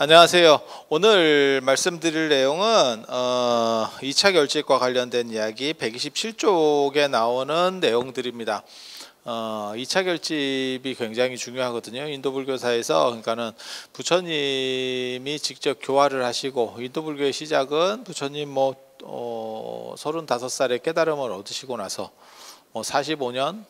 안녕하세요. 오늘 말씀드릴 내용은 2차 결집과 관련된 이야기 127쪽에 나오는 내용들입니다. 2차 결집이 굉장히 중요하거든요. 인도 불교사에서. 그러니까는 부처님이 직접 교화를 하시고, 인도 불교의 시작은 부처님 35살에 깨달음을 얻으시고 나서 45년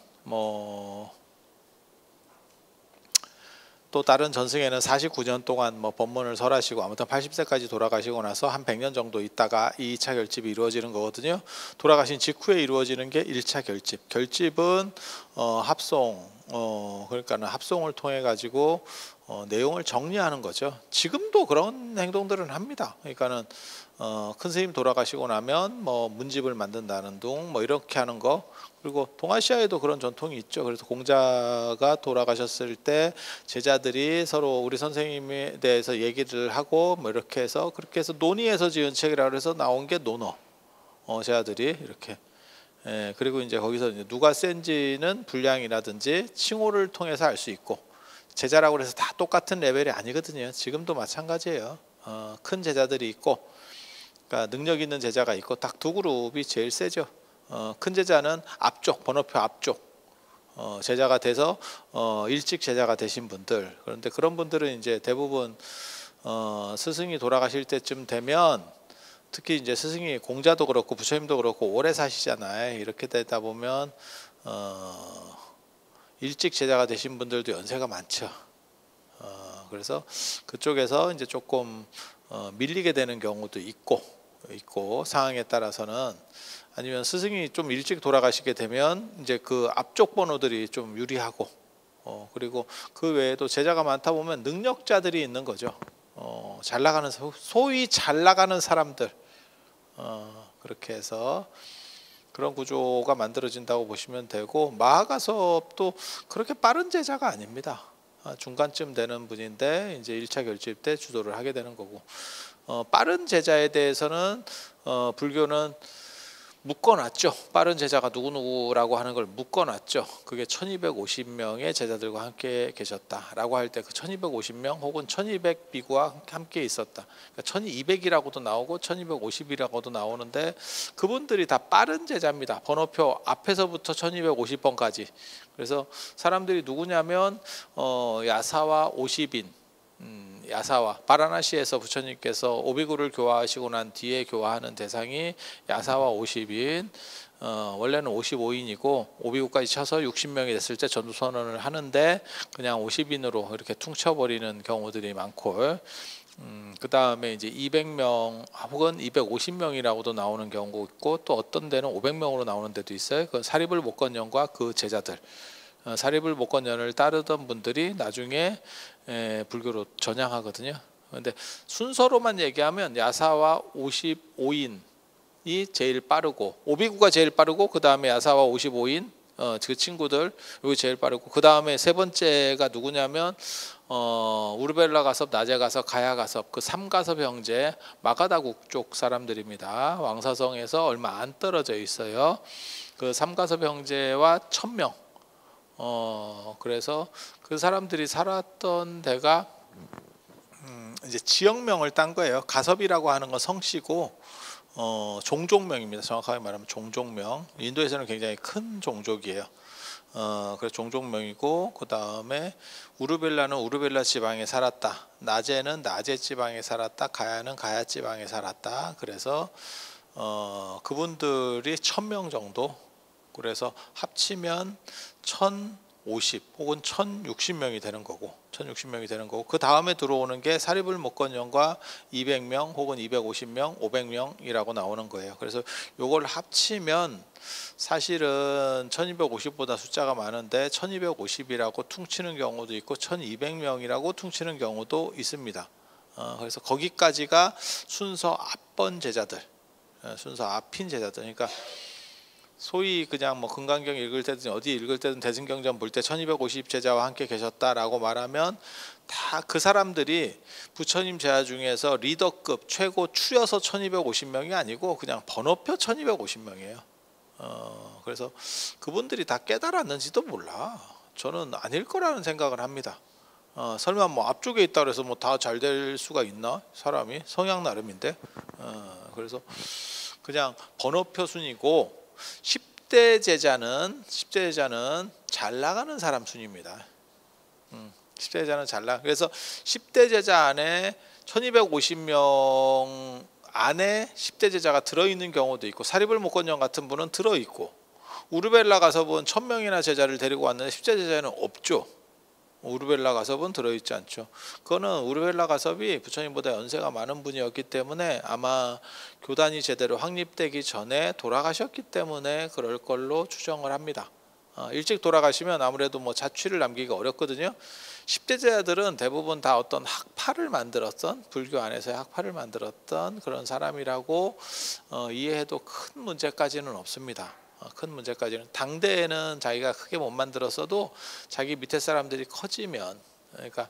또 다른 전승에는 49년 동안 법문을 설하시고 아무튼 80세까지 돌아가시고 나서 한 100년 정도 있다가 2차 결집이 이루어지는 거거든요. 돌아가신 직후에 이루어지는 게 1차 결집. 결집은 합송, 그러니까는 합송을 통해 가지고 내용을 정리하는 거죠. 지금도 그런 행동들은 합니다. 그러니까는 큰 스님 돌아가시고 나면 문집을 만든다는 둥 이렇게 하는 거. 그리고 동아시아에도 그런 전통이 있죠. 그래서 공자가 돌아가셨을 때 제자들이 서로 우리 선생님에 대해서 얘기를 하고 이렇게 해서 그렇게 해서 논의해서 지은 책이라고 해서 나온 게 논어. 제자들이 이렇게. 그리고 이제 거기서 이제 누가 센지는 분량이라든지 칭호를 통해서 알 수 있고, 제자라고 해서 다 똑같은 레벨이 아니거든요. 지금도 마찬가지예요. 큰 제자들이 있고, 그러니까 능력 있는 제자가 있고, 딱 두 그룹이 제일 세죠. 큰 제자는 앞쪽, 번호표 앞쪽 제자가 돼서 일찍 제자가 되신 분들. 그런데 그런 분들은 이제 대부분 스승이 돌아가실 때쯤 되면, 특히 이제 스승이 공자도 그렇고 부처님도 그렇고 오래 사시잖아요. 이렇게 되다 보면 일찍 제자가 되신 분들도 연세가 많죠. 그래서 그쪽에서 이제 조금 밀리게 되는 경우도 있고 상황에 따라서는, 아니면 스승이 좀 일찍 돌아가시게 되면 이제 그 앞쪽 번호들이 좀 유리하고, 그리고 그 외에도 제자가 많다 보면 능력자들이 있는 거죠. 잘 나가는, 소위 잘 나가는 사람들, 그렇게 해서 그런 구조가 만들어진다고 보시면 되고, 마하가섭도 그렇게 빠른 제자가 아닙니다. 중간쯤 되는 분인데 이제 1차 결집 때 주도를 하게 되는 거고, 빠른 제자에 대해서는 불교는 묶어놨죠. 빠른 제자가 누구누구라고 하는 걸 묶어놨죠. 그게 1250명의 제자들과 함께 계셨다라고 할 때 그 1250명 혹은 1200비구와 함께 있었다. 그러니까 1200이라고도 나오고 1250이라고도 나오는데, 그분들이 다 빠른 제자입니다. 번호표 앞에서부터 1250번까지. 그래서 사람들이 누구냐면 야사와 50인, 야사와 바라나시에서 부처님께서 오비구를 교화하시고 난 뒤에 교화하는 대상이 야사와 50인, 원래는 55인이고 오비구까지 쳐서 60명이 됐을 때 전도선언을 하는데 그냥 50인으로 이렇게 퉁쳐버리는 경우들이 많고, 그 다음에 이제 200명 혹은 250명이라고도 나오는 경우가 있고, 또 어떤 데는 500명으로 나오는 데도 있어요. 그 사리불 목건연과 그 제자들, 사리불 목건연을 따르던 분들이 나중에 불교로 전향하거든요. 그런데 순서로만 얘기하면 야사와 55인이 제일 빠르고, 오비구가 제일 빠르고, 그 다음에 야사와 55인 그 친구들 여기 제일 빠르고, 그 다음에 세 번째가 누구냐면 우르벨라 가섭, 나제 가섭, 가야 가섭, 그 삼가섭 형제 마가다국 쪽 사람들입니다. 왕사성에서 얼마 안 떨어져 있어요. 그 삼가섭 형제와 1000명. 그래서 그 사람들이 살았던 데가 이제 지역명을 딴 거예요. 가섭이라고 하는 건 성씨고 종족명입니다. 정확하게 말하면 종족명. 인도에서는 굉장히 큰 종족이에요. 그래서 종족명이고, 그 다음에 우르벨라는 우르벨라 지방에 살았다. 나제는 나제 지방에 살았다. 가야는 가야 지방에 살았다. 그래서 그분들이 1000명 정도. 그래서 합치면 1050 혹은 1060명이 되는 거고, 그 다음에 들어오는 게 사리불 목건연과 200명 혹은 250명, 500명이라고 나오는 거예요. 그래서 요걸 합치면 사실은 1250보다 숫자가 많은데 1250이라고 퉁치는 경우도 있고 1200명이라고 퉁치는 경우도 있습니다. 그래서 거기까지가 순서 앞번 제자들, 순서 앞인 제자들. 그러니까 소위 그냥 금강경 읽을 때든 어디 읽을 때든 대승경전 볼 때 1250 제자와 함께 계셨다라고 말하면 다 그 사람들이 부처님 제자 중에서 리더급 최고 추여서 1250명이 아니고 그냥 번호표 1250명이에요. 그래서 그분들이 다 깨달았는지도 몰라. 저는 아닐 거라는 생각을 합니다. 설마 뭐 앞쪽에 있다 그래서 뭐 다 잘 될 수가 있나? 사람이 성향 나름인데. 그래서 그냥 번호표 순이고 10대 제자는 잘 나가는 사람 순입니다. 10대 제자는 잘 나가. 그래서 10대 제자 안에 1250명 안에 10대 제자가 들어있는 경우도 있고, 사리불 목건령 같은 분은 들어있고, 우르벨라 가섭은 1000명이나 제자를 데리고 왔는데 10대 제자는 없죠. 우르벨라 가섭은 들어있지 않죠. 그거는 우르벨라 가섭이 부처님보다 연세가 많은 분이었기 때문에 아마 교단이 제대로 확립되기 전에 돌아가셨기 때문에 그럴 걸로 추정을 합니다. 일찍 돌아가시면 아무래도 뭐 자취를 남기기가 어렵거든요. 10대 제자들은 대부분 다 어떤 학파를 만들었던, 불교 안에서의 학파를 만들었던 그런 사람이라고 이해해도 큰 문제까지는 없습니다. 큰 문제까지는, 당대에는 자기가 크게 못 만들었어도 자기 밑에 사람들이 커지면, 그러니까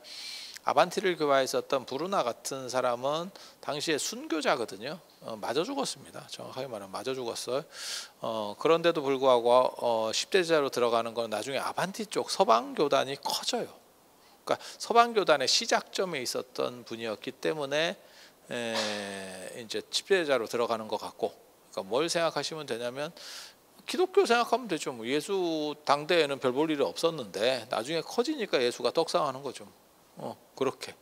아반티를 교화했었던 부르나 같은 사람은 당시에 순교자거든요. 맞아 죽었습니다. 정확하게 말하면 맞아 죽었어요. 그런데도 불구하고 10대 제자로 들어가는 건 나중에 아반티 쪽 서방 교단이 커져요. 그러니까 서방 교단의 시작점에 있었던 분이었기 때문에 이제 10대 제자로 들어가는 것 같고, 그러니까 뭘 생각하시면 되냐면 기독교 생각하면 되죠. 뭐 예수 당대에는 별 볼 일이 없었는데 나중에 커지니까 예수가 떡상하는 거죠. 그렇게.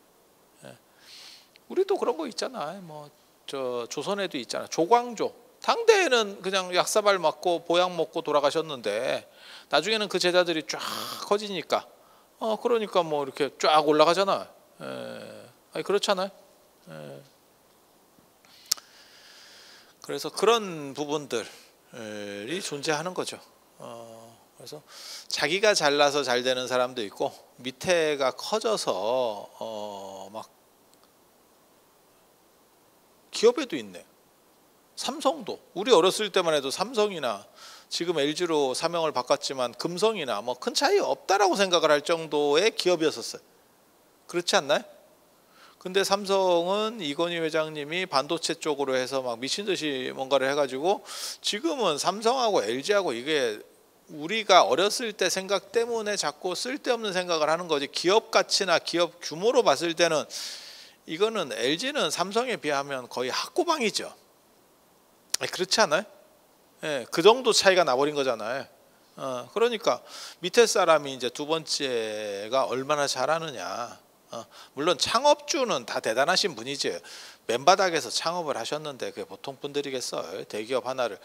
우리도 그런 거 있잖아. 뭐 저 조선에도 있잖아. 조광조 당대에는 그냥 약사발 맞고 보약 먹고 돌아가셨는데 나중에는 그 제자들이 쫙 커지니까 그러니까 뭐 이렇게 쫙 올라가잖아. 아니 그렇잖아요. 그래서 그런 부분들이 존재하는 거죠. 그래서 자기가 잘나서 잘 되는 사람도 있고, 밑에가 커져서 막 기업에도 있네. 삼성도, 우리 어렸을 때만 해도 삼성이나 지금 LG로 사명을 바꿨지만 금성이나 뭐 큰 차이 없다라고 생각을 할 정도의 기업이었었어요. 그렇지 않나요? 근데 삼성은 이건희 회장님이 반도체 쪽으로 해서 막 미친 듯이 뭔가를 해가지고 지금은 삼성하고 LG하고 이게 우리가 어렸을 때 생각 때문에 자꾸 쓸데없는 생각을 하는 거지, 기업 가치나 기업 규모로 봤을 때는 이거는 LG는 삼성에 비하면 거의 학고방이죠. 그렇지 않아요? 그 정도 차이가 나버린 거잖아요. 그러니까 밑에 사람이 이제 두 번째가 얼마나 잘하느냐. 물론 창업주는 다 대단하신 분이지. 맨바닥에서 창업을 하셨는데 그게 보통 분들이겠어요. 대기업 하나를,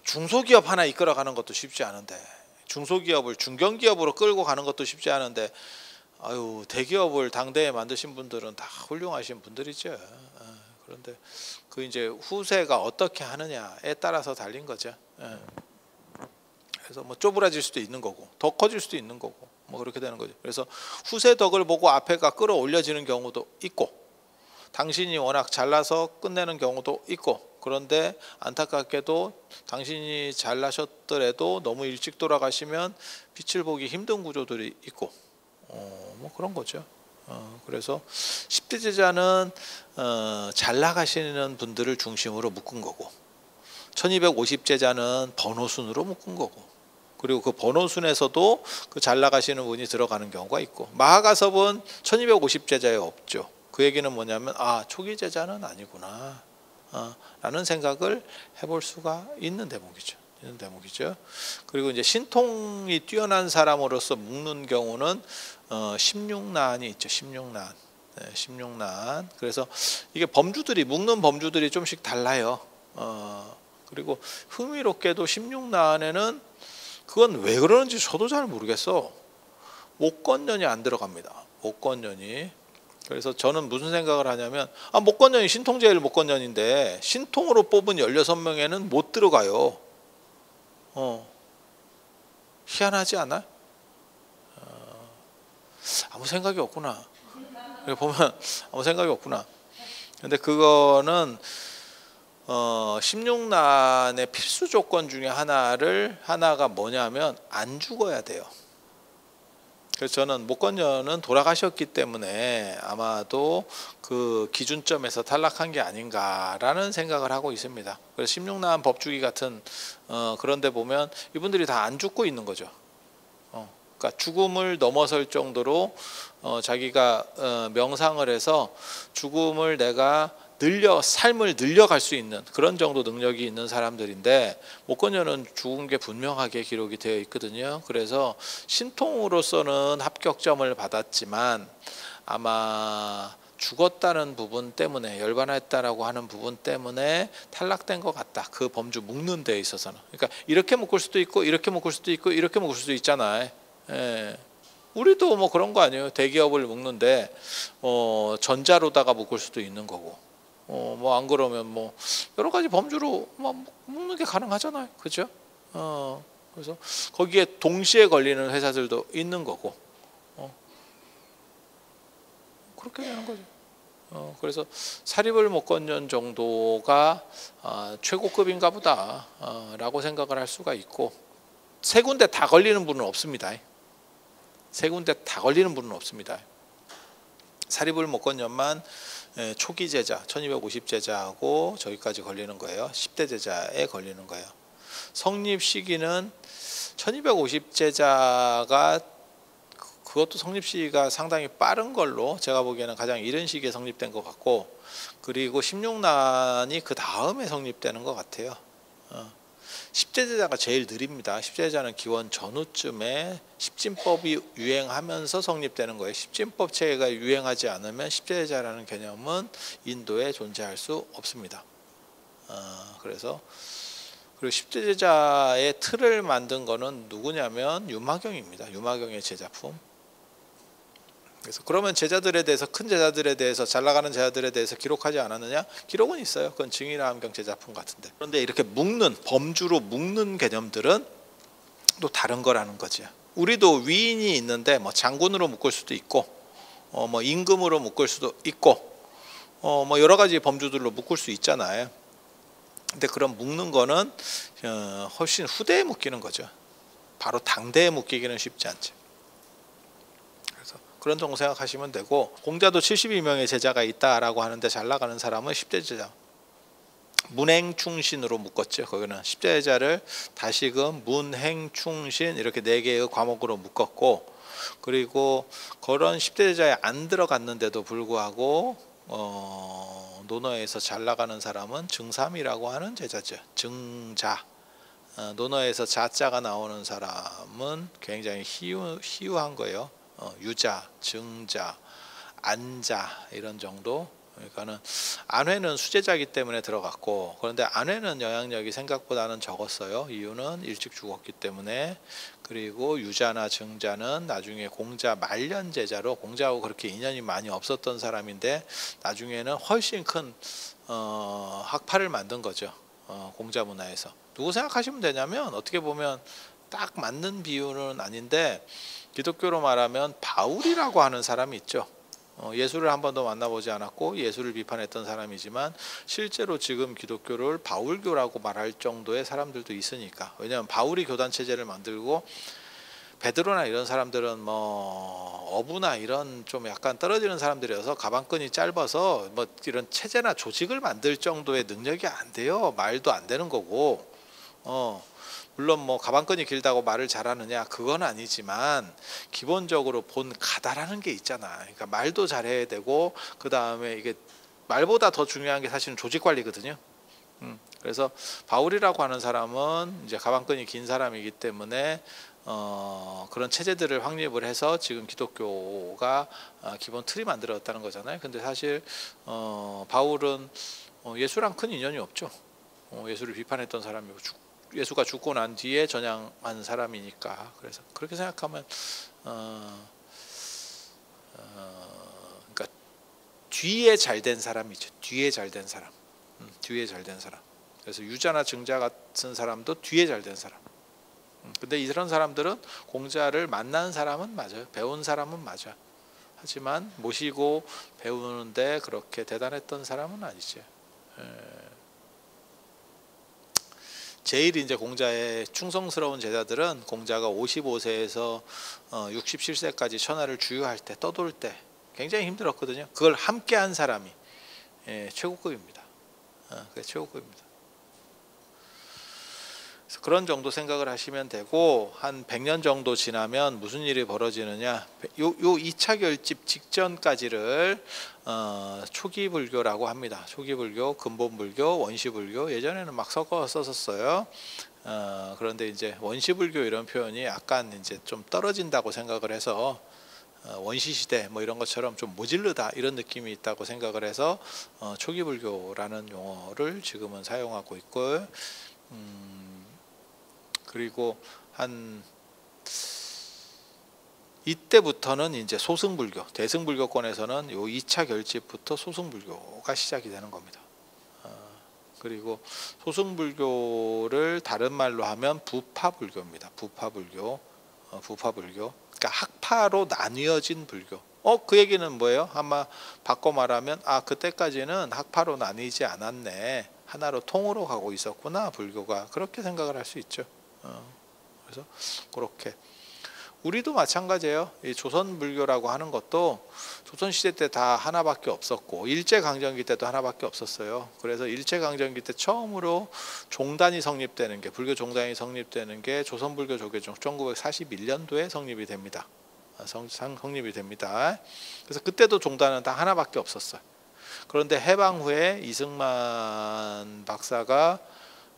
중소기업 하나 이끌어가는 것도 쉽지 않은데, 중소기업을 중견기업으로 끌고 가는 것도 쉽지 않은데, 아유 대기업을 당대에 만드신 분들은 다 훌륭하신 분들이죠. 그런데 그 이제 후세가 어떻게 하느냐에 따라서 달린 거죠. 그래서 뭐 쪼그라질 수도 있는 거고 더 커질 수도 있는 거고 뭐 그렇게 되는 거죠. 그래서 후세 덕을 보고 앞에가 끌어올려지는 경우도 있고, 당신이 워낙 잘나서 끝내는 경우도 있고, 그런데 안타깝게도 당신이 잘나셨더라도 너무 일찍 돌아가시면 빛을 보기 힘든 구조들이 있고, 뭐 그런 거죠. 그래서 10대 제자는 잘 나가시는 분들을 중심으로 묶은 거고, 1250 제자는 번호순으로 묶은 거고, 그리고 그 번호순에서도 그 잘 나가시는 분이 들어가는 경우가 있고, 마하가섭은 1250 제자에 없죠. 그 얘기는 뭐냐면 초기 제자는 아니구나 라는 생각을 해볼 수가 있는 대목이죠. 그리고 이제 신통이 뛰어난 사람으로서 묶는 경우는 16난이 있죠. 16난. 16난. 그래서 이게 범주들이, 묶는 범주들이 좀씩 달라요. 그리고 흥미롭게도 16난에는 그건 왜 그러는지 저도 잘 모르겠어. 목건년이 안 들어갑니다. 목건년이. 그래서 저는 무슨 생각을 하냐면 목건년이 신통제일 목건년인데 신통으로 뽑은 16명에는 못 들어가요. 희한하지 않아? 아무 생각이 없구나. 보면 아무 생각이 없구나. 근데 그거는 16난의 필수 조건 중에 하나가 뭐냐면 안 죽어야 돼요. 그래서 저는 목건년은 돌아가셨기 때문에 아마도 그 기준점에서 탈락한 게 아닌가라는 생각을 하고 있습니다. 그래서 16난 법주기 같은 그런 데 보면 이분들이 다 안 죽고 있는 거죠. 그러니까 죽음을 넘어설 정도로 자기가 명상을 해서 죽음을 내가 삶을 늘려갈 수 있는 그런 정도 능력이 있는 사람들인데, 목건녀는 죽은 게 분명하게 기록이 되어 있거든요. 그래서 신통으로서는 합격점을 받았지만 아마 죽었다는 부분 때문에, 열반했다라고 하는 부분 때문에 탈락된 것 같다. 그 범주 묶는 데 있어서는. 그러니까 이렇게 묶을 수도 있고 이렇게 묶을 수도 있고 이렇게 묶을 수도 있잖아요. 예. 우리도 뭐 그런 거 아니에요. 대기업을 묶는데 전자로다가 묶을 수도 있는 거고, 뭐 안 그러면 뭐 여러 가지 범주로 뭐 묶는 게 가능하잖아요. 그죠? 그래서 거기에 동시에 걸리는 회사들도 있는 거고, 그렇게 되는 거죠. 그래서 사립을 못 건년 정도가 최고급인가 보다 라고 생각을 할 수가 있고, 세 군데 다 걸리는 분은 없습니다. 세 군데 다 걸리는 분은 없습니다. 사립을 못 건년만 초기 제자 1250 제자하고 저기까지 걸리는 거예요. 10대 제자에 걸리는 거예요. 성립 시기는 1250 제자가, 그것도 성립 시기가 상당히 빠른 걸로 제가 보기에는 가장 이른 시기에 성립된 것 같고, 그리고 16난이 그 다음에 성립되는 것 같아요. 10대 제자가 제일 느립니다. 10대 제자는 기원 전후쯤에 십진법이 유행하면서 성립되는 거예요. 십진법 체계가 유행하지 않으면 10대 제자라는 개념은 인도에 존재할 수 없습니다. 그래서 그리고 10대 제자의 틀을 만든 거는 누구냐면 유마경입니다. 유마경의 제자품. 그래서 그러면 제자들에 대해서, 큰 제자들에 대해서, 잘 나가는 제자들에 대해서 기록하지 않았느냐? 기록은 있어요. 그건 증인함경 제자품 같은데. 그런데 이렇게 묶는, 범주로 묶는 개념들은 또 다른 거라는 거죠. 우리도 위인이 있는데 뭐 장군으로 묶을 수도 있고, 뭐 임금으로 묶을 수도 있고, 뭐 여러 가지 범주들로 묶을 수 있잖아요. 근데 그런 묶는 거는 훨씬 후대에 묶이는 거죠. 바로 당대에 묶이기는 쉽지 않죠. 그런 정도 생각하시면 되고, 공자도 72명의 제자가 있다라고 하는데 잘 나가는 사람은 10대 제자, 문행충신으로 묶었죠. 거기는 10대 제자를 다시금 문행충신 이렇게 4개의 과목으로 묶었고, 그리고 그런 10대 제자에 안 들어갔는데도 불구하고 논어에서 잘 나가는 사람은 증삼이라고 하는 제자죠. 증자. 논어에서 자자가 나오는 사람은 굉장히 희유한 거예요. 유자, 증자, 안자 이런 정도. 그러니까는 안회는 수제자이기 때문에 들어갔고, 그런데 안회는 영향력이 생각보다는 적었어요. 이유는 일찍 죽었기 때문에. 그리고 유자나 증자는 나중에 공자 말년 제자로, 공자하고 그렇게 인연이 많이 없었던 사람인데 나중에는 훨씬 큰 학파를 만든 거죠. 공자 문화에서. 누구 생각하시면 되냐면, 어떻게 보면 딱 맞는 비유는 아닌데, 기독교로 말하면 바울이라고 하는 사람이 있죠. 예수를 한 번도 만나보지 않았고 예수를 비판했던 사람이지만 실제로 지금 기독교를 바울교라고 말할 정도의 사람들도 있으니까. 왜냐하면 바울이 교단 체제를 만들고, 베드로나 이런 사람들은 뭐 어부나 이런 좀 약간 떨어지는 사람들이어서 가방끈이 짧아서 뭐 이런 체제나 조직을 만들 정도의 능력이 안 돼요. 말도 안 되는 거고. 물론 뭐 가방끈이 길다고 말을 잘하느냐, 그건 아니지만 기본적으로 본 가다라는 게 있잖아. 그러니까 말도 잘해야 되고, 그 다음에 이게 말보다 더 중요한 게 사실은 조직 관리거든요. 그래서 바울이라고 하는 사람은 이제 가방끈이 긴 사람이기 때문에 그런 체제들을 확립을 해서 지금 기독교가 기본 틀이 만들어졌다는 거잖아요. 근데 사실 바울은 예수랑 큰 인연이 없죠. 예수를 비판했던 사람이고, 예수가 죽고 난 뒤에 전향한 사람이니까. 그래서 그렇게 생각하면 그러니까 뒤에 잘된 사람이죠. 뒤에 잘된 사람. 뒤에 잘된 사람. 그래서 유자나 증자 같은 사람도 뒤에 잘된 사람. 근데 이런 사람들은 공자를 만난 사람은 맞아요. 배운 사람은 맞아. 하지만 모시고 배우는데 그렇게 대단했던 사람은 아니죠. 제일 이제 공자의 충성스러운 제자들은, 공자가 55세에서 67세까지 천하를 주유할 때, 떠돌 때 굉장히 힘들었거든요. 그걸 함께한 사람이 최고급입니다. 그게 최고급입니다. 그런 정도 생각을 하시면 되고, 한 100년 정도 지나면 무슨 일이 벌어지느냐, 요 2차 결집 직전까지를 초기 불교라고 합니다. 초기 불교, 근본 불교, 원시 불교, 예전에는 막 섞어 썼었어요. 그런데 이제 원시 불교 이런 표현이 약간 이제 좀 떨어진다고 생각을 해서, 원시 시대 뭐 이런 것처럼 좀 모질르다 이런 느낌이 있다고 생각을 해서 초기 불교라는 용어를 지금은 사용하고 있고, 그리고 한 이때부터는 이제 소승불교, 대승불교권에서는 요 2차 결집부터 소승불교가 시작이 되는 겁니다. 그리고 소승불교를 다른 말로 하면 부파불교입니다. 부파불교, 부파불교. 그러니까 학파로 나뉘어진 불교. 그 얘기는 뭐예요? 아마 바꿔 말하면, 그때까지는 학파로 나뉘지 않았네, 하나로 통으로 가고 있었구나 불교가, 그렇게 생각을 할 수 있죠. 그래서 그렇게 우리도 마찬가지예요. 이 조선 불교라고 하는 것도 조선 시대 때 다 하나밖에 없었고, 일제 강점기 때도 하나밖에 없었어요. 그래서 일제 강점기 때 처음으로 종단이 성립되는 게, 불교 종단이 성립되는 게 조선 불교 조계종 1941년도에 성립이 됩니다. 성립이 됩니다. 그래서 그때도 종단은 다 하나밖에 없었어요. 그런데 해방 후에 이승만 박사가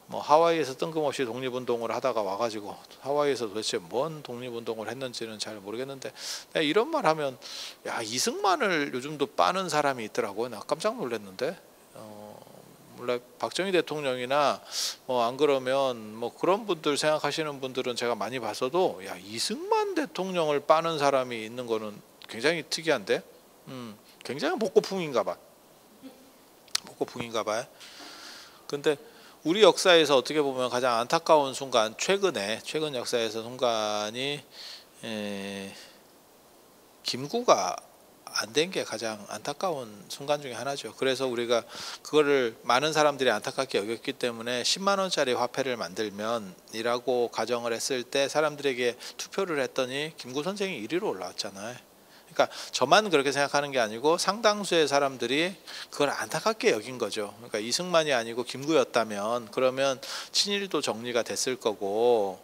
뭐 하와이에서 뜬금없이 독립운동을 하다가 와가지고, 하와이에서 도대체 뭔 독립운동을 했는지는 잘 모르겠는데, 내가 이런 말 하면, 야, 이승만을 요즘도 빠는 사람이 있더라고요. 나 깜짝 놀랐는데, 몰라, 박정희 대통령이나 뭐 안 그러면 뭐 그런 분들 생각하시는 분들은 제가 많이 봤어도, 야, 이승만 대통령을 빠는 사람이 있는 거는 굉장히 특이한데, 굉장히 목고풍인가 봐요. 근데 우리 역사에서 어떻게 보면 가장 안타까운 순간, 최근 역사에서 순간이 김구가 안 된 게 가장 안타까운 순간 중에 하나죠. 그래서 우리가 그거를 많은 사람들이 안타깝게 여겼기 때문에 10만 원짜리 화폐를 만들면이라고 가정을 했을 때 사람들에게 투표를 했더니 김구 선생이 1위로 올라왔잖아요. 그러니까 저만 그렇게 생각하는 게 아니고 상당수의 사람들이 그걸 안타깝게 여긴 거죠. 그러니까 이승만이 아니고 김구였다면 그러면 친일도 정리가 됐을 거고,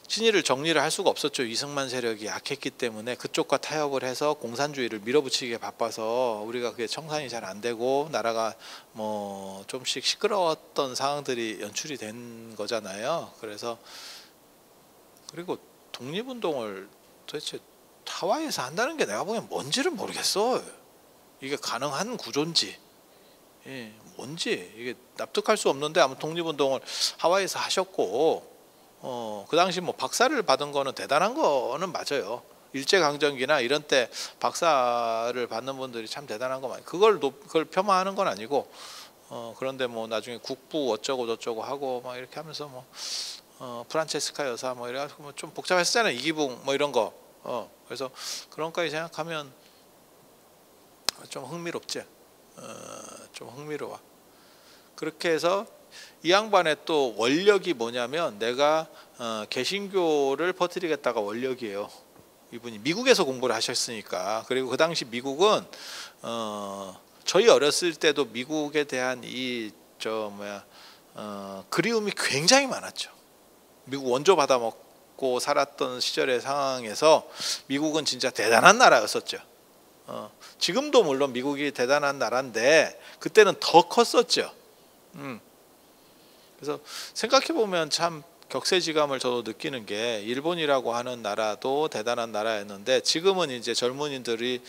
친일을 정리를 할 수가 없었죠. 이승만 세력이 약했기 때문에 그쪽과 타협을 해서 공산주의를 밀어붙이기에 바빠서 우리가 그게 청산이 잘 안 되고 나라가 뭐 좀씩 시끄러웠던 상황들이 연출이 된 거잖아요. 그래서 그리고 독립운동을 도대체 하와이에서 한다는 게 내가 보기엔 뭔지를 모르겠어. 이게 가능한 구조인지, 뭔지 이게 납득할 수 없는데, 아무튼 독립운동을 하와이에서 하셨고, 그 당시 뭐 박사를 받은 거는 대단한 거는 맞아요. 일제강점기나 이런 때 박사를 받는 분들이 참 대단한 거 많아요. 그걸 폄하하는 건 아니고, 그런데 뭐 나중에 국부 어쩌고 저쩌고 하고 막 이렇게 하면서 뭐 프란체스카 여사 뭐 이래가지고 뭐 좀 복잡했잖아요. 이기붕 뭐 이런 거. 그래서 그런 거까지 생각하면 좀 흥미롭지. 좀 흥미로워. 그렇게 해서 이 양반의 또 원력이 뭐냐면, 내가 개신교를 퍼뜨리겠다가 원력이에요. 이분이 미국에서 공부를 하셨으니까. 그리고 그 당시 미국은 저희 어렸을 때도 미국에 대한 그리움이 굉장히 많았죠. 미국 원조 받아먹고 살았던 시절의 상황에서 미국은 진짜 대단한 나라였었죠. 지금도 물론 미국이 대단한 나라인데 그때는 더 컸었죠. 그래서 생각해보면 참 격세지감을 저도 느끼는 게, 일본이라고 하는 나라도 대단한 나라였는데 지금은 이제 젊은이들이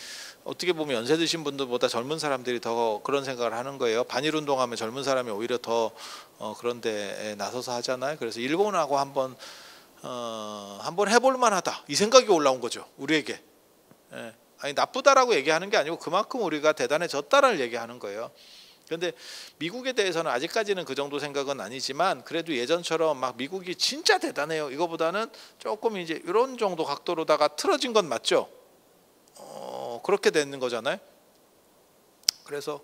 어떻게 보면 연세 드신 분들보다 젊은 사람들이 더 그런 생각을 하는 거예요. 반일운동하면 젊은 사람이 오히려 더 그런 데에 나서서 하잖아요. 그래서 일본하고 한번 해볼 만하다 이 생각이 올라온 거죠, 우리에게. 아니 나쁘다라고 얘기하는 게 아니고 그만큼 우리가 대단해졌다를 얘기하는 거예요. 그런데 미국에 대해서는 아직까지는 그 정도 생각은 아니지만, 그래도 예전처럼 막 미국이 진짜 대단해요 이거보다는 조금 이제 이런 정도 각도로다가 틀어진 건 맞죠. 그렇게 되는 거잖아요. 그래서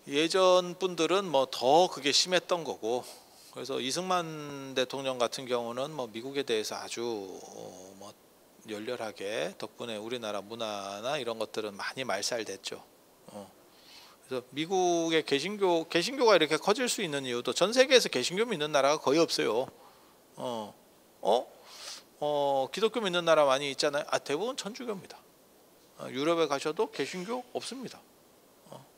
예전 분들은 뭐 더 그게 심했던 거고, 그래서 이승만 대통령 같은 경우는 뭐 미국에 대해서 아주 뭐 열렬하게, 덕분에 우리나라 문화나 이런 것들은 많이 말살됐죠. 그래서 미국의 개신교가 이렇게 커질 수 있는 이유도 전 세계에서 개신교 믿는 나라가 거의 없어요. 기독교 믿는 나라 많이 있잖아요. 대부분 천주교입니다. 유럽에 가셔도 개신교 없습니다.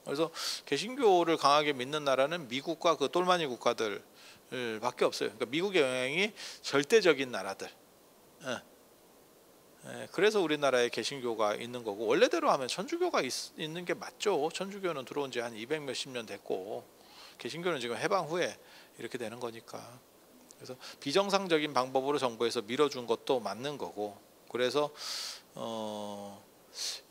그래서 개신교를 강하게 믿는 나라는 미국과 그 똘마니 국가들 밖에 없어요. 그러니까 미국의 영향이 절대적인 나라들. 그래서 우리나라에 개신교가 있는 거고, 원래대로 하면 천주교가 있는 게 맞죠. 천주교는 들어온 지 한 200 몇십 년 됐고, 개신교는 지금 해방 후에 이렇게 되는 거니까. 그래서 비정상적인 방법으로 정부에서 밀어준 것도 맞는 거고, 그래서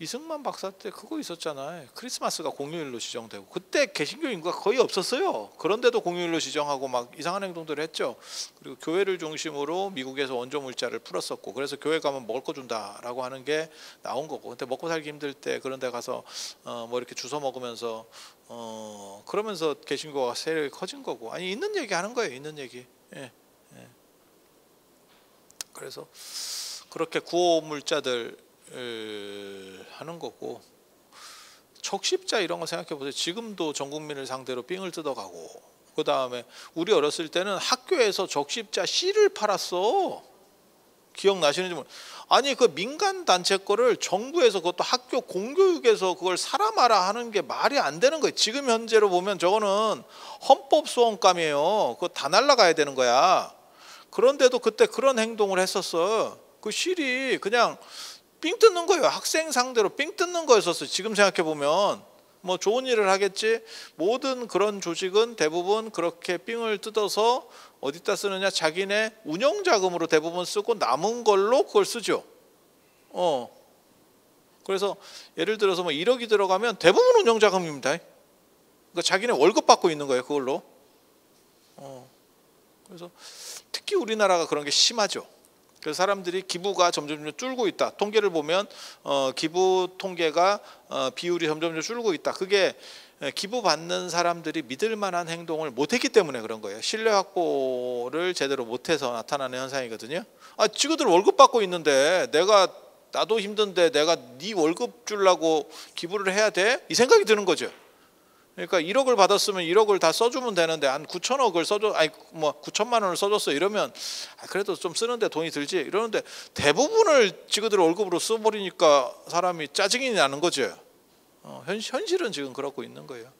이승만 박사 때 그거 있었잖아요. 크리스마스가 공휴일로 지정되고, 그때 개신교 인구가 거의 없었어요. 그런데도 공휴일로 지정하고 막 이상한 행동들을 했죠. 그리고 교회를 중심으로 미국에서 원조 물자를 풀었었고, 그래서 교회 가면 먹을 거 준다라고 하는 게 나온 거고. 근데 먹고 살기 힘들 때 그런 데 가서 뭐 이렇게 주워 먹으면서 그러면서 개신교가 세력이 커진 거고. 아니, 있는 얘기 하는 거예요. 있는 얘기. 그래서 그렇게 구호 물자들 하는 거고, 적십자 이런 거 생각해 보세요. 지금도 전 국민을 상대로 삥을 뜯어가고, 그 다음에 우리 어렸을 때는 학교에서 적십자 씨를 팔았어. 기억나시는지 모르. 아니, 그 민간 단체 거를 정부에서, 그것도 학교 공교육에서 그걸 사라 마라 하는 게 말이 안 되는 거예요. 지금 현재로 보면 저거는 헌법 소원감이에요. 그거 다 날라가야 되는 거야. 그런데도 그때 그런 행동을 했었어. 그 실이 그냥 삥 뜯는 거예요. 학생 상대로 삥 뜯는 거였었어요. 지금 생각해 보면 뭐 좋은 일을 하겠지. 모든 그런 조직은 대부분 그렇게 삥을 뜯어서 어디다 쓰느냐, 자기네 운영 자금으로 대부분 쓰고 남은 걸로 그걸 쓰죠. 그래서 예를 들어서 뭐 1억이 들어가면 대부분 운영 자금입니다. 그러니까 자기네 월급 받고 있는 거예요, 그걸로. 그래서 특히 우리나라가 그런 게 심하죠. 그래서 사람들이 기부가 점점 줄고 있다. 통계를 보면 기부 통계가 비율이 점점 줄고 있다. 그게 기부 받는 사람들이 믿을 만한 행동을 못했기 때문에 그런 거예요. 신뢰 확보를 제대로 못해서 나타나는 현상이거든요. 지구들 월급 받고 있는데 나도 힘든데 내가 네 월급 주려고 기부를 해야 돼? 이 생각이 드는 거죠. 그러니까 1억을 받았으면 1억을 다 써주면 되는데 한 9천억을 써줘, 아니 뭐 9천만 원을 써줬어 이러면 그래도 좀 쓰는데 돈이 들지 이러는데 대부분을 지그들 월급으로 써버리니까 사람이 짜증이 나는 거죠. 현실은 지금 그러고 있는 거예요.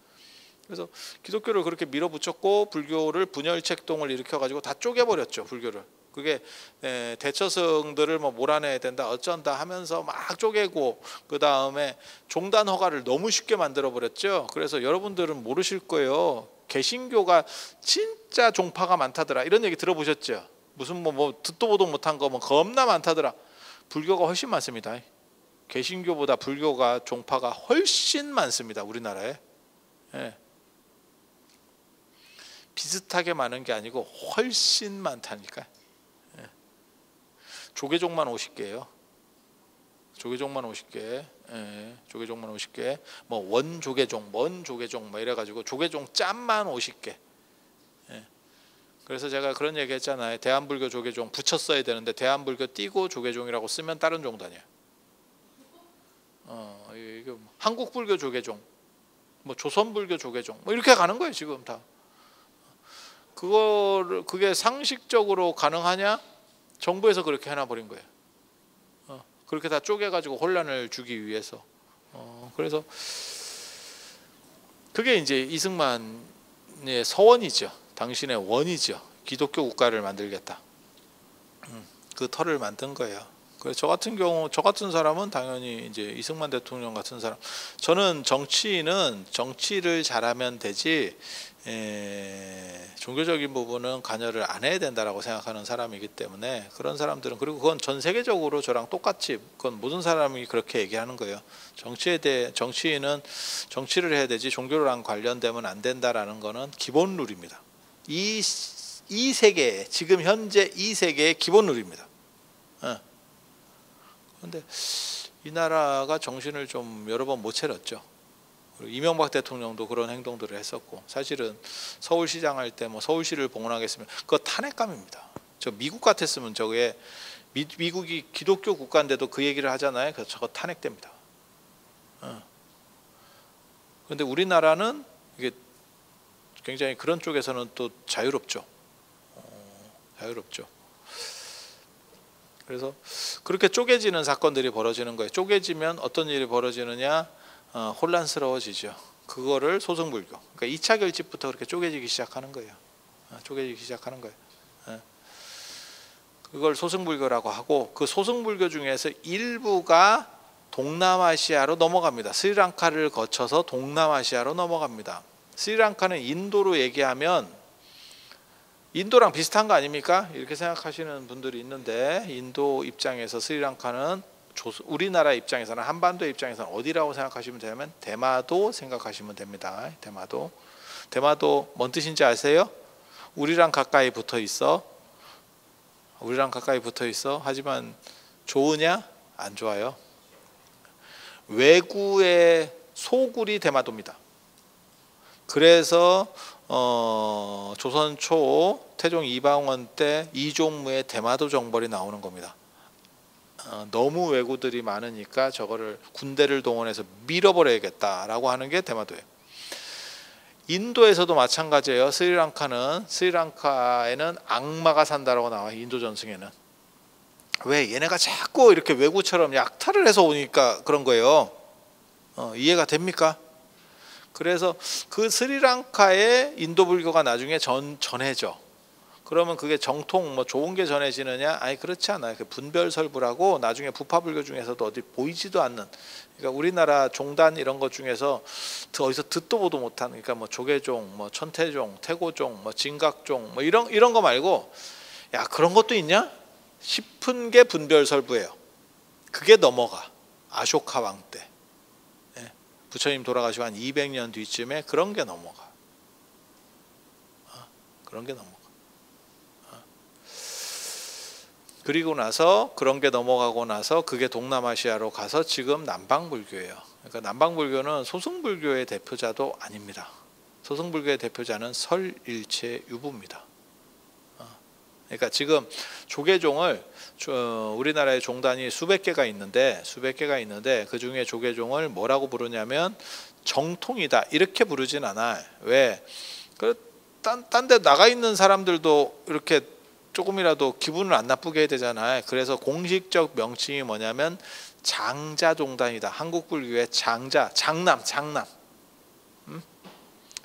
그래서 기독교를 그렇게 밀어붙였고 불교를 분열책동을 일으켜가지고 다 쪼개버렸죠. 불교를. 그게 대처성들을 뭐 몰아내야 된다 어쩐다 하면서 막 쪼개고, 그 다음에 종단 허가를 너무 쉽게 만들어 버렸죠. 그래서 여러분들은 모르실 거예요. 개신교가 진짜 종파가 많다더라 이런 얘기 들어보셨죠? 무슨 뭐 듣도 보도 못한 거 뭐 겁나 많다더라. 불교가 훨씬 많습니다. 개신교보다 불교가 종파가 훨씬 많습니다. 우리나라에. 비슷하게 많은 게 아니고 훨씬 많다니까. 조계종만 50개예요. 조계종만 50개. 조계종만 50개. 뭐 원조계종, 먼조계종 뭐 이래가지고 조계종 짬만 50개. 그래서 제가 그런 얘기 했잖아요. 대한불교 조계종 붙였어야 되는데 대한불교 띄고 조계종이라고 쓰면 다른 종단이에요. 이게 한국불교 조계종, 뭐 조선불교 조계종 뭐 이렇게 가는 거예요 지금 다. 그게 상식적으로 가능하냐? 정부에서 그렇게 해놔버린 거예요. 그렇게 다 쪼개가지고 혼란을 주기 위해서. 그래서 그게 이제 이승만의 서원이죠. 당신의 원이죠. 기독교 국가를 만들겠다. 그 터를 만든 거예요. 그래서 저 같은 경우, 저 같은 사람은 당연히 이제 이승만 대통령 같은 사람. 저는 정치인은 정치를 잘하면 되지 종교적인 부분은 관여를 안 해야 된다라고 생각하는 사람이기 때문에 그런 사람들은, 그리고 그건 전 세계적으로 저랑 똑같이 그건 모든 사람이 그렇게 얘기하는 거예요. 정치인은 정치를 해야 되지 종교랑 관련되면 안 된다라는 거는 기본 룰입니다. 이 세계에, 지금 현재 이 세계의 기본 룰입니다. 그런데 이 나라가 정신을 좀 여러 번 못 차렸죠. 이명박 대통령도 그런 행동들을 했었고, 사실은 서울시장 할 때 뭐 서울시를 봉헌하겠으면 그거 탄핵감입니다. 저 미국 같았으면 저게 미국이 기독교 국가인데도 그 얘기를 하잖아요. 그래서 저거 탄핵됩니다. 그런데 우리나라는 이게 굉장히 그런 쪽에서는 또 자유롭죠. 자유롭죠. 그래서 그렇게 쪼개지는 사건들이 벌어지는 거예요. 쪼개지면 어떤 일이 벌어지느냐? 혼란스러워지죠. 그거를 소승불교. 그러니까 2차 결집부터 그렇게 쪼개지기 시작하는 거예요. 쪼개지기 시작하는 거예요. 그걸 소승불교라고 하고, 그 소승불교 중에서 일부가 동남아시아로 넘어갑니다. 스리랑카를 거쳐서 동남아시아로 넘어갑니다. 스리랑카는 인도로 얘기하면 인도랑 비슷한 거 아닙니까? 이렇게 생각하시는 분들이 있는데, 인도 입장에서 스리랑카는 우리나라 입장에서는, 한반도 입장에서는 어디라고 생각하시면 되냐면 대마도 생각하시면 됩니다. 대마도 뭔 뜻인지 아세요? 우리랑 가까이 붙어 있어. 우리랑 가까이 붙어 있어. 하지만 좋으냐? 안 좋아요. 왜구의 소굴이 대마도입니다. 그래서 조선 초 태종 이방원 때 이종무의 대마도 정벌이 나오는 겁니다. 너무 왜구들이 많으니까 저거를 군대를 동원해서 밀어버려야겠다라고 하는 게 대마도예요. 인도에서도 마찬가지예요. 스리랑카에는 악마가 산다라고 나와요. 인도 전승에는. 왜? 얘네가 자꾸 이렇게 왜구처럼 약탈을 해서 오니까 그런 거예요. 이해가 됩니까? 그래서 그 스리랑카의 인도 불교가 나중에 전해져. 그러면 그게 정통 뭐 좋은 게 전해지느냐? 아니, 그렇지 않아요. 그 분별설부라고 나중에 부파불교 중에서도 어디 보이지도 않는, 그러니까 우리나라 종단 이런 것 중에서 어디서 듣도 보도 못한, 그러니까 뭐 조계종, 뭐 천태종, 태고종, 뭐 진각종, 뭐 이런 거 말고, 야, 그런 것도 있냐 싶은 게 분별설부예요. 그게 넘어가. 아쇼카 왕 때, 부처님 돌아가시고 한 200년 뒤쯤에 그런 게 넘어가. 그런 게 넘어가. 그리고 나서 그런 게 넘어가고 나서 그게 동남아시아로 가서 지금 남방불교예요. 그러니까 남방불교는 소승불교의 대표자도 아닙니다. 소승불교의 대표자는 설일체유부입니다. 그러니까 지금 조계종을, 우리나라의 종단이 수백 개가 있는데 그 중에 조계종을 뭐라고 부르냐면 정통이다 이렇게 부르진 않아요. 왜? 딴 데 나가 있는 사람들도 이렇게 조금이라도 기분을 안 나쁘게 해야 되잖아요. 그래서 공식적 명칭이 뭐냐면 장자종단이다. 한국불교의 장남.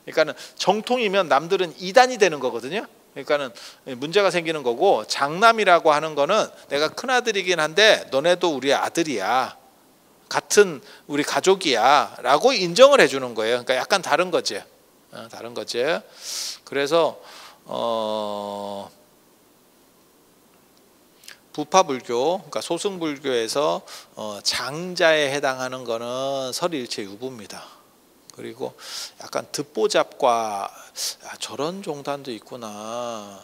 그러니까는 정통이면 남들은 이단이 되는 거거든요. 그러니까는 문제가 생기는 거고, 장남이라고 하는 거는 내가 큰 아들이긴 한데 너네도 우리 아들이야, 같은 우리 가족이야라고 인정을 해주는 거예요. 그러니까 약간 다른 거지. 그래서 부파불교, 그러니까 소승불교에서 장자에 해당하는 거는 설일체유부입니다. 그리고 약간 듣보잡과 저런 종단도 있구나,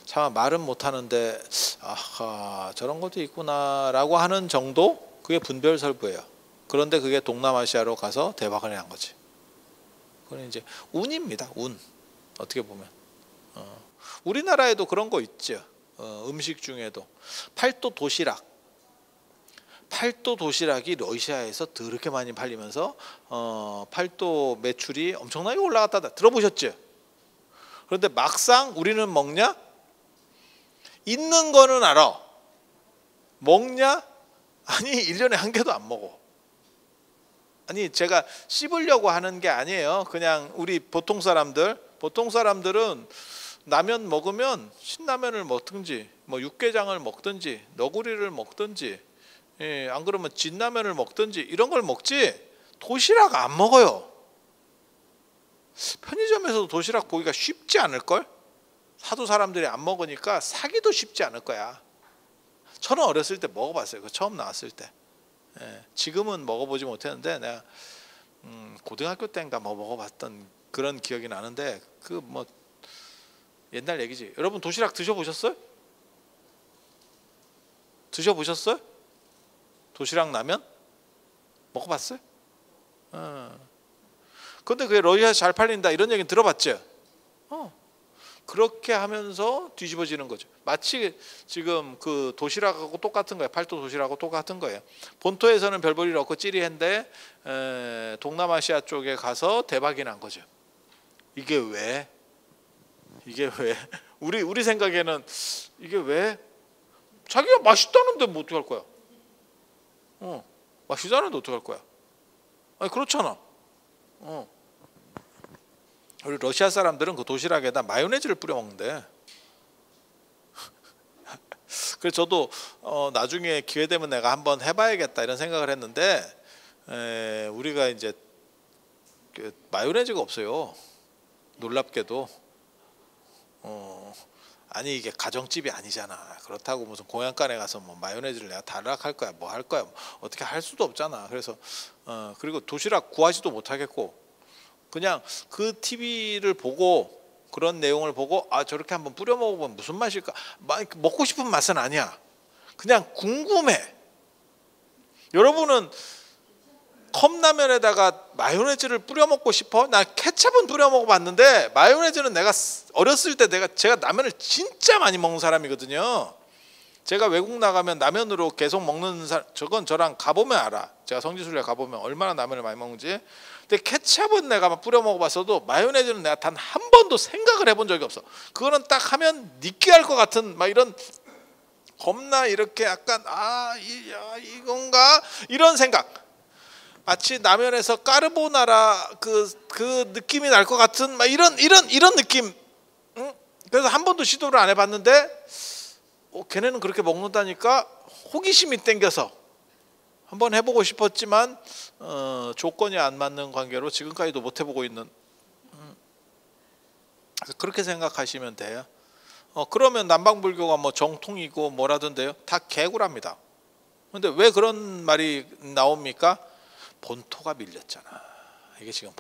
참 말은 못하는데 아하 저런 것도 있구나라고 하는 정도, 그게 분별설부예요. 그런데 그게 동남아시아로 가서 대박을 난 거지. 그건 이제 운입니다. 운. 어떻게 보면 우리나라에도 그런 거 있죠. 음식 중에도 팔도 도시락이 러시아에서 더럽게 많이 팔리면서 팔도 매출이 엄청나게 올라갔다 들어보셨죠? 그런데 막상 우리는 먹냐? 있는 거는 알아. 먹냐? 아니 1년에 한 개도 안 먹어. 아니 제가 씹으려고 하는 게 아니에요. 그냥 우리 보통 사람들은 라면 먹으면 신라면을 먹든지 뭐 육개장을 먹든지 너구리를 먹든지, 안 그러면 진라면을 먹든지 이런 걸 먹지 도시락 안 먹어요. 편의점에서도 도시락 보기가 쉽지 않을걸? 사도 사람들이 안 먹으니까 사기도 쉽지 않을 거야. 저는 어렸을 때 먹어봤어요. 그 처음 나왔을 때. 지금은 먹어보지 못했는데 내가 고등학교 때인가 뭐 먹어봤던 그런 기억이 나는데, 그 뭐 옛날 얘기지. 여러분 도시락 드셔보셨어요? 도시락 라면 먹어봤어요? 근데 그게 러시아에서 잘 팔린다 이런 얘기는 들어봤죠? 그렇게 하면서 뒤집어지는 거죠. 마치 지금 그 도시락하고 똑같은 거예요. 팔도 도시락하고 똑같은 거예요. 본토에서는 별 볼 일 없고 찌리했는데 동남아시아 쪽에 가서 대박이 난 거죠. 이게 왜? 이게 왜? 우리 생각에는 이게 왜? 자기가 맛있다는데 뭐 어떡할 거야? 맛있다는데 어떡할 거야? 아니 그렇잖아. 우리 러시아 사람들은 그 도시락에다 마요네즈를 뿌려 먹는데. 그래서 저도 나중에 기회 되면 내가 한번 해봐야겠다 이런 생각을 했는데 우리가 이제 마요네즈가 없어요. 놀랍게도. 아니 이게 가정집이 아니잖아. 그렇다고 무슨 공양간에 가서 뭐 마요네즈를 내가 달라할 거야 뭐 할 거야 뭐 어떻게 할 수도 없잖아. 그래서 그리고 도시락 구하지도 못하겠고 그냥 그 TV를 보고 그런 내용을 보고 저렇게 한번 뿌려 먹어보면 무슨 맛일까? 먹고 싶은 맛은 아니야. 그냥 궁금해. 여러분은 컵라면에다가 마요네즈를 뿌려 먹고 싶어? 나 케첩은 뿌려 먹어봤는데 마요네즈는 내가 어렸을 때 제가 라면을 진짜 많이 먹는 사람이거든요. 제가 외국 나가면 라면으로 계속 먹는 저건 저랑 가보면 알아. 제가 성지순례 가보면 얼마나 라면을 많이 먹는지. 근데 케첩은 내가 막 뿌려 먹어봤어도 마요네즈는 내가 단 한 번도 생각을 해본 적이 없어. 그거는 딱 하면 느끼할 것 같은 막 이런 겁나 이렇게 약간 이건가 이런 생각. 마치 라면에서 까르보나라 그 느낌이 날 것 같은 막 이런 느낌. 그래서 한 번도 시도를 안 해봤는데 걔네는 그렇게 먹는다니까 호기심이 땡겨서 한번 해보고 싶었지만 조건이 안 맞는 관계로 지금까지도 못 해보고 있는. 그렇게 생각하시면 돼요. 그러면 남방불교가 뭐 정통이고 뭐라던데요? 다 개구랍니다. 근데 왜 그런 말이 나옵니까? 본토가 밀렸잖아. 이게 지금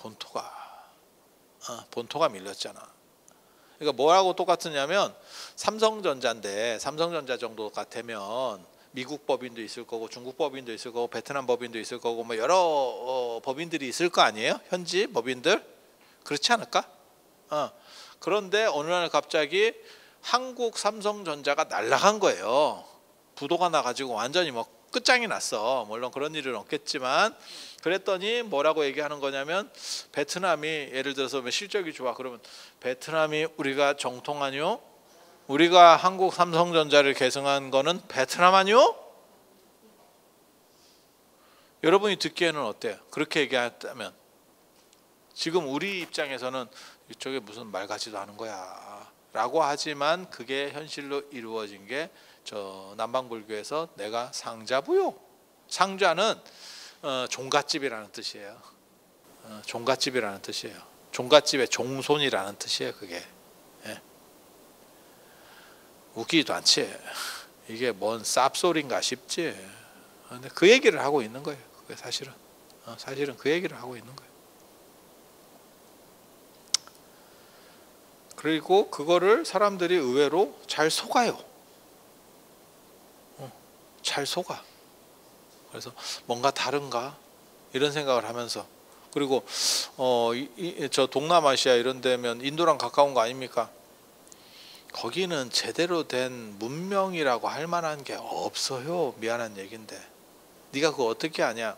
본토가 밀렸잖아. 그러니까 뭐라고 똑같으냐면 삼성전자인데 삼성전자 정도 같으면 미국 법인도 있을 거고 중국 법인도 있을 거고 베트남 법인도 있을 거고 뭐 여러 법인들이 있을 거 아니에요? 현지 법인들 그렇지 않을까? 그런데 어느 날 갑자기 한국 삼성전자가 날아간 거예요. 부도가 나가지고 완전히 뭐 끝장이 났어. 물론 그런 일은 없겠지만 그랬더니 뭐라고 얘기하는 거냐면 베트남이 예를 들어서 실적이 좋아 그러면 베트남이 우리가 정통 아니요? 우리가 한국 삼성전자를 계승한 거는 베트남 아니요? 여러분이 듣기에는 어때요? 그렇게 얘기했다면 지금 우리 입장에서는 이쪽에 무슨 말 같지도 않은 거야 라고 하지만 그게 현실로 이루어진 게 저 남방불교에서 내가 상자부요. 상자는 종갓집이라는 뜻이에요. 종갓집이라는 뜻이에요. 종갓집의 종손이라는 뜻이에요. 그게 웃기지도 않지. 이게 뭔 쌉소리인가 싶지. 근데 그 얘기를 하고 있는 거예요. 그게 사실은 그 얘기를 하고 있는 거예요. 그리고 그거를 사람들이 의외로 잘 속아요. 잘 속아. 그래서 뭔가 다른가 이런 생각을 하면서 그리고 저 동남아시아 이런 데면 인도랑 가까운 거 아닙니까? 거기는 제대로 된 문명이라고 할 만한 게 없어요. 미안한 얘긴데 네가 그거 어떻게 아냐?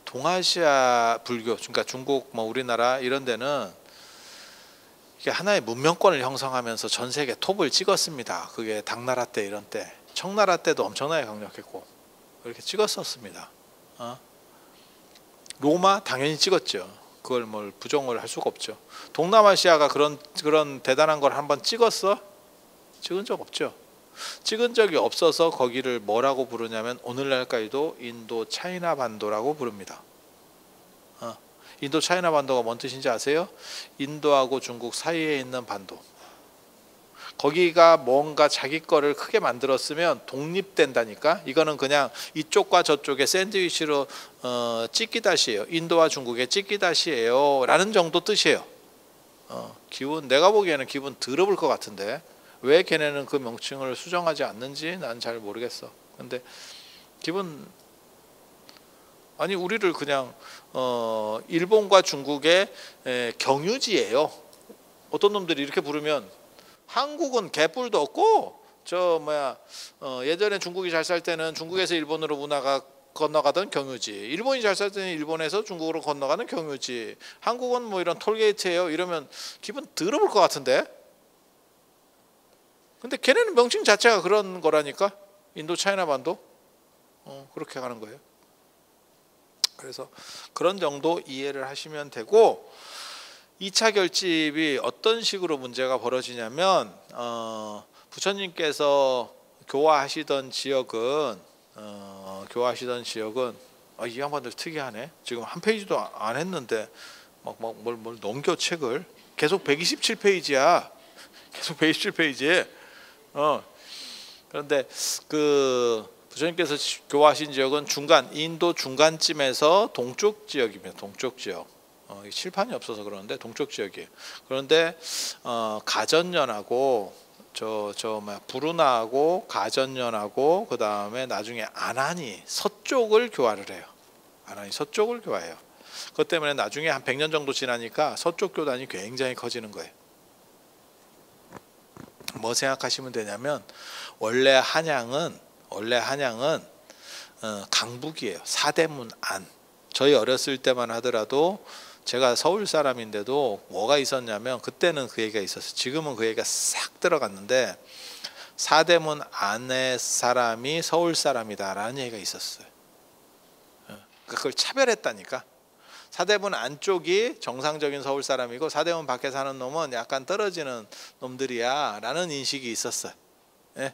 동아시아 불교 그러니까 중국 뭐 우리나라 이런 데는 이게 하나의 문명권을 형성하면서 전 세계 톱을 찍었습니다. 그게 당나라 때 이런 때 청나라 때도 엄청나게 강력했고 그렇게 찍었었습니다. 로마 당연히 찍었죠. 그걸 뭘 부정을 할 수가 없죠. 동남아시아가 그런 대단한 걸 한번 찍었어? 찍은 적 없죠. 찍은 적이 없어서 거기를 뭐라고 부르냐면 오늘날까지도 인도 차이나 반도라고 부릅니다. 인도 차이나 반도가 뭔 뜻인지 아세요? 인도하고 중국 사이에 있는 반도. 거기가 뭔가 자기 거를 크게 만들었으면 독립된다니까. 이거는 그냥 이쪽과 저쪽의 샌드위치로 찢기다시예요. 인도와 중국의 찢기다시예요 라는 정도 뜻이에요. 기분 내가 보기에는 기분 더러울 것 같은데 왜 걔네는 그 명칭을 수정하지 않는지 난 잘 모르겠어. 근데 기분 아니 우리를 그냥 일본과 중국의 경유지예요. 어떤 놈들이 이렇게 부르면 한국은 개뿔도 없고 예전에 중국이 잘 살 때는 중국에서 일본으로 문화가 건너가던 경유지, 일본이 잘 살 때는 일본에서 중국으로 건너가는 경유지, 한국은 뭐 이런 톨게이트예요 이러면 기분 더러울 것 같은데. 근데 걔네는 명칭 자체가 그런 거라니까. 인도 차이나 반도 그렇게 가는 거예요. 그래서 그런 정도 이해를 하시면 되고, 2차 결집이 어떤 식으로 문제가 벌어지냐면 부처님께서 교화하시던 지역은 이 양반들 특이하네. 지금 한 페이지도 안 했는데 뭘 넘겨 책을. 계속 127페이지야. 계속 127페이지에. 그런데 그 부처님께서 교화하신 지역은 중간, 인도 중간쯤에서 동쪽 지역입니다. 동쪽 지역. 칠판이 없어서 그러는데 동쪽 지역이에요. 그런데 가전연하고 부르나하고 가전연하고 그 다음에 나중에 아난이 서쪽을 교화를 해요. 아난이 서쪽을 교화해요. 그것 때문에 나중에 한 100년 정도 지나니까 서쪽 교단이 굉장히 커지는 거예요. 뭐 생각하시면 되냐면 원래 한양은 강북이에요. 사대문 안. 저희 어렸을 때만 하더라도, 제가 서울 사람인데도 뭐가 있었냐면 그때는 그 얘기가 있었어요. 지금은 그 얘기가 싹 들어갔는데 사대문 안의 사람이 서울 사람이다라는 얘기가 있었어요. 그걸 차별했다니까. 사대문 안쪽이 정상적인 서울 사람이고 사대문 밖에 사는 놈은 약간 떨어지는 놈들이야 라는 인식이 있었어요. 예?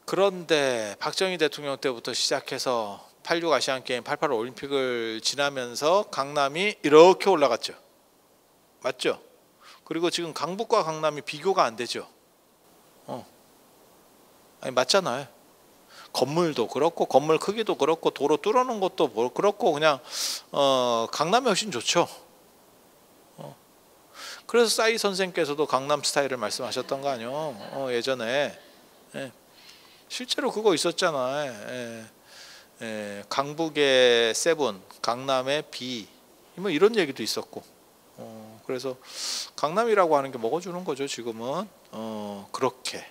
그런데 박정희 대통령 때부터 시작해서 86 아시안게임, 88 올림픽을 지나면서 강남이 이렇게 올라갔죠. 맞죠? 그리고 지금 강북과 강남이 비교가 안 되죠. 아니 맞잖아요. 건물도 그렇고 건물 크기도 그렇고 도로 뚫어놓은 것도 그렇고 그냥 강남이 훨씬 좋죠. 그래서 싸이 선생께서도 강남 스타일을 말씀하셨던 거 아니요? 예전에. 예. 실제로 그거 있었잖아요. 강북의 세븐, 강남의 비, 뭐 이런 얘기도 있었고. 그래서 강남이라고 하는 게 먹어주는 거죠 지금은. 그렇게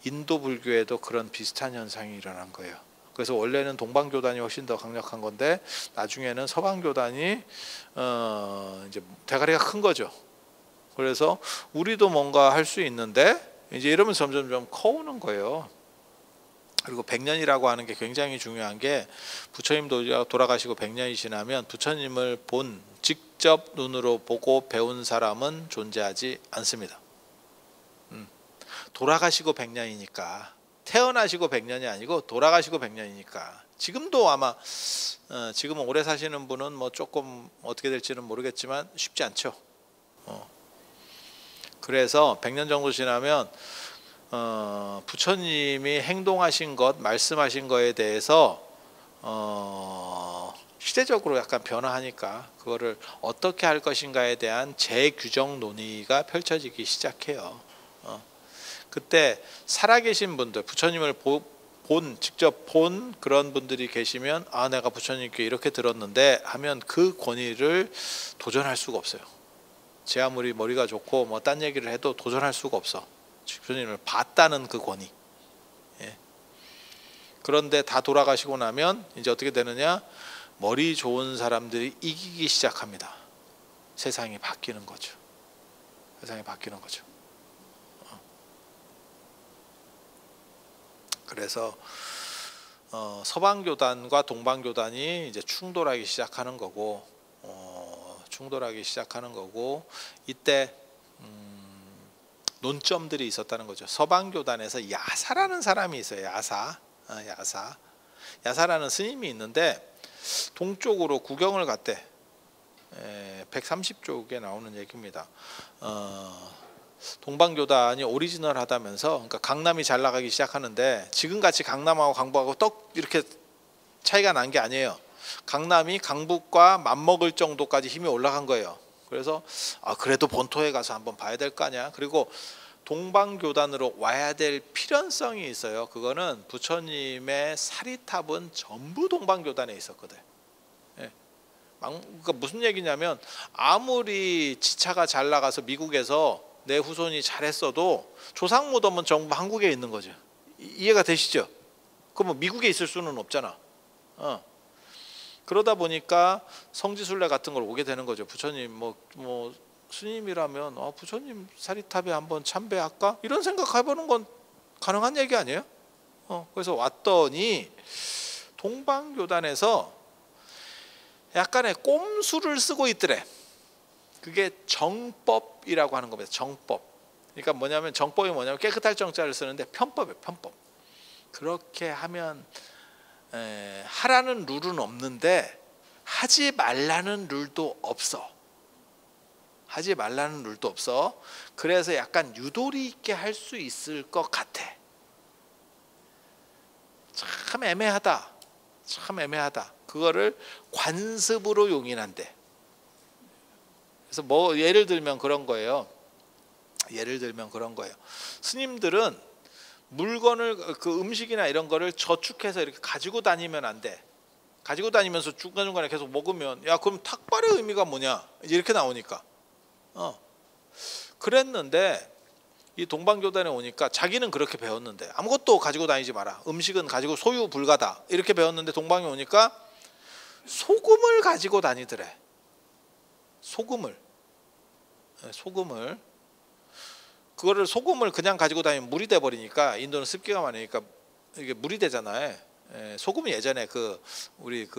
인도 불교에도 그런 비슷한 현상이 일어난 거예요. 그래서 원래는 동방교단이 훨씬 더 강력한 건데 나중에는 서방교단이 이제 대가리가 큰 거죠. 그래서 우리도 뭔가 할 수 있는데 이제 이러면서 점점 커오는 거예요. 그리고 100년이라고 하는 게 굉장히 중요한 게, 부처님도 돌아가시고 100년이 지나면 부처님을 직접 눈으로 보고 배운 사람은 존재하지 않습니다. 돌아가시고 100년이니까, 태어나시고 100년이 아니고 돌아가시고 100년이니까. 지금도 아마 지금은 오래 사시는 분은 뭐 조금 어떻게 될지는 모르겠지만 쉽지 않죠. 그래서 100년 정도 지나면 부처님이 행동하신 것, 말씀하신 거에 대해서 시대적으로 약간 변화하니까 그거를 어떻게 할 것인가에 대한 재규정 논의가 펼쳐지기 시작해요. 그때 살아계신 분들, 부처님을 직접 본 그런 분들이 계시면, 내가 부처님께 이렇게 들었는데 하면 그 권위를 도전할 수가 없어요. 제 아무리 머리가 좋고 뭐 딴 얘기를 해도 도전할 수가 없어. 부처님을 봤다는 그 권위. 예. 그런데 다 돌아가시고 나면 이제 어떻게 되느냐? 머리 좋은 사람들이 이기기 시작합니다. 세상이 바뀌는 거죠. 세상이 바뀌는 거죠. 그래서 서방교단과 동방교단이 이제 충돌하기 시작하는 거고, 이때 논점들이 있었다는 거죠. 서방교단에서 야사라는 사람이 있어요. 야사라는 스님이 있는데 동쪽으로 구경을 갔대. 130쪽에 나오는 얘기입니다. 동방교단이 오리지널하다면서, 그러니까 강남이 잘 나가기 시작하는데 지금같이 강남하고 강북하고 떡 이렇게 차이가 난 게 아니에요. 강남이 강북과 맞먹을 정도까지 힘이 올라간 거예요. 그래서 그래도 본토에 가서 한번 봐야 될 거 아니야. 그리고 동방교단으로 와야 될 필연성이 있어요. 그거는 부처님의 사리탑은 전부 동방교단에 있었거든. 예. 그러니까 무슨 얘기냐면 아무리 지차가 잘 나가서 미국에서 내 후손이 잘했어도 조상 무덤은 전부 한국에 있는 거죠. 이해가 되시죠? 그럼 뭐 미국에 있을 수는 없잖아. 그러다 보니까 성지순례 같은 걸 오게 되는 거죠. 부처님 뭐 스님이라면 부처님 사리탑에 한번 참배할까? 이런 생각 해보는 건 가능한 얘기 아니에요? 그래서 왔더니 동방교단에서 약간의 꼼수를 쓰고 있더래. 그게 정법이라고 하는 겁니다. 정법. 그러니까 뭐냐면 정법이 뭐냐면 깨끗할 정자를 쓰는데 편법이에요. 편법. 그렇게 하면 하라는 룰은 없는데 하지 말라는 룰도 없어. 하지 말라는 룰도 없어. 그래서 약간 유도리 있게 할 수 있을 것 같아. 참 애매하다. 참 애매하다. 그거를 관습으로 용인한대. 그래서 뭐 예를 들면 그런 거예요. 스님들은 물건을 그 음식이나 이런 거를 저축해서 이렇게 가지고 다니면 안 돼. 가지고 다니면서 중간중간에 계속 먹으면 야 그럼 탁발의 의미가 뭐냐 이렇게 나오니까 그랬는데 이 동방교단에 오니까 자기는 그렇게 배웠는데 아무것도 가지고 다니지 마라. 음식은 가지고 소유 불가다. 이렇게 배웠는데 동방에 오니까 소금을 가지고 다니더래. 소금을. 그거를 소금을 그냥 가지고 다니면 물이 돼 버리니까 인도는 습기가 많으니까 이게 물이 되잖아요. 소금이 예전에 우리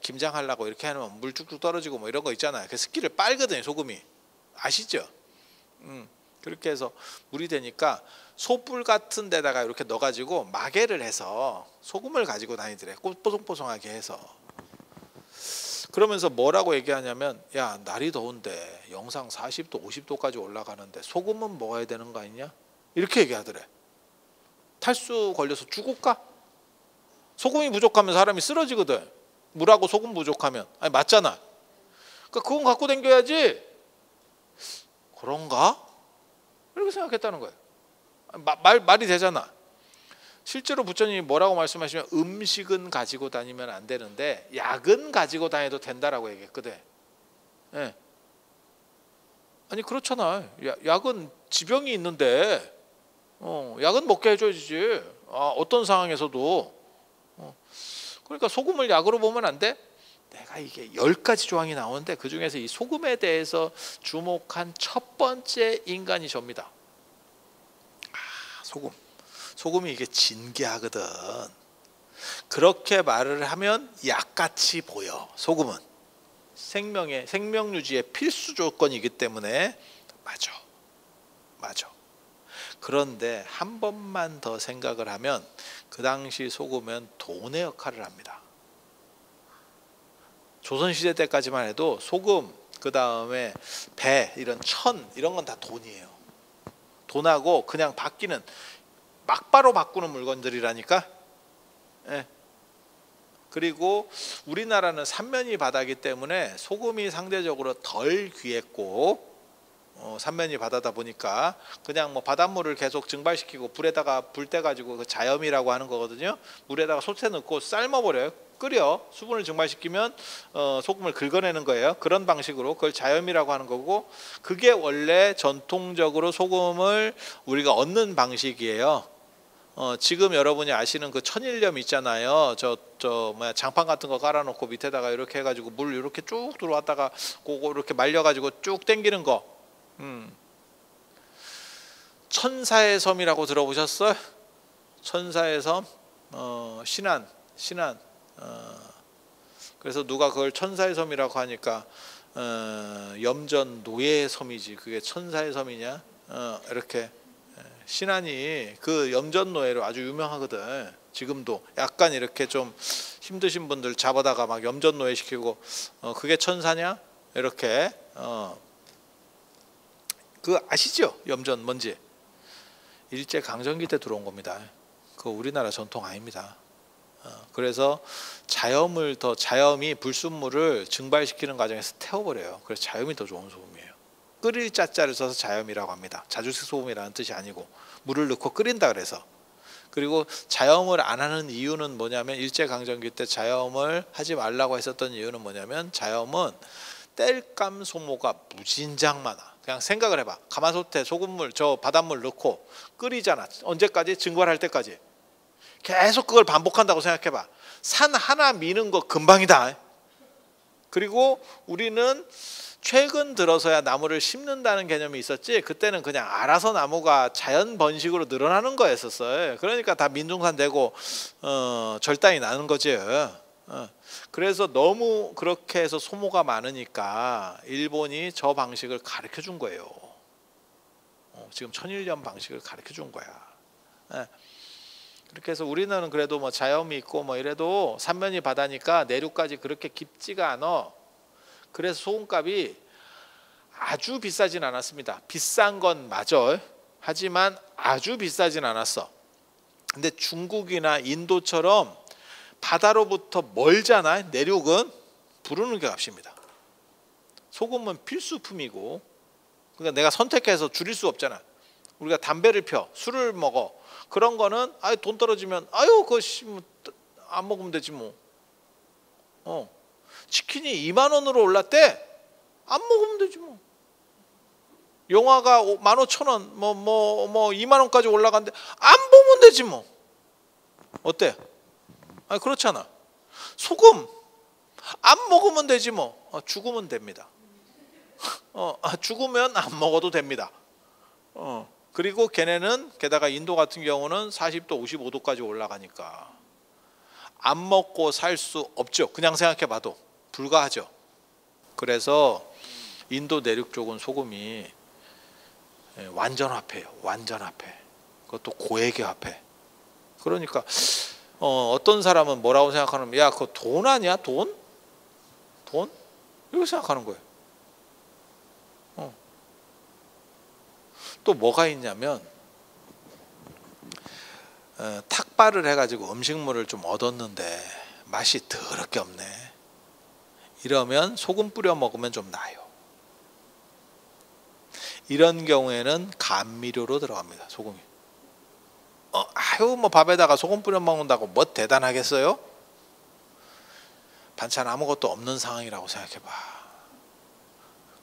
김장하려고 이렇게 해놓으면 물 쭉쭉 떨어지고 뭐 이런 거 있잖아요. 그 습기를 빨거든요. 소금이 아시죠? 그렇게 해서 물이 되니까 소뿔 같은 데다가 이렇게 넣어가지고 마개를 해서 소금을 가지고 다니더래. 뽀송뽀송하게 해서. 그러면서 뭐라고 얘기하냐면 야 날이 더운데 영상 40도 50도까지 올라가는데 소금은 먹어야 되는 거 아니냐 이렇게 얘기하더래. 탈수 걸려서 죽을까? 소금이 부족하면 사람이 쓰러지거든. 물하고 소금 부족하면 아니 맞잖아. 그러니까 그건 갖고 다녀야지. 그런가? 이렇게 생각했다는 거예요. 말이 되잖아. 실제로 부처님이 뭐라고 말씀하시면 음식은 가지고 다니면 안 되는데 약은 가지고 다녀도 된다라고 얘기했거든. 예. 아니 그렇잖아. 약은 지병이 있는데 약은 먹게 해줘야지. 어떤 상황에서도. 그러니까 소금을 약으로 보면 안 돼? 내가 이게 10가지 조항이 나오는데 그중에서 이 소금에 대해서 주목한 첫 번째 인간이 접니다. 소금이 이게 진귀하거든. 그렇게 말을 하면 약같이 보여. 소금은 생명 유지의 필수 조건이기 때문에 맞아. 그런데 한 번만 더 생각을 하면 그 당시 소금은 돈의 역할을 합니다. 조선시대 때까지만 해도 소금, 그 다음에 배, 천 이런 건 다 돈이에요. 돈하고 그냥 바뀌는 막바로 바꾸는 물건들이라니까. 예. 그리고 우리나라는 삼면이 바다기 때문에 소금이 상대적으로 덜 귀했고 삼면이 바다다 보니까 그냥 뭐 바닷물을 계속 증발시키고 불에다가 불 때 가지고 그 자염이라고 하는 거거든요. 물에다가 솥에 넣고 삶아버려요. 끓여 수분을 증발시키면 소금을 긁어내는 거예요. 그런 방식으로 그걸 자염이라고 하는 거고 그게 원래 전통적으로 소금을 우리가 얻는 방식이에요. 지금 여러분이 아시는 그 천일염 있잖아요. 장판 같은 거 깔아놓고 밑에다가 이렇게 해가지고 물 이렇게 쭉 들어왔다가 그거 이렇게 말려가지고 쭉 당기는 거. 천사의 섬이라고 들어보셨어요? 천사의 섬, 신안. 그래서 누가 그걸 천사의 섬이라고 하니까 염전 노예의 섬이지 그게 천사의 섬이냐? 이렇게 신안이 그 염전 노예로 아주 유명하거든. 지금도 약간 이렇게 좀 힘드신 분들 잡아다가 막 염전 노예 시키고 그게 천사냐? 이렇게 그 아시죠? 염전 뭔지? 일제 강점기 때 들어온 겁니다. 그거 우리나라 전통 아닙니다. 그래서 자염이 불순물을 증발시키는 과정에서 태워버려요. 그래서 자염이 더 좋은 소금이에요. 끓일 자자를 써서 자염이라고 합니다. 자주색 소금이라는 뜻이 아니고 물을 넣고 끓인다 그래서. 그리고 자염을 안 하는 이유는 뭐냐면 일제강점기 때 자염을 하지 말라고 했었던 이유는 뭐냐면 자염은 땔감 소모가 무진장 많아. 그냥 생각을 해봐. 가마솥에 소금물 저 바닷물 넣고 끓이잖아. 언제까지? 증발할 때까지. 계속 그걸 반복한다고 생각해봐. 산 하나 미는 거 금방이다. 그리고 우리는 최근 들어서야 나무를 심는다는 개념이 있었지, 그때는 그냥 알아서 나무가 자연 번식으로 늘어나는 거였었어요. 그러니까 다 민둥산 되고 절단이 나는 거지. 그래서 너무 그렇게 해서 소모가 많으니까 일본이 저 방식을 가르쳐 준 거예요. 지금 천일염 방식을 가르쳐 준 거야. 그렇게 해서 우리는 그래도 뭐 자염이 있고 뭐 이래도 삼면이 바다니까 내륙까지 그렇게 깊지가 않아. 그래서 소금값이 아주 비싸진 않았습니다. 비싼 건 맞아. 하지만 아주 비싸진 않았어. 근데 중국이나 인도처럼 바다로부터 멀잖아. 내륙은 부르는 게 값입니다. 소금은 필수품이고, 그러니까 내가 선택해서 줄일 수 없잖아. 우리가 담배를 펴, 술을 먹어. 그런 거는 돈 떨어지면 그거 안 먹으면 되지 뭐. 치킨이 2만 원으로 올랐대. 안 먹으면 되지 뭐. 영화가 15,000원 뭐 2만 원까지 올라간대. 안 보면 되지 뭐. 어때? 그렇잖아. 소금 안 먹으면 되지 뭐. 죽으면 됩니다. 죽으면 안 먹어도 됩니다. 그리고 걔네는 게다가 인도 같은 경우는 40도 55도까지 올라가니까 안 먹고 살 수 없죠. 그냥 생각해 봐도 불가하죠. 그래서 인도 내륙 쪽은 소금이 완전 화폐예요. 완전 화폐. 그것도 고액의 화폐. 그러니까 어떤 사람은 뭐라고 생각하냐면, 야, 그거 돈 아니야? 돈? 돈? 이렇게 생각하는 거예요. 또 뭐가 있냐면 탁발을 해가지고 음식물을 좀 얻었는데 맛이 더럽게 없네. 이러면 소금 뿌려 먹으면 좀 나아요. 이런 경우에는 감미료로 들어갑니다. 소금이. 뭐 밥에다가 소금 뿌려 먹는다고 뭐 대단하겠어요? 반찬 아무것도 없는 상황이라고 생각해봐.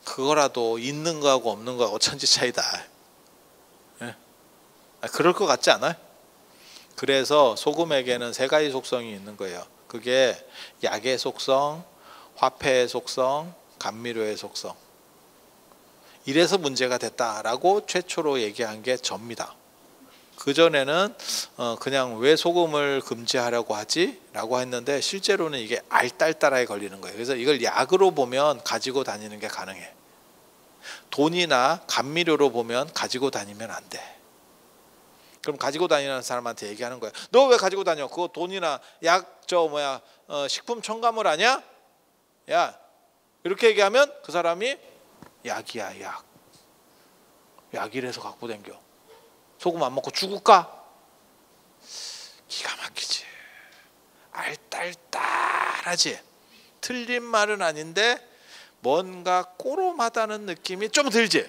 그거라도 있는 거하고 없는 거하고 천지 차이다. 그럴 것 같지 않아요? 그래서 소금에게는 세 가지 속성이 있는 거예요. 그게 약의 속성, 화폐의 속성, 감미료의 속성. 이래서 문제가 됐다라고 최초로 얘기한 게 접니다. 그전에는 그냥 왜 소금을 금지하려고 하지? 라고 했는데 실제로는 이게 알딸딸하게 걸리는 거예요. 그래서 이걸 약으로 보면 가지고 다니는 게 가능해. 돈이나 감미료로 보면 가지고 다니면 안 돼. 그럼 가지고 다니는 사람한테 얘기하는 거야. 너 왜 가지고 다녀? 그거 돈이나 약 식품 첨가물 아니야? 야, 이렇게 얘기하면 그 사람이 약이야, 약. 약이라서 갖고 댕겨. 소금 안 먹고 죽을까? 기가 막히지. 알딸딸하지. 틀린 말은 아닌데 뭔가 꼬롬하다는 느낌이 좀 들지.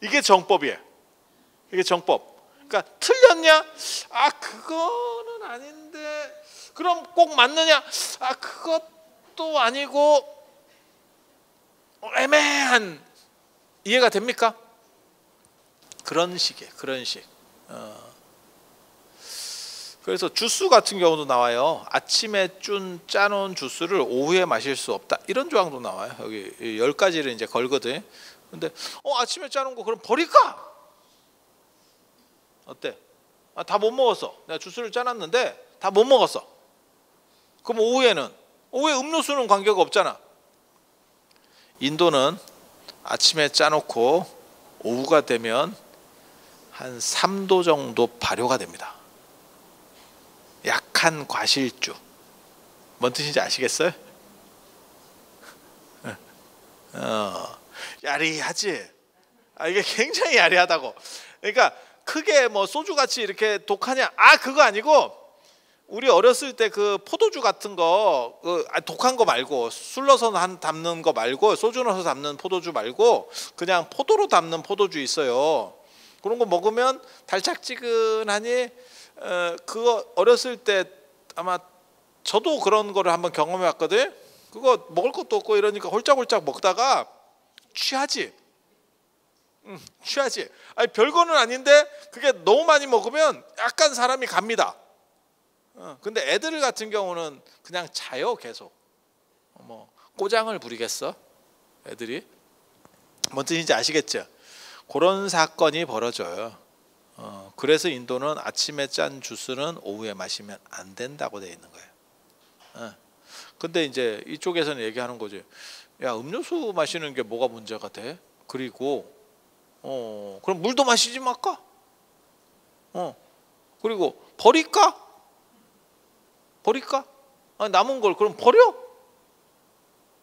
이게 정법이에요. 이게 정법. 그러니까 틀렸냐? 그거는 아닌데. 그럼 꼭 맞느냐? 그것도 아니고. 애매한. 이해가 됩니까? 그런 식이에요. 그런 식. 그래서 주스 같은 경우도 나와요. 아침에 짜놓은 주스를 오후에 마실 수 없다. 이런 조항도 나와요. 여기 10가지를 이제 걸거든. 근데 아침에 짜놓은 거 그럼 버릴까? 어때? 다 못 먹었어. 내가 주스를 짜놨는데 다 못 먹었어. 그럼 오후에는? 오후에 음료수는 관계가 없잖아. 인도는 아침에 짜놓고 오후가 되면 한 3도 정도 발효가 됩니다. 약한 과실주. 뭔 뜻인지 아시겠어요? 야리하지. 이게 굉장히 야리하다고. 그러니까 크게 뭐 소주같이 이렇게 독하냐? 그거 아니고 우리 어렸을 때 그 포도주 같은 거 독한 거 말고 술 넣어서 담는 거 말고 소주 넣어서 담는 포도주 말고 그냥 포도로 담는 포도주 있어요. 그런 거 먹으면 달짝지근하니 그거 어렸을 때 아마 저도 그런 거를 한번 경험해 왔거든. 그거 먹을 것도 없고 이러니까 홀짝홀짝 먹다가 취하지. 취하지. 아니 별거는 아닌데 그게 너무 많이 먹으면 약간 사람이 갑니다. 근데 애들 같은 경우는 그냥 자요 계속. 뭐 꼬장을 부리겠어 애들이. 뭔 뜻인지 아시겠죠? 그런 사건이 벌어져요. 그래서 인도는 아침에 짠 주스는 오후에 마시면 안 된다고 돼 있는 거예요. 근데 이제 이쪽에서는 얘기하는 거지. 야, 음료수 마시는 게 뭐가 문제가 돼? 그리고 그럼 물도 마시지 말까? 그리고 버릴까? 아니, 남은 걸 그럼 버려?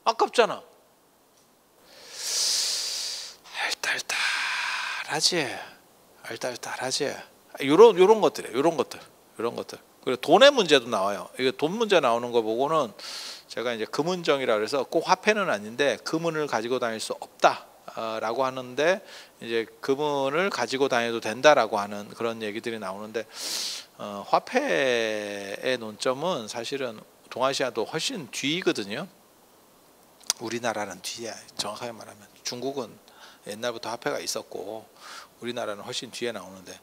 아깝잖아. 알딸딸하지. 요런 것들이에요. 요런 것들. 그리고 돈의 문제도 나와요. 이게 돈 문제 나오는 거 보고는 제가 이제 금은정이라 그래서 꼭 화폐는 아닌데 금은을 가지고 다닐 수 없다라고 하는데 이제 금은을 가지고 다녀도 된다라고 하는 그런 얘기들이 나오는데 화폐의 논점은 사실은 동아시아도 훨씬 뒤거든요. 우리나라는 뒤야. 정확하게 말하면 중국은 옛날부터 화폐가 있었고 우리나라는 훨씬 뒤에 나오는데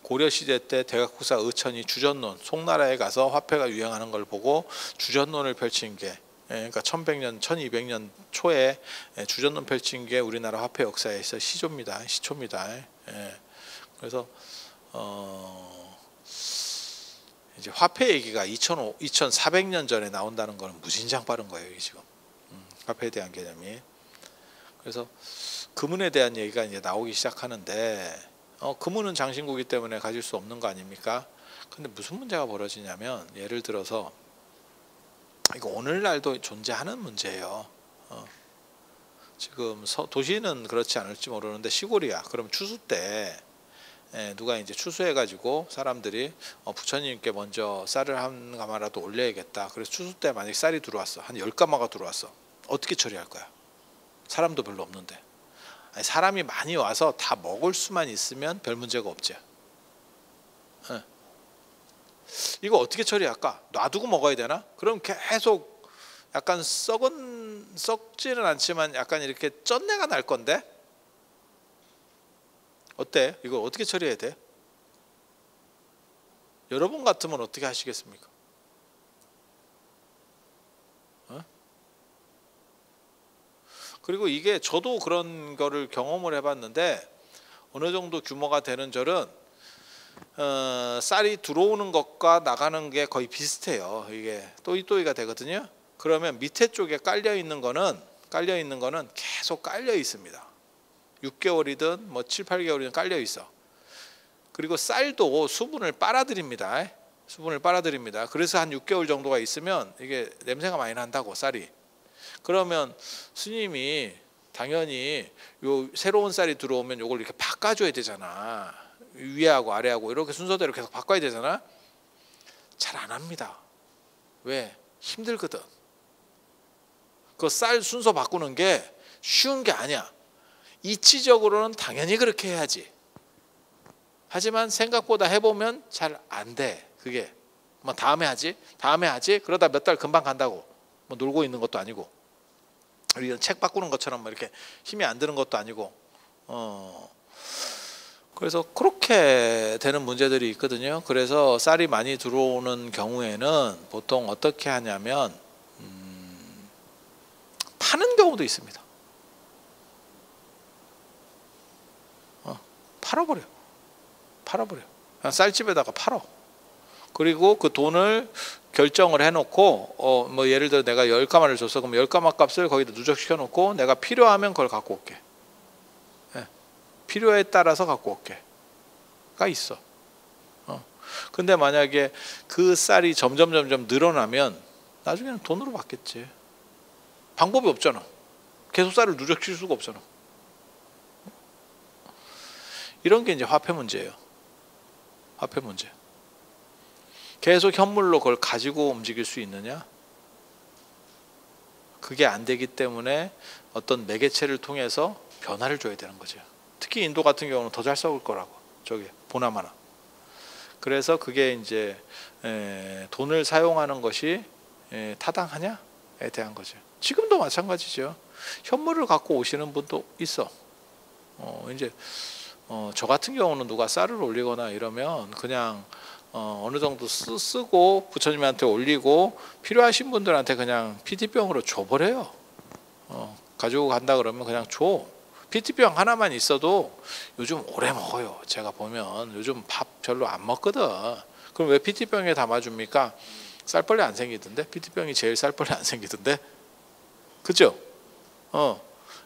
고려시대 때 대각국사 의천이 주전론 송나라에 가서 화폐가 유행하는 걸 보고 주전론을 펼친 게 그러니까 1100년 1200년 초에 주전론 펼친 게 우리나라 화폐 역사에서 시초입니다. 그래서 이제 화폐 얘기가 2400년 전에 나온다는 거는 무진장 빠른 거예요. 이게 지금 화폐에 대한 개념이. 그래서 금은에 대한 얘기가 이제 나오기 시작하는데 금은은 장신구이기 때문에 가질 수 없는 거 아닙니까? 근데 무슨 문제가 벌어지냐면 예를 들어서 이거 오늘날도 존재하는 문제예요. 지금 도시는 그렇지 않을지 모르는데 시골이야. 그럼 추수 때 누가 이제 추수해가지고 사람들이 부처님께 먼저 쌀을 한 가마라도 올려야겠다. 그래서 추수 때 만약 쌀이 들어왔어. 한 10가마가 들어왔어. 어떻게 처리할 거야? 사람도 별로 없는데. 아니, 사람이 많이 와서 다 먹을 수만 있으면 별 문제가 없지. 이거 어떻게 처리할까? 놔두고 먹어야 되나? 그럼 계속 약간 썩지는 않지만 약간 이렇게 쩐내가 날 건데? 어때? 이거 어떻게 처리해야 돼? 여러분 같으면 어떻게 하시겠습니까? 그리고 이게 저도 그런 거를 경험을 해봤는데 어느 정도 규모가 되는 절은 쌀이 들어오는 것과 나가는 게 거의 비슷해요. 이게 또이또이가 되거든요. 그러면 밑에 쪽에 깔려 있는 거는 계속 깔려 있습니다. 6개월이든 뭐 7, 8개월이든 깔려 있어. 그리고 쌀도 수분을 빨아들입니다. 그래서 한 6개월 정도가 있으면 이게 냄새가 많이 난다고 쌀이. 그러면 스님이 당연히 요 새로운 쌀이 들어오면 요걸 이렇게 바꿔줘야 되잖아. 위하고 아래하고 이렇게 순서대로 계속 바꿔야 되잖아. 잘 안 합니다. 왜? 힘들거든. 그 쌀 순서 바꾸는 게 쉬운 게 아니야. 이치적으로는 당연히 그렇게 해야지. 하지만 생각보다 해보면 잘 안 돼. 그게 뭐 다음에 하지. 그러다 몇 달 금방 간다고. 뭐 놀고 있는 것도 아니고. 우리는 책 바꾸는 것처럼 뭐 이렇게 힘이 안 드는 것도 아니고. 그래서 그렇게 되는 문제들이 있거든요. 그래서 쌀이 많이 들어오는 경우에는 보통 어떻게 하냐면 파는 경우도 있습니다. 팔아버려. 그냥 쌀집에다가 팔어. 그리고 그 돈을 결정을 해놓고 뭐 예를 들어 내가 10가마를 줬어. 그럼 10가마 값을 거기다 누적시켜 놓고 내가 필요하면 그걸 갖고 올게. 필요에 따라서 갖고 올게가 있어. 근데 만약에 그 쌀이 점점 늘어나면 나중에는 돈으로 받겠지. 방법이 없잖아. 계속 쌀을 누적시킬 수가 없잖아. 이런 게 이제 화폐 문제예요. 화폐 문제. 계속 현물로 그걸 가지고 움직일 수 있느냐? 그게 안 되기 때문에 어떤 매개체를 통해서 변화를 줘야 되는 거죠. 특히 인도 같은 경우는 더 잘 싸울 거라고. 저기 보나마나. 그래서 그게 이제 돈을 사용하는 것이 타당하냐에 대한 거죠. 지금도 마찬가지죠. 현물을 갖고 오시는 분도 있어. 이제 저 같은 경우는 누가 쌀을 올리거나 이러면 그냥 어느 정도 쓰고 부처님한테 올리고 필요하신 분들한테 그냥 PT병으로 줘버려요. 가지고 간다 그러면 그냥 줘. PT병 하나만 있어도 요즘 오래 먹어요. 제가 보면 요즘 밥 별로 안 먹거든. 그럼 왜 PT병에 담아줍니까? 쌀벌레 안 생기던데? PT병이 제일 쌀벌레 안 생기던데? 그죠?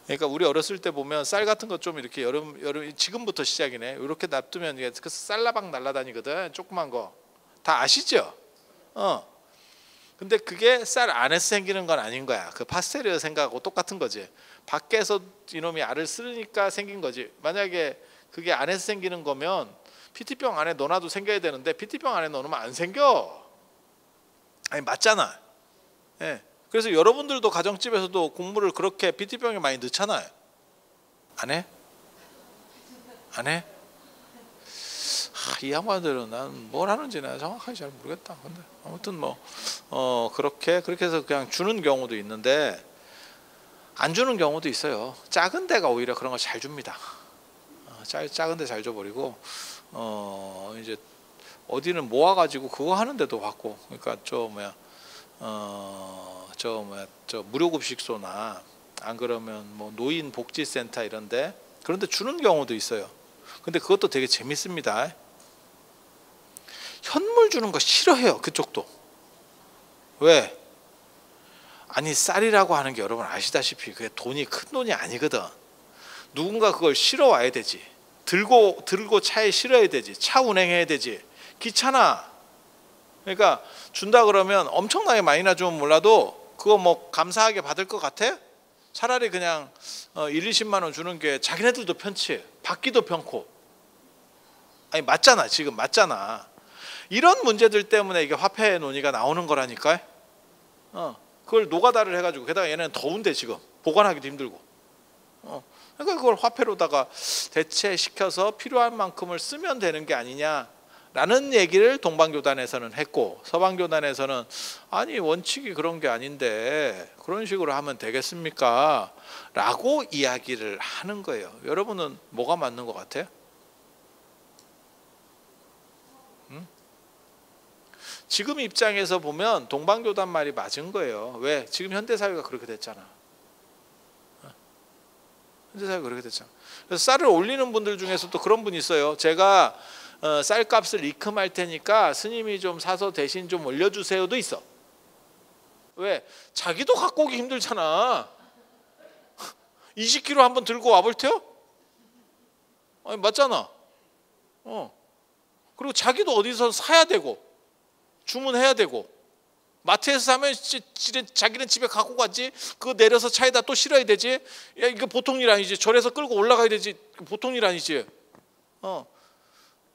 그러니까 우리 어렸을 때 보면 쌀 같은 거 좀 이렇게 여름 지금부터 시작이네. 이렇게 놔두면 이게 쌀라박 날아다니거든. 조그만 거 다 아시죠? 근데 그게 쌀 안에서 생기는 건 아닌 거야. 그 파스텔 생각하고 똑같은 거지. 밖에서 이놈이 알을 쓰니까 생긴 거지. 만약에 그게 안에서 생기는 거면 PT병 안에 넣어놔도 생겨야 되는데 PT병 안에 넣으면 안 생겨. 아니 맞잖아. 예. 그래서 여러분들도 가정집에서도 곡물을 그렇게 PT병에 많이 넣잖아요. 안 해? 안 해? 이 양반들은 난 뭘 하는지 나 정확하게 잘 모르겠다. 근데 아무튼 그렇게 해서 그냥 주는 경우도 있는데 안 주는 경우도 있어요. 작은 데가 오히려 그런 거 잘 줍니다. 작은 데 잘 줘버리고 이제 어디는 모아가지고 그거 하는데도 받고. 그러니까 저 무료급식소나 안 그러면 뭐 노인 복지센터 이런데 그런데 주는 경우도 있어요. 근데 그것도 되게 재밌습니다. 현물 주는 거 싫어해요. 그쪽도. 왜? 아니 쌀이라고 하는 게 여러분 아시다시피 그게 돈이 큰 돈이 아니거든. 누군가 그걸 실어 와야 되지. 들고 차에 실어야 되지. 차 운행해야 되지. 귀찮아. 그러니까 준다 그러면 엄청나게 많이 놔주면 몰라도 그거 뭐 감사하게 받을 것 같아? 차라리 그냥 1-20만 원 주는 게 자기네들도 편치. 받기도 편고. 아니 맞잖아. 지금 맞잖아. 이런 문제들 때문에 이게 화폐 논의가 나오는 거라니까. 그걸 노가다를 해가지고 게다가 얘네는 더운데 지금 보관하기도 힘들고. 그러니까 그걸 화폐로다가 대체시켜서 필요한 만큼을 쓰면 되는 게 아니냐라는 얘기를 동방교단에서는 했고 서방교단에서는 아니 원칙이 그런 게 아닌데 그런 식으로 하면 되겠습니까? 라고 이야기를 하는 거예요. 여러분은 뭐가 맞는 것 같아요? 지금 입장에서 보면 동방교단 말이 맞은 거예요. 왜? 지금 현대사회가 그렇게 됐잖아. 현대사회가 그렇게 됐잖아. 그래서 쌀을 올리는 분들 중에서도 그런 분이 있어요. 제가 쌀값을 입금할 테니까 스님이 좀 사서 대신 좀 올려주세요도 있어. 왜? 자기도 갖고 오기 힘들잖아. 20kg 한번 들고 와볼 테요? 아니 맞잖아. 그리고 자기도 어디서 사야 되고 주문해야 되고 마트에서 사면 자기는 집에 갖고 가지. 그거 내려서 차에다 또 실어야 되지. 야 이거 보통 일 아니지. 절에서 끌고 올라가야 되지. 보통 일 아니지.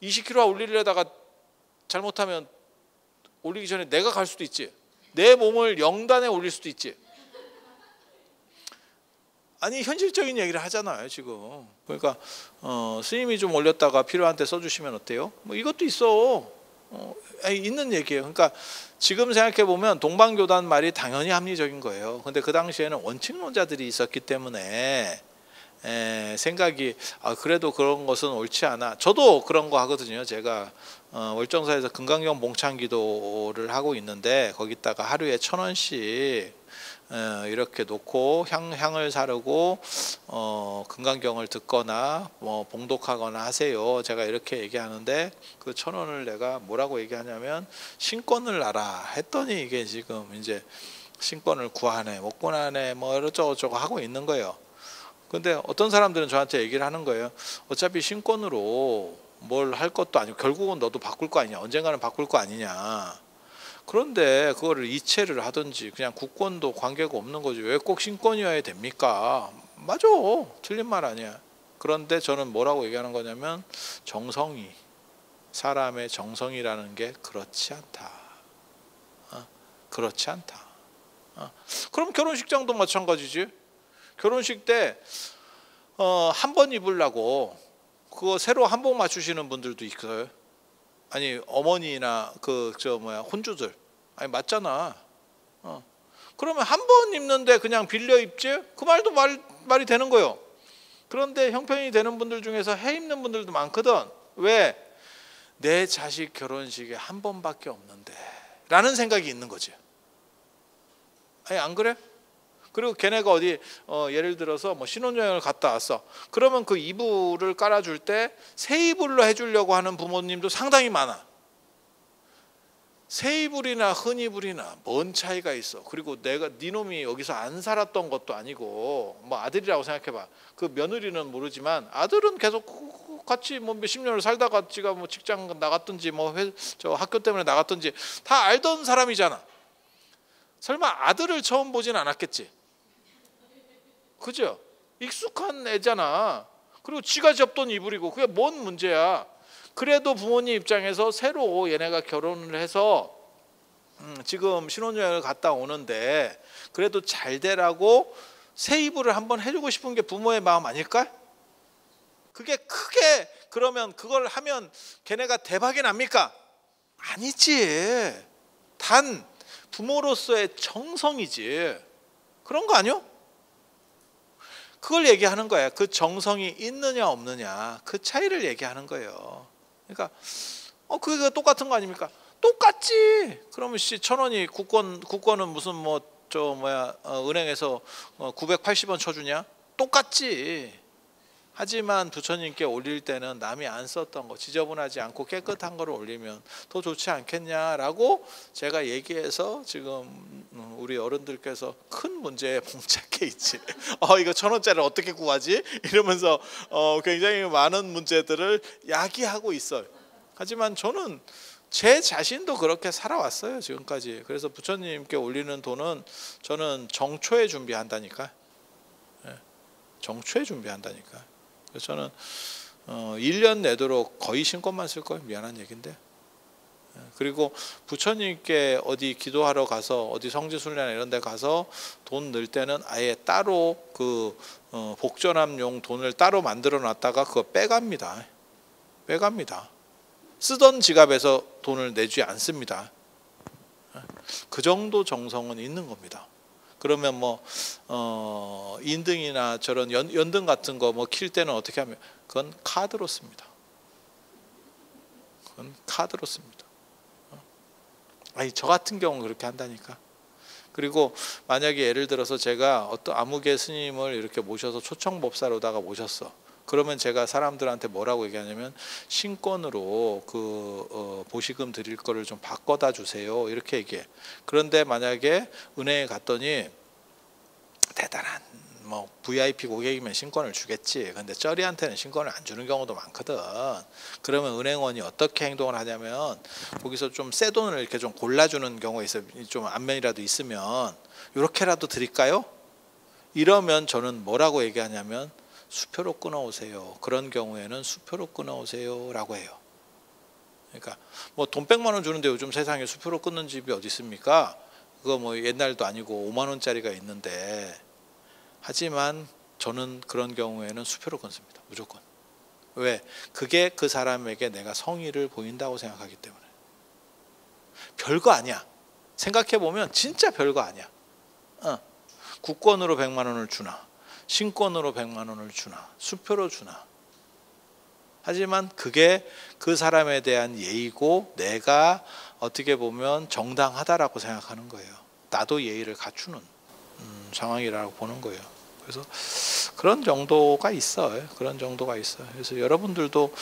20kg 올리려다가 잘못하면 올리기 전에 내가 갈 수도 있지. 내 몸을 영단에 올릴 수도 있지. 아니 현실적인 얘기를 하잖아요 지금. 그러니까 스님이 좀 올렸다가 필요한 때 써주시면 어때요? 뭐 이것도 있어. 있는 얘기예요. 그러니까 지금 생각해 보면 동방교단 말이 당연히 합리적인 거예요. 근데 그 당시에는 원칙론자들이 있었기 때문에 생각이 그래도 그런 것은 옳지 않아. 저도 그런 거 하거든요. 제가 월정사에서 금강경 봉창기도를 하고 있는데 거기다가 하루에 1,000원씩 이렇게 놓고 향을 사르고 금강경을 듣거나 뭐 봉독하거나 하세요. 제가 이렇게 얘기하는데 그 1,000원을 내가 뭐라고 얘기하냐면 신권을 알아 했더니 이게 지금 이제 신권을 구하네 못 구하네 뭐 이러저쩌고 하고 있는 거예요. 근데 어떤 사람들은 저한테 얘기를 하는 거예요. 어차피 신권으로 뭘 할 것도 아니고 결국은 너도 바꿀 거 아니냐. 언젠가는 바꿀 거 아니냐. 그런데 그거를 이체를 하든지 그냥 국권도 관계가 없는 거지. 왜 꼭 신권이어야 됩니까? 맞아. 틀린 말 아니야. 그런데 저는 뭐라고 얘기하는 거냐면 정성이 사람의 정성이라는 게 그렇지 않다. 그렇지 않다. 그럼 결혼식장도 마찬가지지. 결혼식 때 한 번 입으려고 그거 새로 한복 맞추시는 분들도 있어요. 아니 어머니나 혼주들 아니 맞잖아. 그러면 한 번 입는데 그냥 빌려 입지? 그 말도 말이 되는 거예요. 그런데 형편이 되는 분들 중에서 해 입는 분들도 많거든. 왜? 내 자식 결혼식에 한 번밖에 없는데 라는 생각이 있는 거지. 아니 안 그래? 그리고 걔네가 어디 예를 들어서 뭐 신혼여행을 갔다 왔어. 그러면 그 이불을 깔아줄 때 새 이불로 해주려고 하는 부모님도 상당히 많아. 새 이불이나 흔 이불이나 뭔 차이가 있어. 그리고 네 놈이 여기서 안 살았던 것도 아니고 뭐 아들이라고 생각해봐. 그 며느리는 모르지만 아들은 계속 같이 뭐 몇십 년을 살다가 지가 뭐 직장 나갔든지 뭐 학교 때문에 나갔든지 다 알던 사람이잖아. 설마 아들을 처음 보진 않았겠지. 그죠? 익숙한 애잖아. 그리고 지가 접던 이불이고 그게 뭔 문제야. 그래도 부모님 입장에서 새로 얘네가 결혼을 해서 지금 신혼여행을 갔다 오는데 그래도 잘 되라고 새 이불을 한번 해주고 싶은 게 부모의 마음 아닐까? 그게 크게 그러면 그걸 하면 걔네가 대박이 납니까? 아니지. 단 부모로서의 정성이지. 그런 거 아니요? 그걸 얘기하는 거야. 그 정성이 있느냐 없느냐 그 차이를 얘기하는 거예요. 그러니까 그게 똑같은 거 아닙니까? 똑같지. 그러면 1,000원이 국권은 무슨 은행에서 980원 쳐주냐? 똑같지. 하지만 부처님께 올릴 때는 남이 안 썼던 거 지저분하지 않고 깨끗한 거를 올리면 더 좋지 않겠냐라고 제가 얘기해서 지금 우리 어른들께서 큰 문제에 봉착해 있지. 이거 1,000원짜리 어떻게 구하지? 이러면서 굉장히 많은 문제들을 야기하고 있어요. 하지만 저는 제 자신도 그렇게 살아왔어요 지금까지. 그래서 부처님께 올리는 돈은 저는 정초에 준비한다니까. 정초에 준비한다니까. 그래서 저는 1년 내도록 거의 신권만 쓸 거예요. 미안한 얘기인데. 그리고 부처님께 어디 기도하러 가서 어디 성지순례나 이런 데 가서 돈 넣을 때는 아예 따로 그 복전함용 돈을 따로 만들어 놨다가 그거 빼갑니다. 쓰던 지갑에서 돈을 내지 않습니다. 그 정도 정성은 있는 겁니다. 그러면 인등이나 저런 연등 같은 거 킬 때는 어떻게 하면 그건 카드로 씁니다. 아니 저 같은 경우는 그렇게 한다니까. 그리고 만약에 예를 들어서 제가 어떤 아무개 스님을 이렇게 모셔서 초청법사로다가 모셨어. 그러면 제가 사람들한테 뭐라고 얘기하냐면 신권으로 보시금 드릴 거를 좀 바꿔다 주세요 이렇게 얘기해. 그런데 만약에 은행에 갔더니 대단한 VIP 고객이면 신권을 주겠지. 근데 쩌리한테는 신권을 안 주는 경우도 많거든. 그러면 은행원이 어떻게 행동을 하냐면 거기서 좀 새 돈을 이렇게 좀 골라주는 경우가 있어요. 좀 안면이라도 있으면 이렇게라도 드릴까요? 이러면 저는 뭐라고 얘기하냐면 수표로 끊어오세요. 그런 경우에는 수표로 끊어오세요 라고 해요. 그러니까 돈 100만 원 주는데 요즘 세상에 수표로 끊는 집이 어디 있습니까? 그거 옛날도 아니고 5만 원짜리가 있는데. 하지만 저는 그런 경우에는 수표로 끊습니다. 무조건. 왜? 그게 그 사람에게 내가 성의를 보인다고 생각하기 때문에. 별거 아니야. 생각해보면 진짜 별거 아니야. 국권으로 100만 원을 주나 신권으로 100만 원을 주나 수표로 주나. 하지만 그게 그 사람에 대한 예의고 내가 어떻게 보면 정당하다라고 생각하는 거예요. 나도 예의를 갖추는 상황이라고 보는 거예요. 그래서 그런 정도가 있어요. 그래서 여러분들도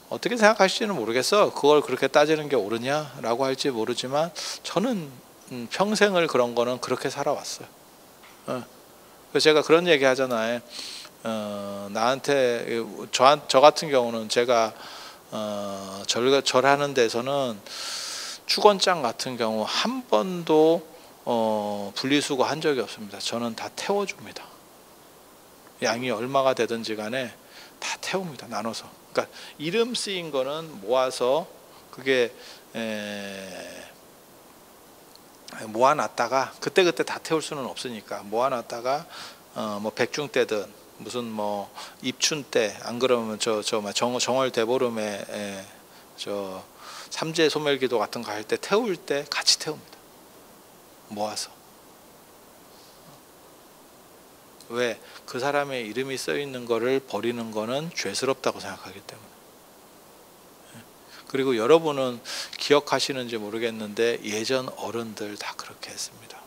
어떻게 생각하실지는 모르겠어. 그걸 그렇게 따지는 게 옳으냐라고 할지 모르지만 저는 평생을 그런 거는 그렇게 살아왔어요. 그래서 제가 그런 얘기 하잖아요. 나한테 저 같은 경우는 제가 절하는 데서는 축원장 같은 경우 한 번도 분리수거 한 적이 없습니다. 저는 다 태워줍니다. 양이 얼마가 되든지 간에 다 태웁니다. 나눠서. 그러니까 이름 쓰인 거는 모아서 그게 모아놨다가 그때그때 다 태울 수는 없으니까 모아놨다가 백중 때든 무슨 뭐 입춘 때 안 그러면 정월 대보름에 저 삼재 소멸기도 같은 거 할 때 태울 때 같이 태웁니다. 모아서. 왜? 그 사람의 이름이 써 있는 거를 버리는 거는 죄스럽다고 생각하기 때문에. 그리고 여러분은 기억하시는지 모르겠는데 예전 어른들 다 그렇게 했습니다.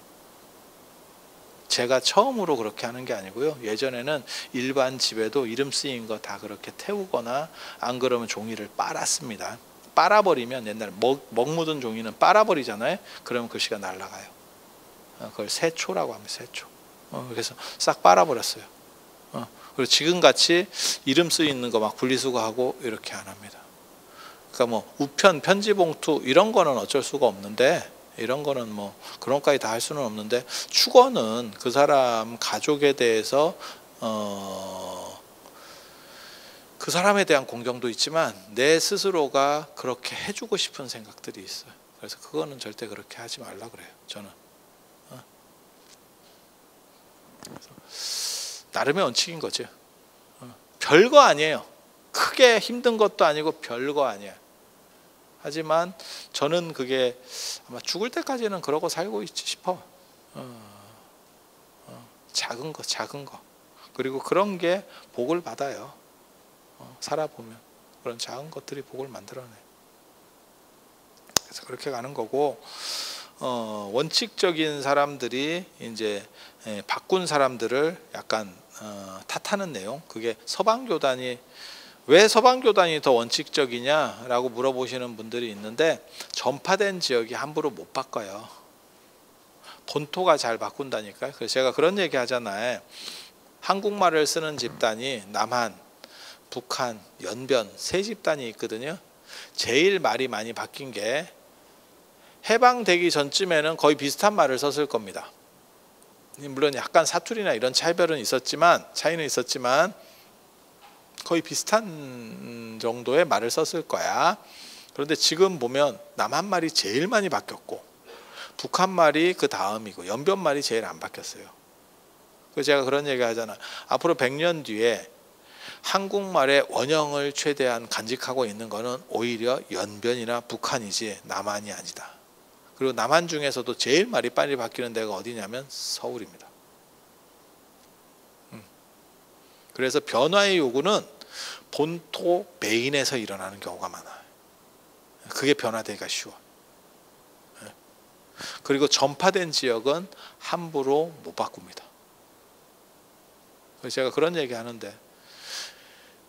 제가 처음으로 그렇게 하는 게 아니고요. 예전에는 일반 집에도 이름 쓰인 거 다 그렇게 태우거나 안 그러면 종이를 빨았습니다. 빨아버리면 옛날에 먹 묻은 종이는 빨아버리잖아요. 그러면 글씨가 날아가요. 그걸 세초라고 합니다. 세초. 그래서 싹 빨아버렸어요. 그리고 지금같이 이름 쓰이는 거 막 분리수거하고 이렇게 안 합니다. 그러니까 뭐 우편, 편지봉투 이런 거는 어쩔 수가 없는데, 이런 거는 뭐 그런 것까지 다 할 수는 없는데, 축원은 그 사람 가족에 대해서 그 사람에 대한 공경도 있지만 내 스스로가 그렇게 해주고 싶은 생각들이 있어요. 그래서 그거는 절대 그렇게 하지 말라 그래요. 저는. 나름의 원칙인 거죠. 별거 아니에요. 크게 힘든 것도 아니고 별거 아니에요. 하지만 저는 그게 아마 죽을 때까지는 그러고 살고 있지 싶어. 작은 거. 그리고 그런 게 복을 받아요. 살아보면 그런 작은 것들이 복을 만들어내. 그래서 그렇게 가는 거고, 원칙적인 사람들이 이제 바꾼 사람들을 약간 탓하는 내용. 그게 서방교단이, 왜 서방교단이 더 원칙적이냐라고 물어보시는 분들이 있는데, 전파된 지역이 함부로 못 바꿔요. 본토가 잘 바꾼다니까요. 그래서 제가 그런 얘기 하잖아요. 한국말을 쓰는 집단이 남한, 북한, 연변 세 집단이 있거든요. 제일 말이 많이 바뀐 게 해방되기 전쯤에는 거의 비슷한 말을 썼을 겁니다. 물론 약간 사투리나 이런 차이는 있었지만 거의 비슷한 정도의 말을 썼을 거야. 그런데 지금 보면 남한 말이 제일 많이 바뀌었고, 북한 말이 그 다음이고, 연변 말이 제일 안 바뀌었어요. 그래서 제가 그런 얘기 하잖아. 앞으로 100년 뒤에 한국말의 원형을 최대한 간직하고 있는 거는 오히려 연변이나 북한이지 남한이 아니다. 그리고 남한 중에서도 제일 말이 빨리 바뀌는 데가 어디냐면 서울입니다. 그래서 변화의 요구는 본토 메인에서 일어나는 경우가 많아요. 그게 변화되기가 쉬워. 그리고 전파된 지역은 함부로 못 바꿉니다. 그래서 제가 그런 얘기 하는데,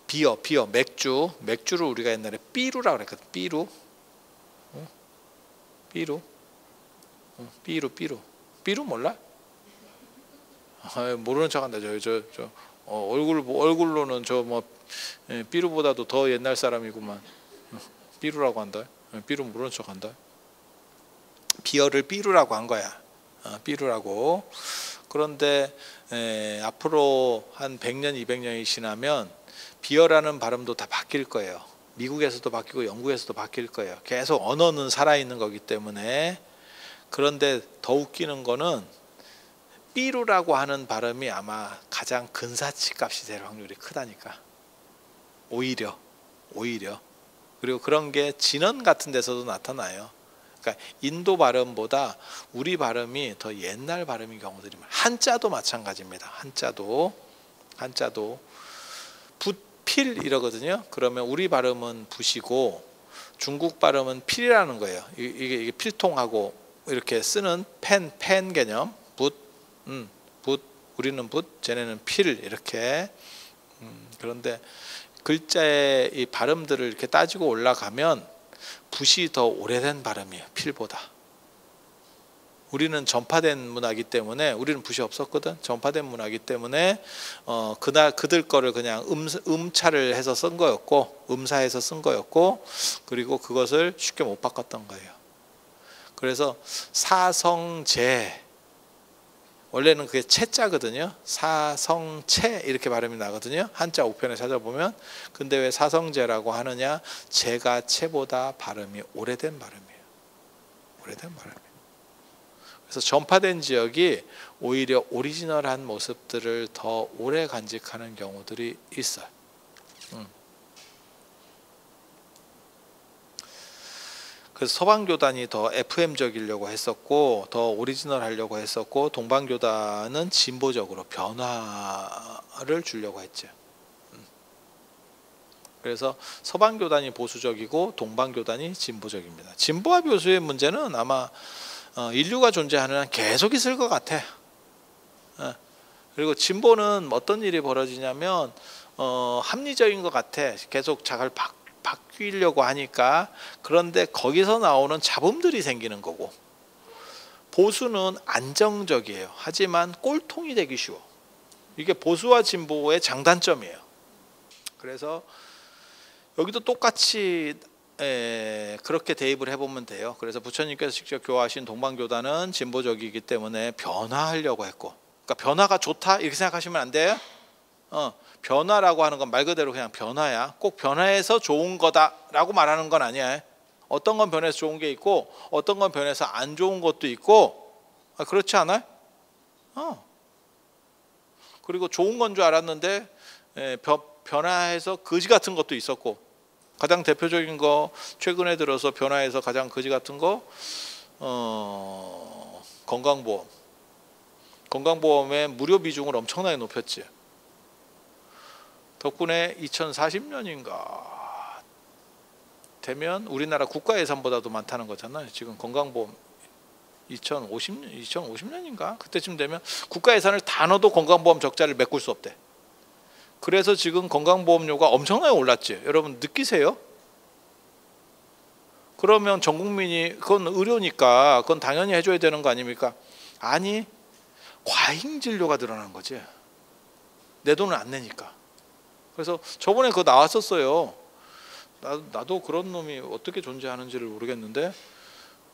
비어 맥주를 우리가 옛날에 삐루라고 그랬거든. 삐루 몰라? 모르는 척한다. 얼굴로는 저 뭐 삐루보다도 더 옛날 사람이구만. 삐루라고 한다. 삐루 모르는 척한다. 비어를 삐루라고 한 거야. 삐루라고. 그런데 앞으로 한 100년, 200년이 지나면 비어라는 발음도 다 바뀔 거예요. 미국에서도 바뀌고 영국에서도 바뀔 거예요. 계속 언어는 살아있는 거기 때문에. 그런데 더 웃기는 거는 삐루라고 하는 발음이 아마 가장 근사치 값이 될 확률이 크다니까. 오히려. 그리고 그런 게 진원 같은 데서도 나타나요. 그러니까 인도 발음보다 우리 발음이 더 옛날 발음인 경우들이 많아요. 한자도 마찬가지입니다. 한자도 붓필 이러거든요. 그러면 우리 발음은 붓이고 중국 발음은 필이라는 거예요. 이게 필통하고 이렇게 쓰는 펜 개념. 붓, 우리는 붓, 쟤네는 필 이렇게. 그런데 글자의 이 발음들을 이렇게 따지고 올라가면 붓이 더 오래된 발음이에요. 필보다. 우리는 전파된 문화이기 때문에, 우리는 붓이 없었거든. 전파된 문화이기 때문에 그들 거를 그냥 음차를 해서 쓴 거였고, 음사해서 쓴 거였고, 그리고 그것을 쉽게 못 바꿨던 거예요. 그래서 사성제, 원래는 그게 채자거든요. 사성채 이렇게 발음이 나거든요. 한자 우편에 찾아보면. 근데 왜 사성제라고 하느냐? 제가 채보다 발음이 오래된 발음이에요. 그래서 그래서 전파된 지역이 오히려 오리지널한 모습들을 더 오래 간직하는 경우들이 있어요. 그래서 서방교단이 더 FM적이려고 했었고 더 오리지널 하려고 했었고, 동방교단은 진보적으로 변화를 주려고 했죠. 그래서 서방교단이 보수적이고 동방교단이 진보적입니다. 진보와 보수의 문제는 아마 인류가 존재하는 한 계속 있을 것 같아. 그리고 진보는 어떤 일이 벌어지냐면 합리적인 것 같아. 계속 잘 바뀌려고 하니까. 그런데 거기서 나오는 잡음들이 생기는 거고, 보수는 안정적이에요. 하지만 꼴통이 되기 쉬워. 이게 보수와 진보의 장단점이에요. 그래서 여기도 똑같이 그렇게 대입을 해보면 돼요. 그래서 부처님께서 직접 교화하신 동방교단은 진보적이기 때문에 변화하려고 했고, 그러니까 변화가 좋다 이렇게 생각하시면 안 돼요. 변화라고 하는 건 말 그대로 그냥 변화야. 꼭 변화해서 좋은 거다라고 말하는 건 아니야. 어떤 건 변해서 좋은 게 있고 어떤 건 변해서 안 좋은 것도 있고, 그렇지 않아요? 그리고 좋은 건 줄 알았는데 변화해서 거지 같은 것도 있었고, 가장 대표적인 거 최근에 들어서 변화해서 가장 거지 같은 거 건강보험의 무료 비중을 엄청나게 높였지. 덕분에 2040년인가 되면 우리나라 국가 예산보다도 많다는 거잖아요. 지금 건강보험 2050년인가 그때쯤 되면 국가 예산을 다 넣어도 건강보험 적자를 메꿀 수 없대. 그래서 지금 건강보험료가 엄청나게 올랐지. 여러분 느끼세요? 그러면 전 국민이 그건 의료니까 그건 당연히 해줘야 되는 거 아닙니까? 아니, 과잉 진료가 늘어난 거지. 내 돈을 안 내니까. 그래서 저번에 그거 나왔었어요. 나도 그런 놈이 어떻게 존재하는지를 모르겠는데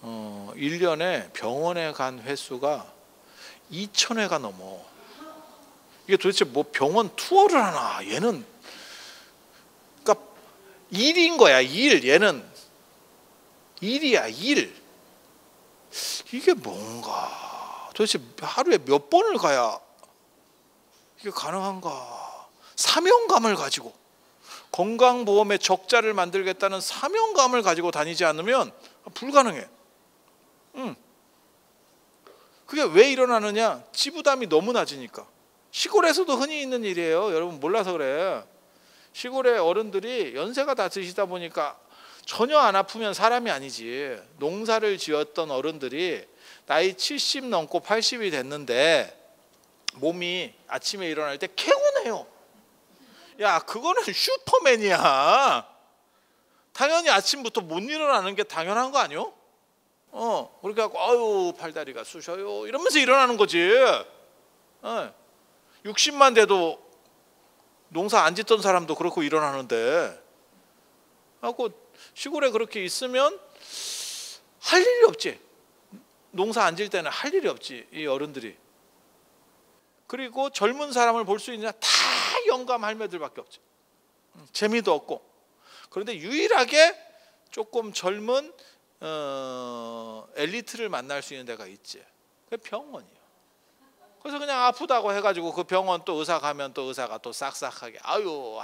1년에 병원에 간 횟수가 2,000회가 넘어. 이게 도대체 뭐 병원 투어를 하나? 얘는 그러니까 일인 거야. 일. 얘는 일이야. 일. 이게 뭔가 도대체 하루에 몇 번을 가야 이게 가능한가? 사명감을 가지고 건강보험의 적자를 만들겠다는 사명감을 가지고 다니지 않으면 불가능해. 그게 왜 일어나느냐? 지부담이 너무 낮으니까. 시골에서도 흔히 있는 일이에요. 여러분 몰라서 그래. 시골의 어른들이 연세가 다 드시다 보니까 전혀 안 아프면 사람이 아니지. 농사를 지었던 어른들이 나이 70 넘고 80이 됐는데 몸이 아침에 일어날 때 개운해요. 야, 그거는 슈퍼맨이야. 당연히 아침부터 못 일어나는 게 당연한 거 아니요? 그렇게 하고 아유 팔다리가 쑤셔요 이러면서 일어나는 거지. 60만 돼도 농사 안 짓던 사람도 그렇고 일어나는데, 하고 시골에 그렇게 있으면 할 일이 없지. 농사 안 질 때는 할 일이 없지, 이 어른들이. 그리고 젊은 사람을 볼 수 있냐? 다 영감 할매들밖에 없지. 재미도 없고. 그런데 유일하게 조금 젊은 엘리트를 만날 수 있는 데가 있지. 그게 병원이야. 그래서 그냥 아프다고 해가지고 그 병원 또 의사 가면 또 의사가 또 싹싹하게 아유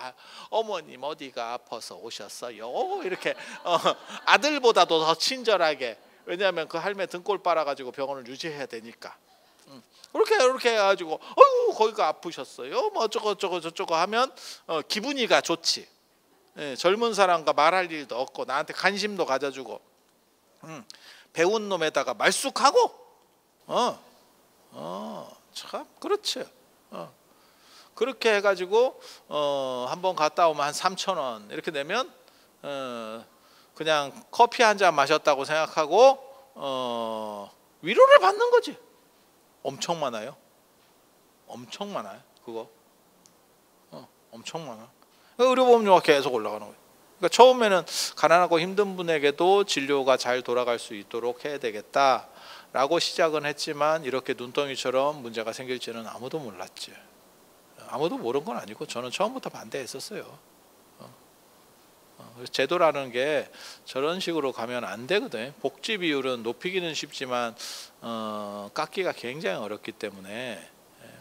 어머님 어디가 아파서 오셨어요? 이렇게 아들보다도 더 친절하게. 왜냐하면 그 할매 등골 빨아가지고 병원을 유지해야 되니까. 이렇게 해가지고 어유 거기가 아프셨어요? 뭐 어쩌고 저쩌고 하면 기분이가 좋지. 젊은 사람과 말할 일도 없고 나한테 관심도 가져주고 배운 놈에다가 말쑥하고 참 그렇지. 그렇게 해가지고 한번 갔다 오면 한 3,000원 이렇게 내면 그냥 커피 한 잔 마셨다고 생각하고 위로를 받는 거지. 엄청 많아요. 엄청 많아요. 그거 엄청 많아. 의료보험료가 계속 올라가는 거예요. 그러니까 처음에는 가난하고 힘든 분에게도 진료가 잘 돌아갈 수 있도록 해야 되겠다라고 시작은 했지만 이렇게 눈덩이처럼 문제가 생길지는 아무도 몰랐지. 아무도 모른 건 아니고 저는 처음부터 반대했었어요. 그래서 제도라는 게 저런 식으로 가면 안 되거든. 복지 비율은 높이기는 쉽지만 깎기가 굉장히 어렵기 때문에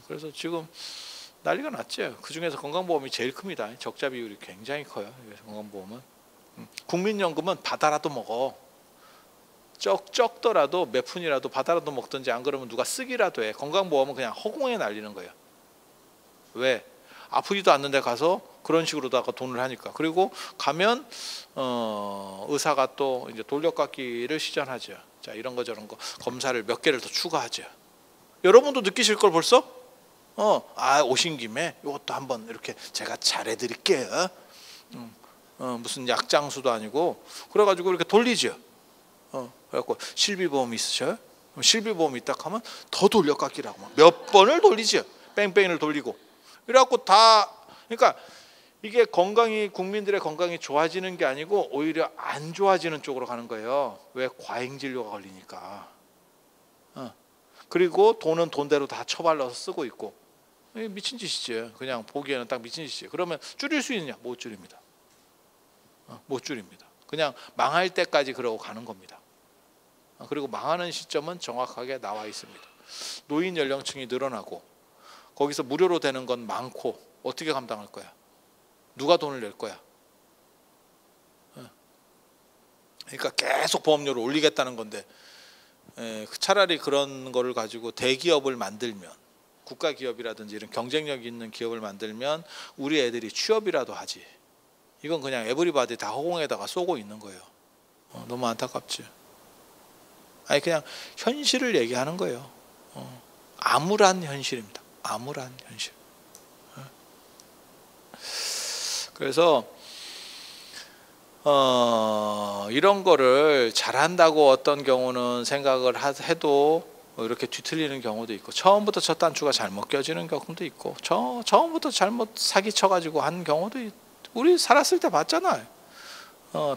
그래서 지금 난리가 났죠. 그 중에서 건강보험이 제일 큽니다. 적자 비율이 굉장히 커요. 그래서 건강보험은 국민연금은 받아라도 먹어. 적더라도 몇 푼이라도 받아라도 먹든지 안 그러면 누가 쓰기라도 해. 건강보험은 그냥 허공에 날리는 거예요. 왜? 아프지도 않는데 가서 그런 식으로다가 돈을 하니까. 그리고 가면 의사가 또 이제 돌려깎기를 시전하죠. 자, 이런 거 저런 거 검사를 몇 개를 더 추가하죠. 여러분도 느끼실 걸 벌써? 오신 김에 이것도 한번 이렇게 제가 잘해드릴게요. 무슨 약장수도 아니고 그래가지고 이렇게 돌리죠. 그래갖고 실비보험 있으셔요? 그럼 실비보험 있다 하면 더 돌려깎기라고 몇 번을 돌리죠. 뺑뺑이를 돌리고. 그래갖고 다 그러니까 이게 건강이 국민들의 건강이 좋아지는 게 아니고 오히려 안 좋아지는 쪽으로 가는 거예요. 왜? 과잉 진료가 걸리니까. 그리고 돈은 돈대로 다 처발라서 쓰고 있고 미친 짓이지. 그냥 보기에는 딱 미친 짓이지. 그러면 줄일 수 있느냐? 못 줄입니다. 못 줄입니다. 그냥 망할 때까지 그러고 가는 겁니다. 그리고 망하는 시점은 정확하게 나와 있습니다. 노인 연령층이 늘어나고 거기서 무료로 되는 건 많고 어떻게 감당할 거야? 누가 돈을 낼 거야? 그러니까 계속 보험료를 올리겠다는 건데 차라리 그런 거를 가지고 대기업을 만들면 국가기업이라든지 이런 경쟁력 있는 기업을 만들면 우리 애들이 취업이라도 하지. 이건 그냥 에브리바디 다 허공에다가 쏘고 있는 거예요. 너무 안타깝지. 아니 그냥 현실을 얘기하는 거예요. 암울한 현실입니다. 암울한 현실. 그래서 이런 거를 잘한다고 어떤 경우는 생각을 해도 이렇게 뒤틀리는 경우도 있고 처음부터 첫 단추가 잘못 껴지는 경우도 있고 처음부터 잘못 사기쳐가지고 한 경우도 우리 살았을 때 봤잖아요.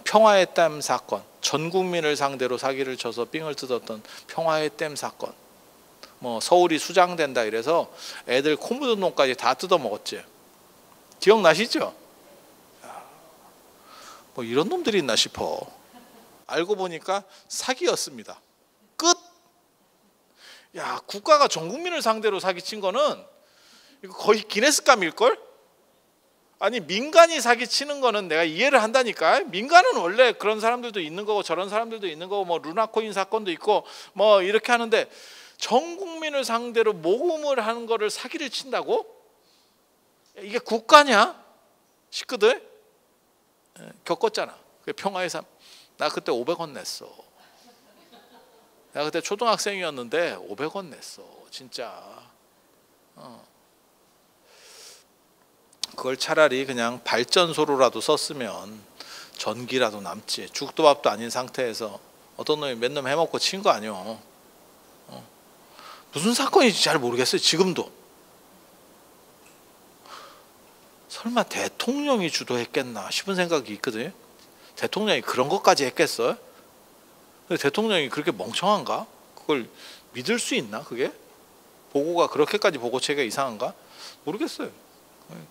평화의 댐 사건, 전 국민을 상대로 사기를 쳐서 삥을 뜯었던 평화의 댐 사건. 뭐 서울이 수장된다 이래서 애들 코 묻은 놈까지 다 뜯어 먹었지. 기억나시죠? 뭐 이런 놈들이 있나 싶어. 알고 보니까 사기였습니다. 끝. 야, 국가가 전 국민을 상대로 사기친 거는 이거 거의 기네스감일걸? 아니 민간이 사기치는 거는 내가 이해를 한다니까. 민간은 원래 그런 사람들도 있는 거고 저런 사람들도 있는 거고 뭐 루나코인 사건도 있고 뭐 이렇게 하는데 전 국민을 상대로 모금을 하는 거를 사기를 친다고? 이게 국가냐? 식구들 겪었잖아. 평화의 삶. 나 그때 500원 냈어. 나 그때 초등학생이었는데 500원 냈어. 진짜. 그걸 차라리 그냥 발전소로라도 썼으면 전기라도 남지. 죽도 밥도 아닌 상태에서 어떤 놈이 몇 놈 해먹고 친 거 아니오. 무슨 사건인지 잘 모르겠어요. 지금도. 설마 대통령이 주도했겠나 싶은 생각이 있거든요. 대통령이 그런 것까지 했겠어요? 근데 대통령이 그렇게 멍청한가? 그걸 믿을 수 있나? 그게? 보고가 그렇게까지 보고체계가 이상한가? 모르겠어요.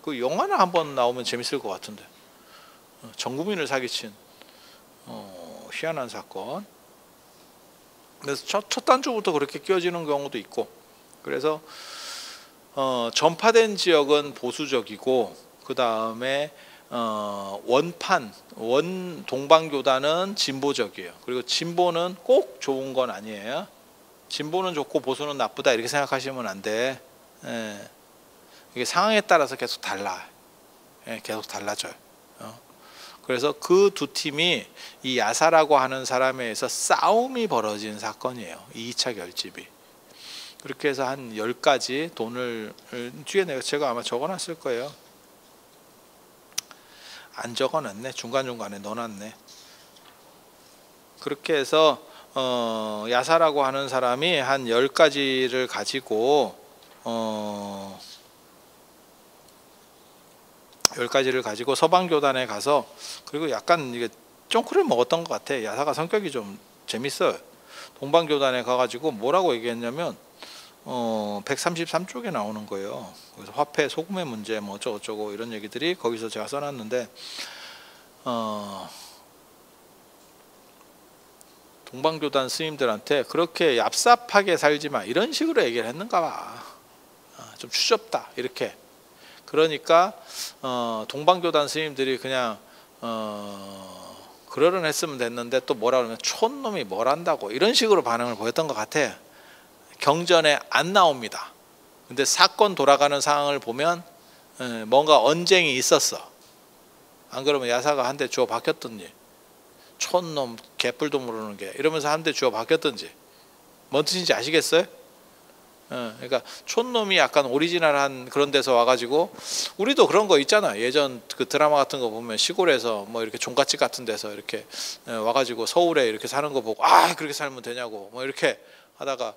그 영화나 한번 나오면 재밌을 것 같은데. 전 국민을 사기친 희한한 사건. 그래서 첫 단추부터 그렇게 끼워지는 경우도 있고. 그래서 전파된 지역은 보수적이고 그 다음에 원 동방교단은 진보적이에요. 그리고 진보는 꼭 좋은 건 아니에요. 진보는 좋고 보수는 나쁘다 이렇게 생각하시면 안 돼. 이게 상황에 따라서 계속 달라. 계속 달라져요. 그래서 그 두 팀이 이 야사라고 하는 사람에 의해서 싸움이 벌어진 사건이에요. 2차 결집이. 그렇게 해서 한 10가지 돈을 뒤에 제가 아마 적어놨을 거예요. 안 적어놨네. 중간중간에 넣어놨네. 그렇게 해서 야사라고 하는 사람이 한 10가지를 가지고 10가지를 가지고 서방교단에 가서 그리고 약간 이게 쫑크를 먹었던 것 같아. 야사가 성격이 좀 재밌어요. 동방교단에 가가지고 뭐라고 얘기했냐면 133쪽에 나오는 거예요. 그래서 화폐 소금의 문제 뭐 어쩌고저쩌고 이런 얘기들이 거기서 제가 써놨는데 동방교단 스님들한테 그렇게 얍삽하게 살지 마 이런 식으로 얘기를 했는가 봐. 좀 추접다 이렇게. 그러니까 동방교단 스님들이 그냥 그러려니 했으면 됐는데 또 뭐라 그러면 촌놈이 뭘 한다고 이런 식으로 반응을 보였던 것 같아. 경전에 안 나옵니다. 근데 사건 돌아가는 상황을 보면 뭔가 언쟁이 있었어. 안 그러면 야사가 한 대 주워 박혔던지, 촌놈 개뿔도 모르는 게 이러면서 한 대 주워 박혔던지, 뭔 뜻인지 아시겠어요? 그러니까 촌놈이 약간 오리지널한 그런 데서 와가지고, 우리도 그런 거 있잖아. 예전 그 드라마 같은 거 보면 시골에서 뭐 이렇게 종갓집 같은 데서 이렇게 와가지고 서울에 이렇게 사는 거 보고 그렇게 살면 되냐고 뭐 이렇게 하다가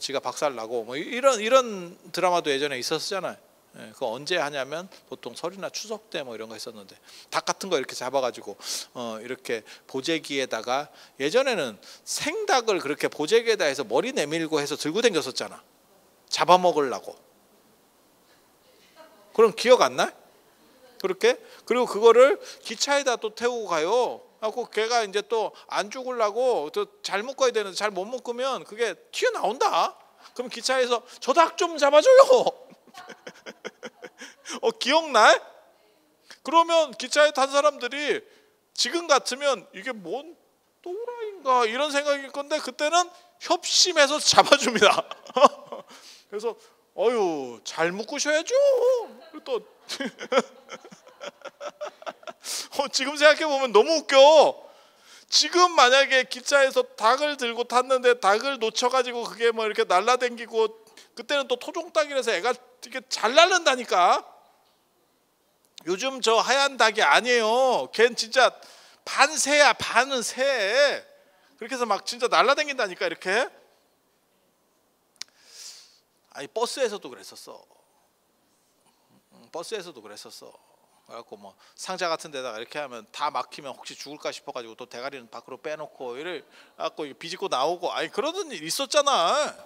지가 박살 나고 뭐 이런 드라마도 예전에 있었잖아요. 그거 언제 하냐면 보통 설이나 추석 때 뭐 이런 거 했었는데, 닭 같은 거 이렇게 잡아가지고 이렇게 보재기에다가, 예전에는 생닭을 그렇게 보재기에다 해서 머리 내밀고 해서 들고 다녔었잖아. 잡아먹으려고. 그럼 기억 안 나? 그렇게? 그리고 그거를 기차에다 또 태우고 가요. 그래서 걔가 이제 또 안 죽으려고 또 잘 묶어야 되는데 잘 못 묶으면 그게 튀어나온다. 그럼 기차에서 저 닭 좀 잡아줘요. 기억나? 그러면 기차에 탄 사람들이 지금 같으면 이게 뭔 또라이인가 이런 생각일 건데, 그때는 협심해서 잡아줍니다. 그래서 잘 묶으셔야죠. 또 지금 생각해 보면 너무 웃겨. 지금 만약에 기차에서 닭을 들고 탔는데 닭을 놓쳐가지고 그게 뭐 이렇게 날라댕기고, 그때는 또 토종닭이라서 애가 되게 잘 날른다니까. 요즘 저 하얀 닭이 아니에요. 걔는 진짜 반 새야, 반은 새. 그렇게 해서 막 진짜 날라댕긴다니까 이렇게. 아니 버스에서도 그랬었어. 버스에서도 그랬었어. 그래갖고 뭐 상자 같은 데다가 이렇게 하면 다 막히면 혹시 죽을까 싶어가지고 또 대가리는 밖으로 빼놓고 이래 갖고 비집고 나오고, 아니 그러던 일 있었잖아.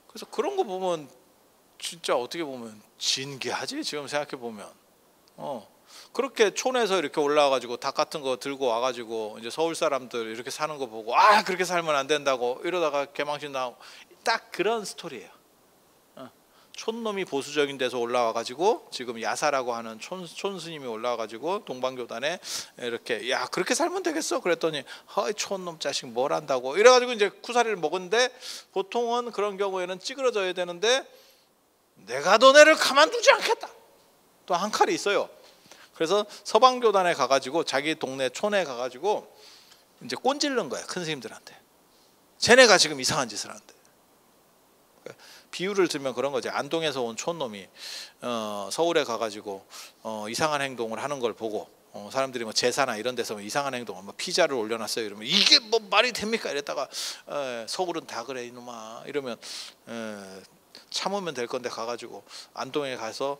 그래서 그런 거 보면 진짜 어떻게 보면 진기하지. 지금 생각해 보면 그렇게 촌에서 이렇게 올라와가지고 닭 같은 거 들고 와가지고 이제 서울 사람들 이렇게 사는 거 보고 그렇게 살면 안 된다고 이러다가 개망신 나오고, 딱 그런 스토리예요. 촌놈이 보수적인 데서 올라와가지고 지금 야사라고 하는 촌스님이 올라와가지고 동방교단에 이렇게 그렇게 살면 되겠어 그랬더니 촌놈 자식 뭘 한다고 이래가지고 이제 쿠사리를 먹은데, 보통은 그런 경우에는 찌그러져야 되는데 내가 너네를 가만두지 않겠다. 또 한 칼이 있어요. 그래서 서방교단에 가가지고 자기 동네 촌에 가가지고 이제 꼰질른 거야, 큰 스님들한테. 쟤네가 지금 이상한 짓을 하는데. 비유를 들면 그런 거지. 안동에서 온 촌놈이 서울에 가가지고 이상한 행동을 하는 걸 보고 사람들이 뭐 제사나 이런 데서 뭐 이상한 행동을 뭐 피자를 올려놨어요 이러면 이게 뭐 말이 됩니까 이랬다가 서울은 다 그래 이놈아 이러면 참으면 될 건데 가가지고 안동에 가서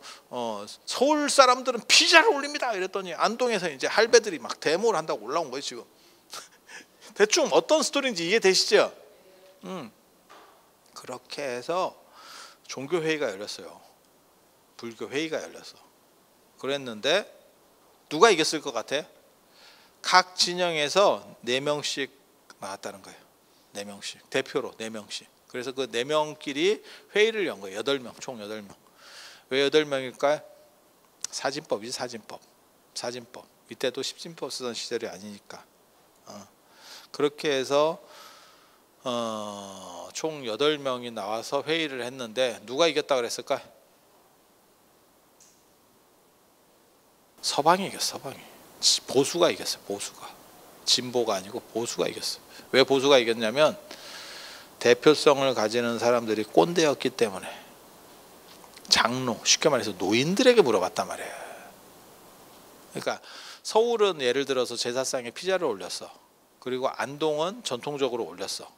서울 사람들은 피자를 올립니다 이랬더니 안동에서 이제 할배들이 막 데모를 한다고 올라온 거예요 지금. 대충 어떤 스토리인지 이해되시죠? 그렇게 해서 종교회의가 열렸어요. 불교회의가 열렸어. 그랬는데 누가 이겼을 것 같아? 각 진영에서 4명씩 나왔다는 거예요. 4명씩. 대표로 4명씩. 그래서 그 4명끼리 회의를 연 거예요. 8명, 총 8명. 왜 8명일까요? 사진법이지, 사진법. 사진법. 이때도 십진법 쓰던 시절이 아니니까. 그렇게 해서 총 8명이 나와서 회의를 했는데 누가 이겼다 그랬을까? 서방이 이겼어. 서방이. 보수가 이겼어요. 보수가. 진보가 아니고 보수가 이겼어요. 왜 보수가 이겼냐면 대표성을 가지는 사람들이 꼰대였기 때문에. 장로, 쉽게 말해서 노인들에게 물어봤단 말이에요. 그러니까 서울은 예를 들어서 제사상에 피자를 올렸어. 그리고 안동은 전통적으로 올렸어.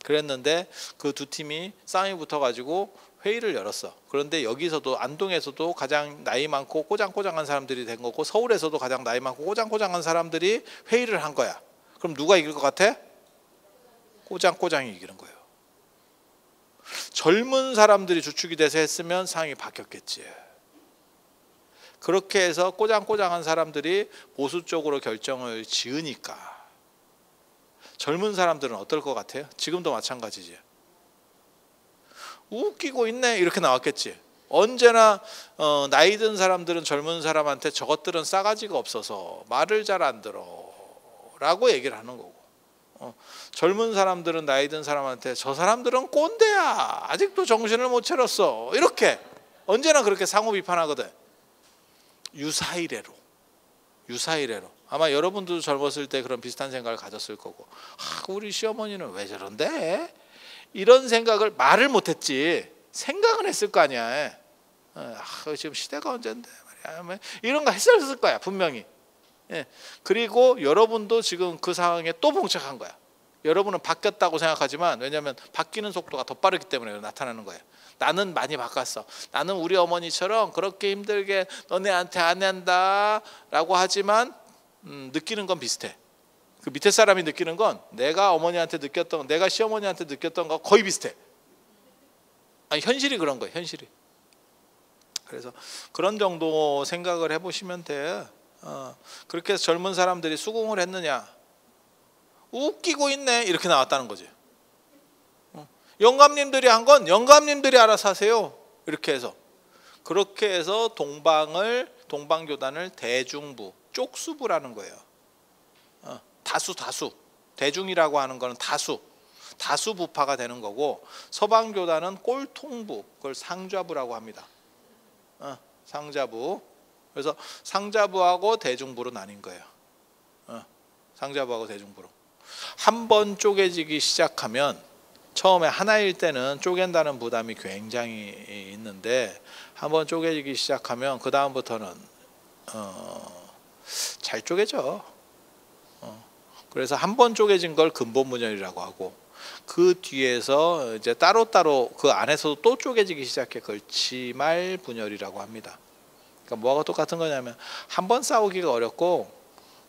그랬는데 그 두 팀이 싸움이 붙어가지고 회의를 열었어. 그런데 여기서도 안동에서도 가장 나이 많고 꼬장꼬장한 사람들이 된 거고, 서울에서도 가장 나이 많고 꼬장꼬장한 사람들이 회의를 한 거야. 그럼 누가 이길 것 같아? 꼬장꼬장이 이기는 거예요. 젊은 사람들이 주축이 돼서 했으면 상황이 바뀌었겠지. 그렇게 해서 꼬장꼬장한 사람들이 보수 쪽으로 결정을 지으니까 젊은 사람들은 어떨 것 같아요? 지금도 마찬가지지. 웃기고 있네 이렇게 나왔겠지. 언제나 나이 든 사람들은 젊은 사람한테 저것들은 싸가지가 없어서 말을 잘 안 들어 라고 얘기를 하는 거고, 젊은 사람들은 나이 든 사람한테 저 사람들은 꼰대야 아직도 정신을 못 차렸어 이렇게 언제나 그렇게 상호 비판하거든. 유사이래로 아마 여러분도 젊었을 때 그런 비슷한 생각을 가졌을 거고, 우리 시어머니는 왜 저런데? 이런 생각을 말을 못했지 생각은 했을 거 아니야. 지금 시대가 언젠데 말이야 이런 거 했을 거야 분명히. 그리고 여러분도 지금 그 상황에 또 봉착한 거야. 여러분은 바뀌었다고 생각하지만, 왜냐하면 바뀌는 속도가 더 빠르기 때문에 나타나는 거예요. 나는 많이 바꿨어. 나는 우리 어머니처럼 그렇게 힘들게 너네한테 안 한다 라고 하지만 느끼는 건 비슷해. 그 밑에 사람이 느끼는 건 내가 어머니한테 느꼈던, 내가 시어머니한테 느꼈던 거 거의 비슷해. 현실이 그런 거예요. 현실이. 그래서 그런 정도 생각을 해보시면 돼. 그렇게 해서 젊은 사람들이 수긍을 했느냐? 웃기고 있네 이렇게 나왔다는 거지. 영감님들이 한 건 영감님들이 알아서 하세요 이렇게 해서, 그렇게 해서 동방교단을 대중부, 쪽수부라는 거예요. 다수 대중이라고 하는 거는 다수부파가 되는 거고, 서방교단은 꼴통부, 그걸 상좌부라고 합니다. 상좌부. 그래서 상좌부하고 대중부로 나뉜 거예요. 상좌부하고 대중부로. 한 번 쪼개지기 시작하면, 처음에 하나일 때는 쪼갠다는 부담이 굉장히 있는데 한 번 쪼개지기 시작하면 그 다음부터는 잘 쪼개져. 그래서 한 번 쪼개진 걸 근본분열이라고 하고, 그 뒤에서 이제 따로따로 그 안에서도 또 쪼개지기 시작해. 그걸 지말분열이라고 합니다. 그러니까 뭐하고 똑같은 거냐면, 한 번 싸우기가 어렵고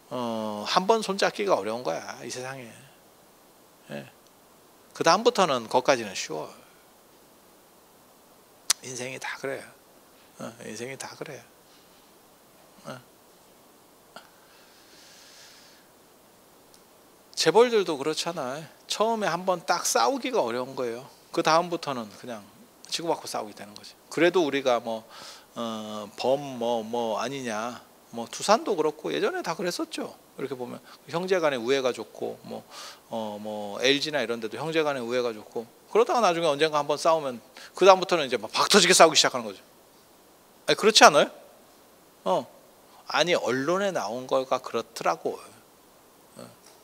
한 번 손잡기가 어려운 거야 이 세상에. 그 다음부터는 거기까지는 쉬워. 인생이 다 그래요. 인생이 다 그래요. 재벌들도 그렇잖아. 처음에 한번 딱 싸우기가 어려운 거예요. 그 다음부터는 그냥 치고받고 싸우게 되는 거지. 그래도 우리가 범 아니냐, 두산도 그렇고 예전에 다 그랬었죠. 이렇게 보면 형제간의 우애가 좋고, LG나 이런 데도 형제간의 우애가 좋고, 그러다가 나중에 언젠가 한번 싸우면 그 다음부터는 이제 막 박터지게 싸우기 시작하는 거죠. 아니, 그렇지 않아요? 아니, 언론에 나온 거가 그렇더라고.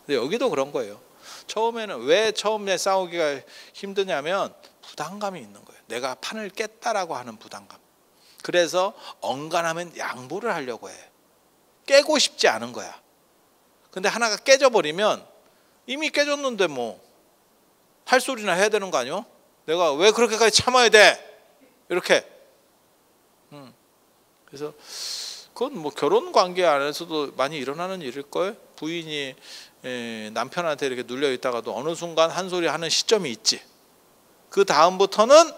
근데 여기도 그런 거예요. 처음에는 왜 처음에 싸우기가 힘드냐면 부담감이 있는 거예요. 내가 판을 깼다라고 하는 부담감. 그래서 언간하면 양보를 하려고 해. 깨고 싶지 않은 거야. 근데 하나가 깨져버리면 이미 깨졌는데 할 소리나 해야 되는 거 아니요? 내가 왜 그렇게까지 참아야 돼? 이렇게. 그래서 그건 결혼 관계 안에서도 많이 일어나는 일일걸. 부인이 남편한테 이렇게 눌려 있다가도 어느 순간 한 소리 하는 시점이 있지. 그 다음부터는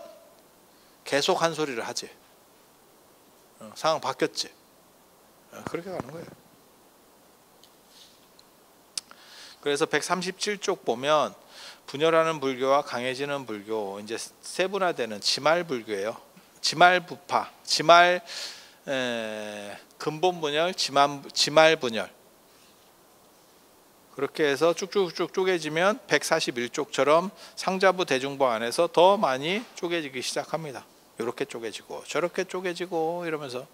계속 한 소리를 하지. 상황 바뀌었지. 그렇게 가는 거예요. 그래서 137쪽 보면 분열하는 불교와 강해지는 불교, 이제 세분화되는 지말불교예요. 지말부파, 근본분열, 지말분열. 그렇게 해서 쭉쭉쭉 쪼개지면 141쪽처럼 상자부 대중부 안에서 더 많이 쪼개지기 시작합니다. 이렇게 쪼개지고 저렇게 쪼개지고 이러면서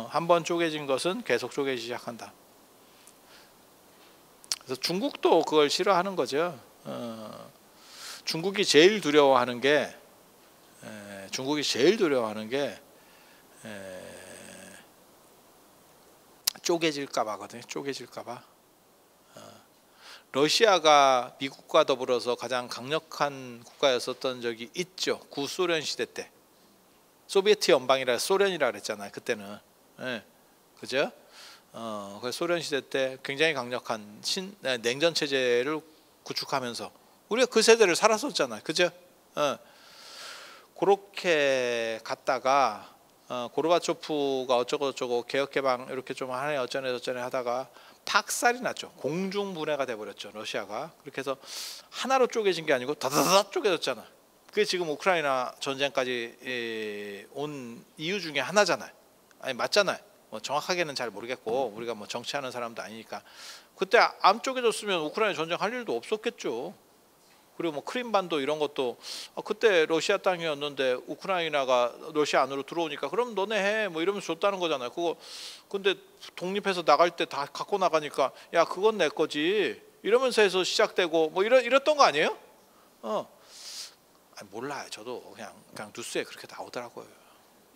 한번 쪼개진 것은 계속 쪼개지기 시작한다. 그래서 중국도 그걸 싫어하는 거죠. 중국이 제일 두려워하는 게 쪼개질까 봐거든요. 쪼개질까 봐. 러시아가 미국과 더불어서 가장 강력한 국가였었던 적이 있죠. 구소련 시대 때. 소비에트 연방이라 소련이라 그랬잖아요. 그때는. 그죠? 그 소련 시대 때 굉장히 강력한 냉전 체제를 구축하면서 우리가 그 세대를 살았었잖아요. 그죠? 그렇게 갔다가 고르바초프가 어쩌고 개혁 개방 이렇게 좀 하네 어쩌네 저쩌네 하다가 팍살이 났죠. 공중 분해가 돼 버렸죠. 러시아가. 그렇게 해서 하나로 쪼개진 게 아니고 다다다다 쪼개졌잖아. 그게 지금 우크라이나 전쟁까지 온 이유 중에 하나잖아요. 아니 맞잖아요. 뭐 정확하게는 잘 모르겠고 우리가 뭐 정치하는 사람도 아니니까 그때 안 쪼개졌으면 우크라이나 전쟁 할 일도 없었겠죠. 그리고 뭐 크림반도 이런 것도 그때 러시아 땅이었는데 우크라이나가 러시아 안으로 들어오니까 그럼 너네 해 뭐 이러면서 줬다는 거잖아요. 그거 근데 독립해서 나갈 때 다 갖고 나가니까 야 그건 내 거지 이러면서 해서 시작되고 뭐 이랬던 거 아니에요? 아니, 몰라요. 저도 그냥 뉴스에 그렇게 나오더라고요.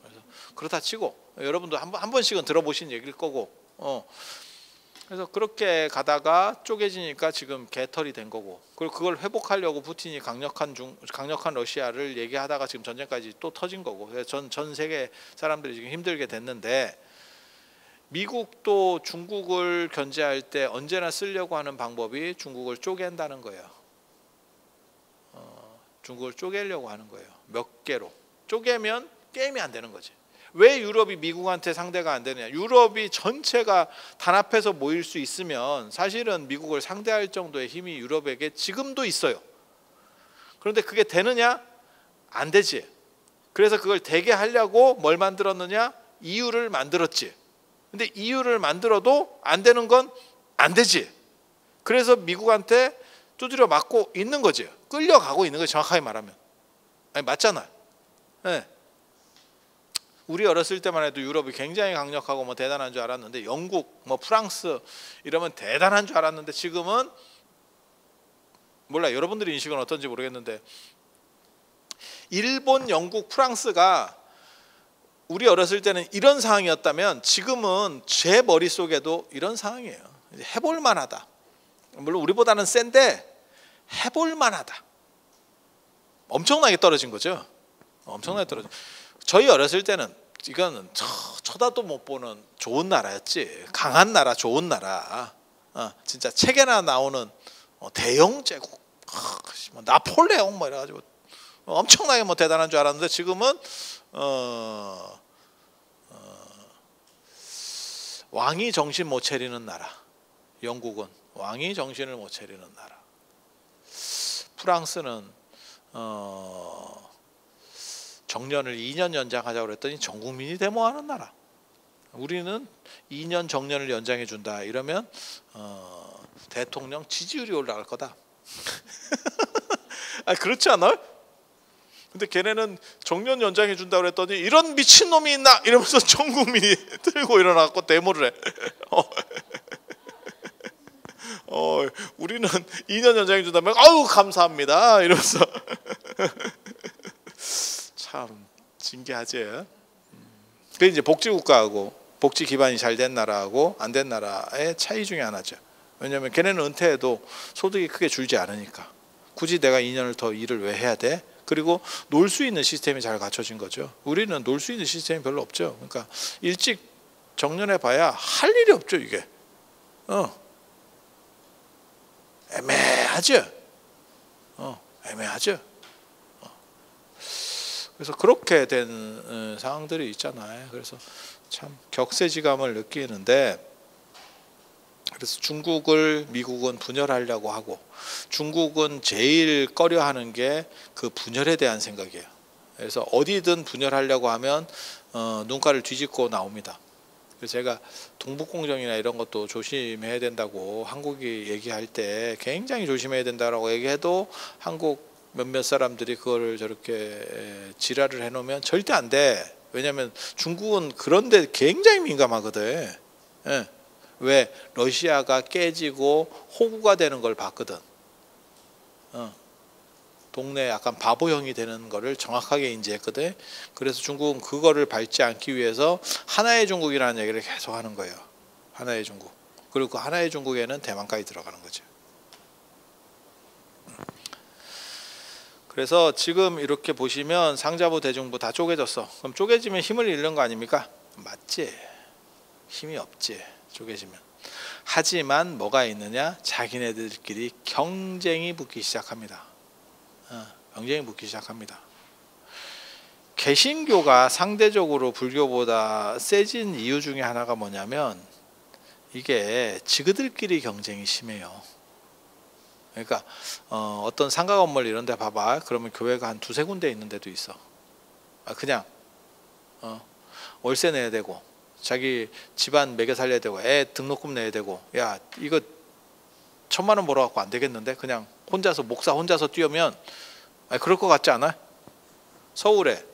그래서 그렇다 치고 여러분도 한 번씩은 들어보신 얘기일 거고 그래서 그렇게 가다가 쪼개지니까 지금 개털이 된 거고 그리고 그걸 회복하려고 푸틴이 강력한 러시아를 얘기하다가 지금 전쟁까지 또 터진 거고 전 세계 사람들이 지금 힘들게 됐는데 미국도 중국을 견제할 때 언제나 쓰려고 하는 방법이 중국을 쪼갠다는 거예요. 중국을 쪼개려고 하는 거예요. 몇 개로 쪼개면 게임이 안 되는 거지. 왜 유럽이 미국한테 상대가 안 되느냐? 유럽이 전체가 단합해서 모일 수 있으면 사실은 미국을 상대할 정도의 힘이 유럽에게 지금도 있어요. 그런데 그게 되느냐? 안 되지. 그래서 그걸 되게 하려고 뭘 만들었느냐? EU를 만들었지. 근데 EU를 만들어도 안 되는 건 안 되지. 그래서 미국한테 두드려 맞고 있는 거지. 끌려가고 있는 거지. 정확하게 말하면. 아니 맞잖아요. 네. 우리 어렸을 때만 해도 유럽이 굉장히 강력하고 뭐 대단한 줄 알았는데 영국, 뭐 프랑스 이러면 대단한 줄 알았는데 지금은 몰라. 여러분들의 인식은 어떤지 모르겠는데 일본, 영국, 프랑스가 우리 어렸을 때는 이런 상황이었다면 지금은 제 머릿속에도 이런 상황이에요. 해볼 만하다. 물론 우리보다는 센데 해볼 만하다. 엄청나게 떨어진 거죠. 엄청나게 떨어진. 저희 어렸을 때는 이거는 쳐다도 못 보는 좋은 나라였지. 강한 나라, 좋은 나라. 진짜 책에나 나오는 대영 제국, 나폴레옹 뭐 이래가지고 엄청나게 뭐 대단한 줄 알았는데 지금은 왕이 정신 못 차리는 나라. 영국은 왕이 정신을 못 차리는 나라. 프랑스는 정년을 2년 연장하자고 그랬더니 전 국민이 데모하는 나라. 우리는 2년 정년을 연장해 준다 이러면 대통령 지지율이 올라갈 거다. 아 그렇지 않아요? 근데 걔네는 정년 연장해 준다 그랬더니 이런 미친놈이 있나 이러면서 전 국민이 들고 일어나고 데모를 해. 우리는 2년 연장해 준다면 아유 감사합니다 이러면서 참 신기하지. 그게 이제 복지국가하고 복지 기반이 잘 된 나라하고 안 된 나라의 차이 중에 하나죠. 왜냐하면 걔네는 은퇴해도 소득이 크게 줄지 않으니까 굳이 내가 2년을 더 일을 왜 해야 돼? 그리고 놀 수 있는 시스템이 잘 갖춰진 거죠. 우리는 놀 수 있는 시스템이 별로 없죠. 그러니까 일찍 정년해 봐야 할 일이 없죠. 이게 애매하죠. 애매하죠. 그래서 그렇게 된 상황들이 있잖아요. 그래서 참 격세지감을 느끼는데 그래서 중국을 미국은 분열하려고 하고 중국은 제일 꺼려하는 게 그 분열에 대한 생각이에요. 그래서 어디든 분열하려고 하면 눈가를 뒤집고 나옵니다. 그래서 제가 동북공정이나 이런 것도 조심해야 된다고 한국이 얘기할 때 굉장히 조심해야 된다라고 얘기해도 한국 몇몇 사람들이 그거를 저렇게 지랄을 해놓으면 절대 안 돼. 왜냐하면 중국은 그런데 굉장히 민감하거든. 예. 왜? 러시아가 깨지고 호구가 되는 걸 봤거든. 동네 약간 바보형이 되는 거를 정확하게 인지했거든. 그래서 중국은 그거를 밟지 않기 위해서 하나의 중국이라는 얘기를 계속 하는 거예요. 하나의 중국. 그리고 그 하나의 중국에는 대만까지 들어가는 거죠. 그래서 지금 이렇게 보시면 상자부 대중부 다 쪼개졌어. 그럼 쪼개지면 힘을 잃는 거 아닙니까? 맞지. 힘이 없지. 쪼개지면. 하지만 뭐가 있느냐? 자기네들끼리 경쟁이 붙기 시작합니다. 경쟁이 붙기 시작합니다. 개신교가 상대적으로 불교보다 세진 이유 중에 하나가 뭐냐면 이게 지그들끼리 경쟁이 심해요. 그러니까 어떤 상가 건물 이런 데 봐봐. 그러면 교회가 한 두세 군데 있는 데도 있어. 그냥 월세 내야 되고 자기 집안 먹여 살려야 되고 애 등록금 내야 되고, 야 이거 1,000만 원 벌어갖고 안 되겠는데? 그냥 혼자서 목사 혼자서 뛰면 그럴 것 같지 않아? 서울에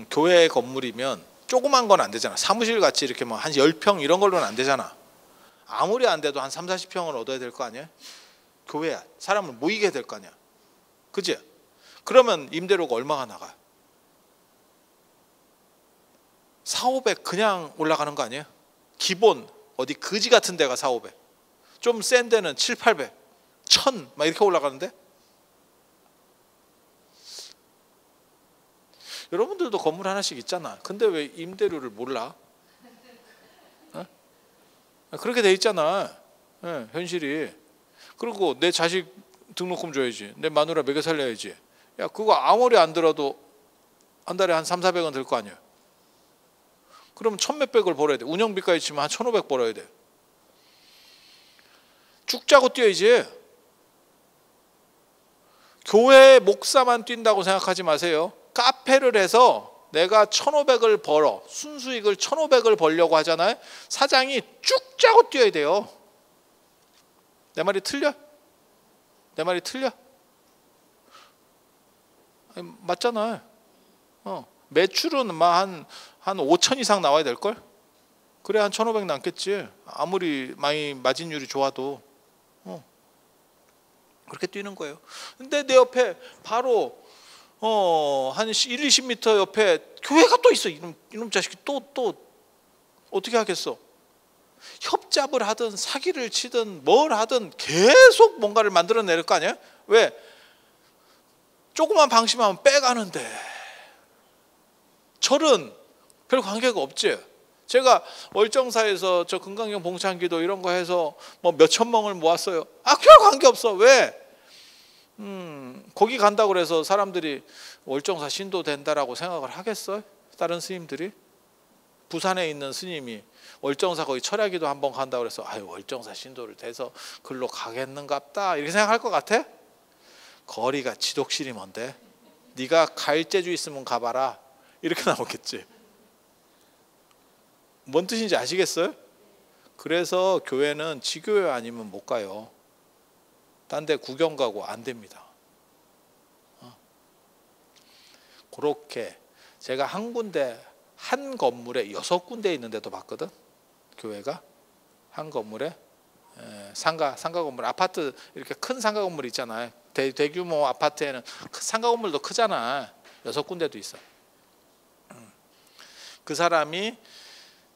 교회 건물이면 조그만 건 안 되잖아. 사무실 같이 이렇게 뭐 한 10평 이런 걸로는 안 되잖아. 아무리 안 돼도 한 3, 40평을 얻어야 될 거 아니야? 교회야. 사람을 모이게 될 거 아니야. 그치? 그러면 임대료가 얼마가 나가? 4, 500 그냥 올라가는 거 아니에요? 기본 어디 거지 같은 데가 4, 500, 좀 센 데는 7, 800, 1000 막 이렇게 올라가는데, 여러분들도 건물 하나씩 있잖아. 근데 왜 임대료를 몰라? 그렇게 돼 있잖아. 현실이. 그리고 내 자식 등록금 줘야지. 내 마누라 먹여 살려야지. 야 그거 아무리 안 들어도 한 달에 한 3, 400원 들 거 아니야. 그럼 1,000몇백을 벌어야 돼. 운영비까지 치면 한 1,500 벌어야 돼. 쭉 짜고 뛰어야지. 교회 목사만 뛴다고 생각하지 마세요. 카페를 해서 내가 1,500을 벌어, 순수익을 1,500을 벌려고 하잖아요. 사장이 쭉 짜고 뛰어야 돼요. 내 말이 틀려? 내 말이 틀려? 아니, 맞잖아. 매출은 한 5천 이상 나와야 될걸? 그래 한 1,500 남겠지. 아무리 많이 마진율이 좋아도. 그렇게 뛰는 거예요. 근데 내 옆에 바로 한 1, 20m 옆에 교회가 또 있어. 이놈 자식이 또 어떻게 하겠어? 협잡을 하든 사기를 치든 뭘 하든 계속 뭔가를 만들어낼 거 아니야? 왜? 조그만 방심하면 빼가는데. 절은 별 관계가 없지. 제가 월정사에서 저 금강경 봉창기도 이런 거 해서 뭐 몇천 명을 모았어요. 별 관계 없어. 왜? 거기 간다고 그래서 사람들이 월정사 신도 된다라고 생각을 하겠어요? 다른 스님들이? 부산에 있는 스님이 월정사 거기 철야기도 한번 간다고 그래서 월정사 신도를 돼서 글로 가겠는갑다 이렇게 생각할 것 같아? 거리가 지독실이 먼데 네가 갈 재주 있으면 가봐라 이렇게 나오겠지. 뭔 뜻인지 아시겠어요? 그래서 교회는 지교회 아니면 못 가요. 딴 데 구경 가고 안 됩니다. 그렇게 제가 한 군데 한 건물에 6군데 있는 데도 봤거든. 교회가 한 건물에 상가 건물, 아파트 이렇게 큰 상가 건물 있잖아요. 대규모 아파트에는 상가 건물도 크잖아. 6군데도 있어. 그 사람이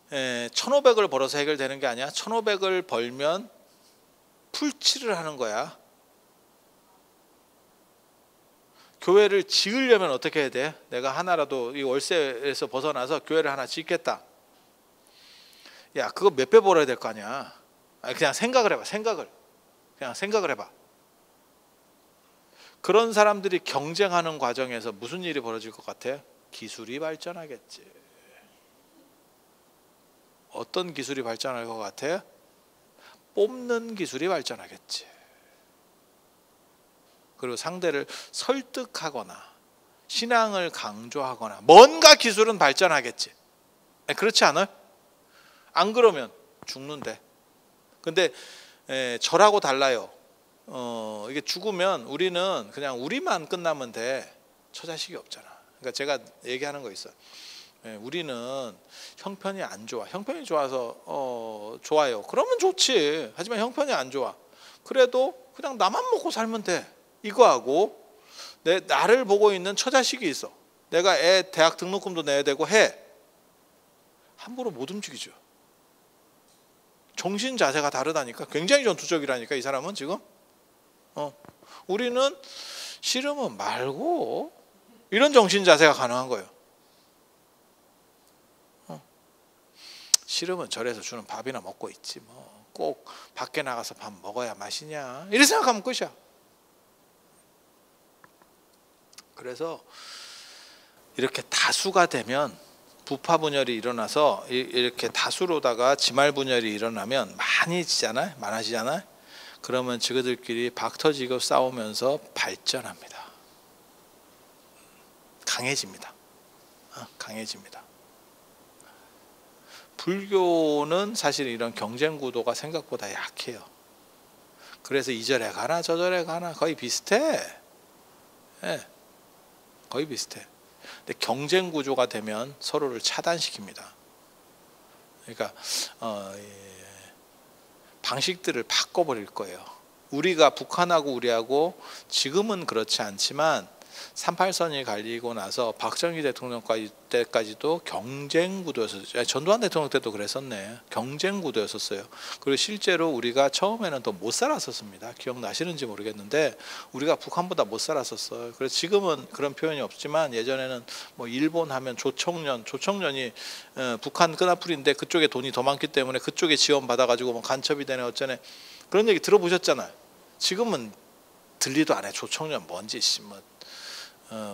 1,500을 벌어서 해결되는 게 아니야. 1,500을 벌면 풀칠을 하는 거야. 교회를 지으려면 어떻게 해야 돼? 내가 하나라도 이 월세에서 벗어나서 교회를 하나 짓겠다. 야, 그거 몇 배 벌어야 될 거 아니야. 그냥 생각을 해봐. 그냥 생각을 해봐. 그런 사람들이 경쟁하는 과정에서 무슨 일이 벌어질 것 같아? 기술이 발전하겠지. 어떤 기술이 발전할 것 같아? 뽑는 기술이 발전하겠지. 그리고 상대를 설득하거나 신앙을 강조하거나 뭔가 기술은 발전하겠지. 그렇지 않아요? 안 그러면 죽는데. 근데 절하고 달라요. 이게 죽으면 우리는 그냥 우리만 끝나면 돼. 처자식이 없잖아. 그러니까 제가 얘기하는 거 있어요. 우리는 형편이 안 좋아. 형편이 좋아서 좋아요. 그러면 좋지. 하지만 형편이 안 좋아. 그래도 그냥 나만 먹고 살면 돼. 이거하고 나를 보고 있는 처자식이 있어. 내가 애 대학 등록금도 내야 되고 해. 함부로 못 움직이죠. 정신 자세가 다르다니까. 굉장히 전투적이라니까 이 사람은 지금. 우리는 싫으면 말고 이런 정신 자세가 가능한 거예요. 싫으면 절에서 주는 밥이나 먹고 있지 뭐 꼭 밖에 나가서 밥 먹어야 맛이냐 이렇게 생각하면 끝이야. 그래서 이렇게 다수가 되면 부파 분열이 일어나서 이렇게 다수로다가 지말 분열이 일어나면 많아지잖아요. 그러면 지그들끼리 박터지고 싸우면서 발전합니다. 강해집니다. 강해집니다. 불교는 사실 이런 경쟁 구도가 생각보다 약해요. 그래서 이절에 가나 저절에 가나 거의 비슷해. 예, 거의 비슷해. 근데 경쟁 구조가 되면 서로를 차단시킵니다. 그러니까 방식들을 바꿔버릴 거예요. 우리가 북한하고 우리하고 지금은 그렇지 않지만 38선이 갈리고 나서 박정희 대통령 때까지도 경쟁 구도였었어요. 전두환 대통령 때도 그랬었네. 경쟁 구도였었어요. 그리고 실제로 우리가 처음에는 더 못 살았었습니다. 기억나시는지 모르겠는데 우리가 북한보다 못 살았었어요. 그래서 지금은 그런 표현이 없지만 예전에는 뭐 일본 하면 조청년이 북한 끈앞풀인데 그쪽에 돈이 더 많기 때문에 그쪽에 지원 받아가지고 뭐 간첩이 되네 어쩌네 그런 얘기 들어보셨잖아요. 지금은 들리도 안 해. 조청년 뭔지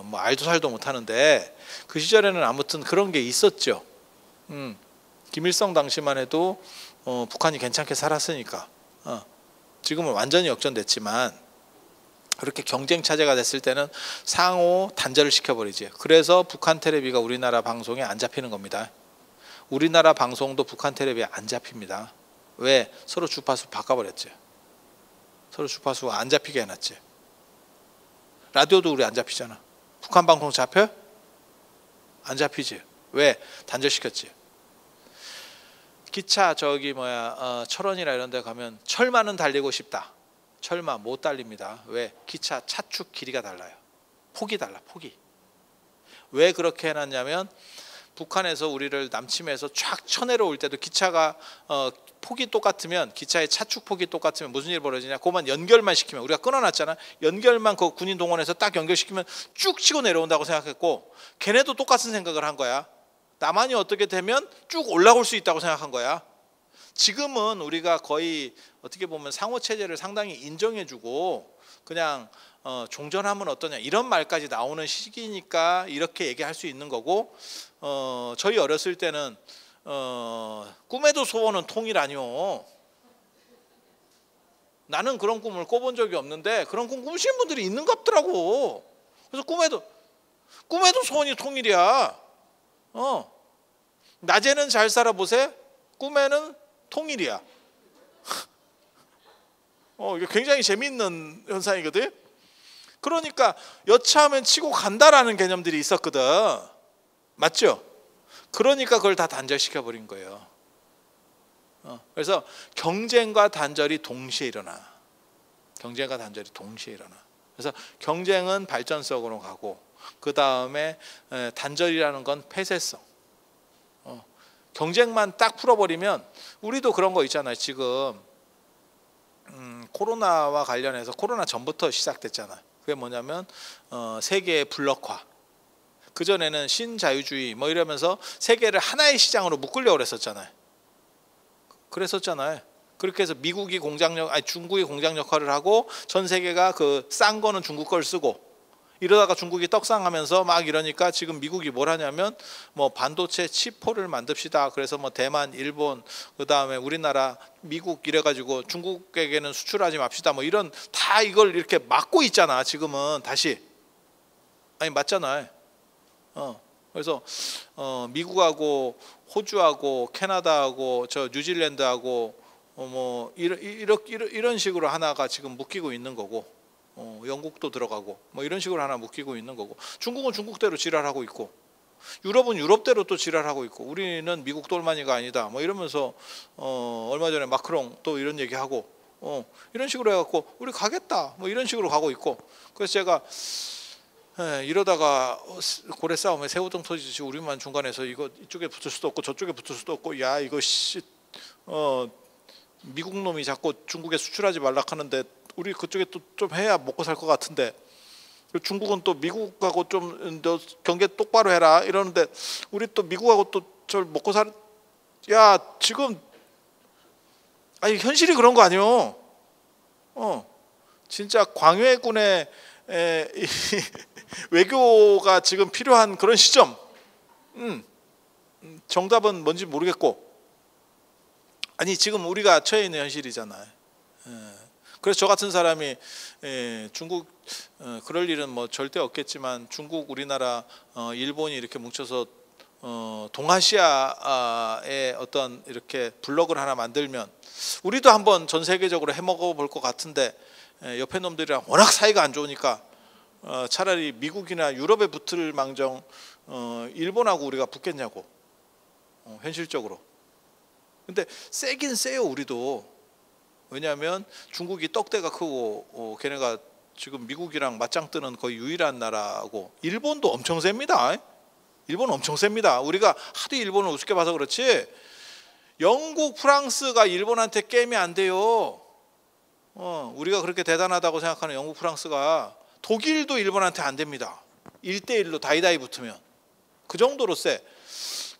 뭐 알도 살도 못하는데 그 시절에는 아무튼 그런 게 있었죠. 김일성 당시만 해도 북한이 괜찮게 살았으니까 지금은 완전히 역전됐지만 그렇게 경쟁 차제가 됐을 때는 상호 단절을 시켜버리지. 그래서 북한 텔레비가 우리나라 방송에 안 잡히는 겁니다. 우리나라 방송도 북한 텔레비에 안 잡힙니다. 왜? 서로 주파수 바꿔버렸지. 서로 주파수가 안 잡히게 해놨지. 라디오도 우리 안 잡히잖아. 북한 방송 잡혀? 안 잡히지. 왜? 단절시켰지. 기차 철원이나 이런 데 가면 철마는 달리고 싶다. 철마 못 달립니다. 왜? 기차 차축 길이가 달라요. 폭이 달라. 폭이. 왜 그렇게 해놨냐면 북한에서 우리를 남침해서 쫙 쳐내려올 때도 기차가 폭이 똑같으면 기차의 차축 폭이 똑같으면 무슨 일이 벌어지냐? 그것만 연결만 시키면 우리가 끊어놨잖아. 연결만 그 군인 동원해서 딱 연결시키면 쭉 치고 내려온다고 생각했고 걔네도 똑같은 생각을 한 거야. 남한이 어떻게 되면 쭉 올라올 수 있다고 생각한 거야. 지금은 우리가 거의 어떻게 보면 상호 체제를 상당히 인정해주고 그냥 종전하면 어떠냐 이런 말까지 나오는 시기니까 이렇게 얘기할 수 있는 거고 저희 어렸을 때는 꿈에도 소원은 통일아니요. 나는 그런 꿈을 꿔본 적이 없는데 그런 꿈 꾸시는 분들이 있는 것 같더라고. 그래서 꿈에도 소원이 통일이야. 낮에는 잘 살아보세. 꿈에는 통일이야. 이게 굉장히 재미있는 현상이거든. 그러니까 여차하면 치고 간다라는 개념들이 있었거든. 맞죠? 그러니까 그걸 다 단절시켜 버린 거예요. 그래서 경쟁과 단절이 동시에 일어나. 경쟁과 단절이 동시에 일어나. 그래서 경쟁은 발전성으로 가고 그 다음에 단절이라는 건 폐쇄성. 경쟁만 딱 풀어버리면 우리도 그런 거 있잖아요. 지금 코로나와 관련해서 코로나 전부터 시작됐잖아요. 그게 뭐냐면 세계의 블록화. 그전에는 신자유주의 뭐 이러면서 세계를 하나의 시장으로 묶으려고 그랬었잖아요. 그렇게 해서 중국이 공장 역할을 하고 전 세계가 그 싼 거는 중국 걸 쓰고 이러다가 중국이 떡상하면서 막 이러니까 지금 미국이 뭘 하냐면 뭐 반도체 칩포를 만듭시다. 그래서 뭐 대만, 일본, 그 다음에 우리나라, 미국 이래가지고 중국에게는 수출하지 맙시다. 뭐 이런 다 이걸 이렇게 막고 있잖아. 지금은 다시 맞잖아요. 그래서 미국하고 호주하고 캐나다하고 저 뉴질랜드하고 뭐 이런 식으로 하나가 지금 묶이고 있는 거고. 영국도 들어가고 뭐 이런 식으로 하나 묶이고 있는 거고 중국은 중국대로 지랄하고 있고 유럽은 유럽대로 또 지랄하고 있고 우리는 미국 돌만이가 아니다 뭐 이러면서 얼마 전에 마크롱 또 이런 얘기하고 이런 식으로 해갖고 우리 가겠다 뭐 이런 식으로 가고 있고 그래서 제가 이러다가 고래 싸움에 새우등 터지듯이 우리만 중간에서 이거 이쪽에 붙을 수도 없고 저쪽에 붙을 수도 없고 야 이거 미국 놈이 자꾸 중국에 수출하지 말라 하는데 우리 그쪽에 또 좀 해야 먹고 살 것 같은데 중국은 또 미국하고 좀 너 경계 똑바로 해라 이러는데 우리 또 미국하고 또 저 먹고 살 야 지금 현실이 그런 거 아니요? 진짜 광해군의 외교가 지금 필요한 그런 시점. 정답은 뭔지 모르겠고, 아니 지금 우리가 처해 있는 현실이잖아요. 그래서 저 같은 사람이 중국 그럴 일은 뭐 절대 없겠지만, 중국, 우리나라, 일본이 이렇게 뭉쳐서 동아시아의 어떤 이렇게 블록을 하나 만들면 우리도 한번 전 세계적으로 해먹어 볼 것 같은데, 옆에 놈들이랑 워낙 사이가 안 좋으니까 차라리 미국이나 유럽에 붙을 망정 일본하고 우리가 붙겠냐고. 현실적으로. 근데 세긴 세요 우리도. 왜냐하면 중국이 떡대가 크고 걔네가 지금 미국이랑 맞짱 뜨는 거의 유일한 나라고, 일본도 엄청 셉니다. 일본 엄청 셉니다. 우리가 하도 일본을 우습게 봐서 그렇지, 영국, 프랑스가 일본한테 게임이 안 돼요. 우리가 그렇게 대단하다고 생각하는 영국, 프랑스가, 독일도 일본한테 안 됩니다. 1대1로 다이다이 붙으면. 그 정도로 세.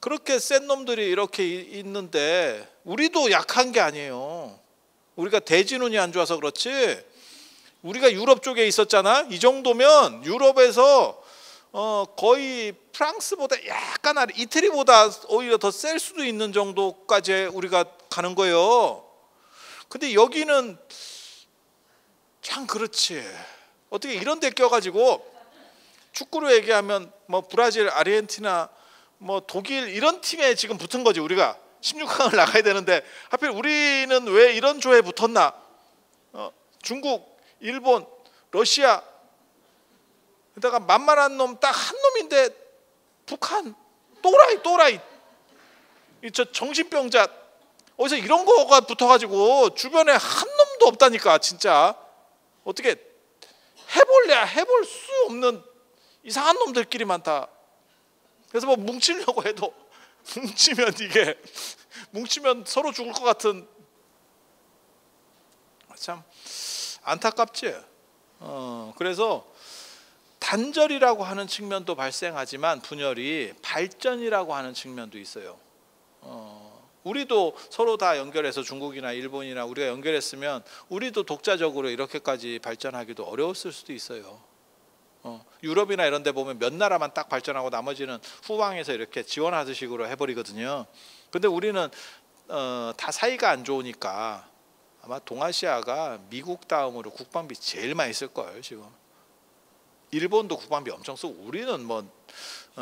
그렇게 센 놈들이 이렇게 있는데 우리도 약한 게 아니에요. 우리가 대진운이 안 좋아서 그렇지, 우리가 유럽 쪽에 있었잖아. 이 정도면 유럽에서 거의 프랑스보다 약간 아래, 이태리보다 오히려 더 셀 수도 있는 정도까지 우리가 가는 거예요. 근데 여기는 참 그렇지. 어떻게 이런 데 껴가지고, 축구로 얘기하면 뭐 브라질, 아르헨티나, 뭐 독일 이런 팀에 지금 붙은 거지. 우리가 16강을 나가야 되는데 하필 우리는 왜 이런 조에 붙었나? 중국, 일본, 러시아, 게다가 만만한 놈 딱 한 놈인데 북한, 또라이 저 정신병자, 어디서 이런 거가 붙어가지고 주변에 한 놈도 없다니까. 진짜 어떻게 해볼래야 해볼 수 없는 이상한 놈들끼리 많다. 그래서 뭐 뭉치려고 해도 뭉치면 서로 죽을 것 같은, 참 안타깝지. 그래서 단절이라고 하는 측면도 발생하지만 분열이 발전이라고 하는 측면도 있어요. 우리도 서로 다 연결해서, 중국이나 일본이나 우리가 연결했으면 우리도 독자적으로 이렇게까지 발전하기도 어려웠을 수도 있어요. 유럽이나 이런 데 보면 몇 나라만 딱 발전하고 나머지는 후방에서 이렇게 지원하듯이식으로 해버리거든요. 근데 우리는 다 사이가 안 좋으니까 아마 동아시아가 미국 다음으로 국방비 제일 많이 쓸걸 지금. 일본도 국방비 엄청 쓰고, 우리는 뭐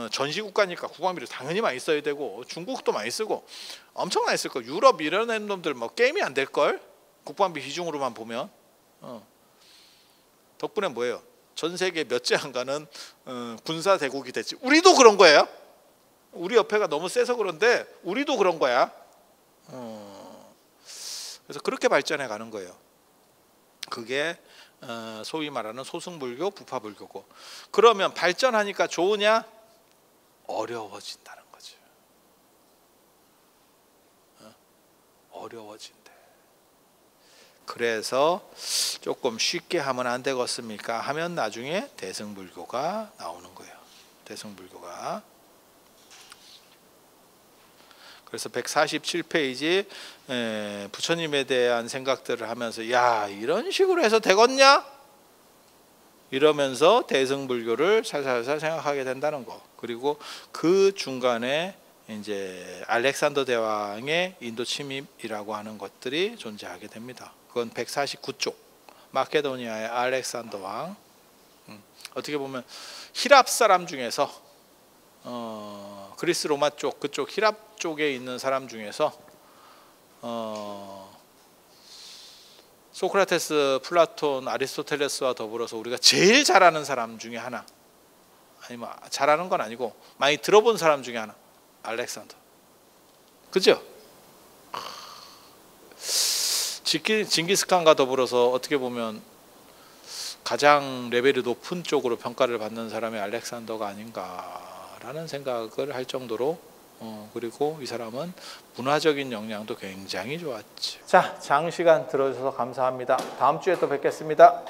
전시국가니까 국방비를 당연히 많이 써야 되고, 중국도 많이 쓰고 엄청 많이 쓸 걸. 유럽 이런 놈들 뭐 게임이 안 될걸, 국방비 비중으로만 보면. 덕분에 뭐예요? 전 세계 몇째 안 가는 군사 대국이 됐지. 우리도 그런 거예요. 우리 옆에가 너무 세서 그런데 우리도 그런 거야. 그래서 그렇게 발전해 가는 거예요. 그게 소위 말하는 소승불교, 부파불교고. 그러면 발전하니까 좋으냐? 어려워진다는 거죠. 어려워진대. 그래서 조금 쉽게 하면 안 되겠습니까? 하면 나중에 대승불교가 나오는 거예요. 대승불교가. 그래서 147페이지 부처님에 대한 생각들을 하면서, 야, 이런 식으로 해서 되겠냐? 이러면서 대승불교를 살살살 생각하게 된다는 거. 그리고 그 중간에 이제 알렉산더 대왕의 인도 침입이라고 하는 것들이 존재하게 됩니다. 그건 149쪽 마케도니아의 알렉산더 왕. 어떻게 보면 히랍 사람 중에서 그리스 로마 쪽, 그쪽 히랍 쪽에 있는 사람 중에서 소크라테스, 플라톤, 아리스토텔레스와 더불어서 우리가 제일 잘하는 사람 중에 하나, 아니 뭐 잘하는 건 아니고 많이 들어본 사람 중에 하나, 알렉산더. 그죠? 징기스칸과 더불어서 어떻게 보면 가장 레벨이 높은 쪽으로 평가를 받는 사람이 알렉산더가 아닌가라는 생각을 할 정도로, 그리고 이 사람은 문화적인 역량도 굉장히 좋았지. 자, 장시간 들어주셔서 감사합니다. 다음 주에 또 뵙겠습니다.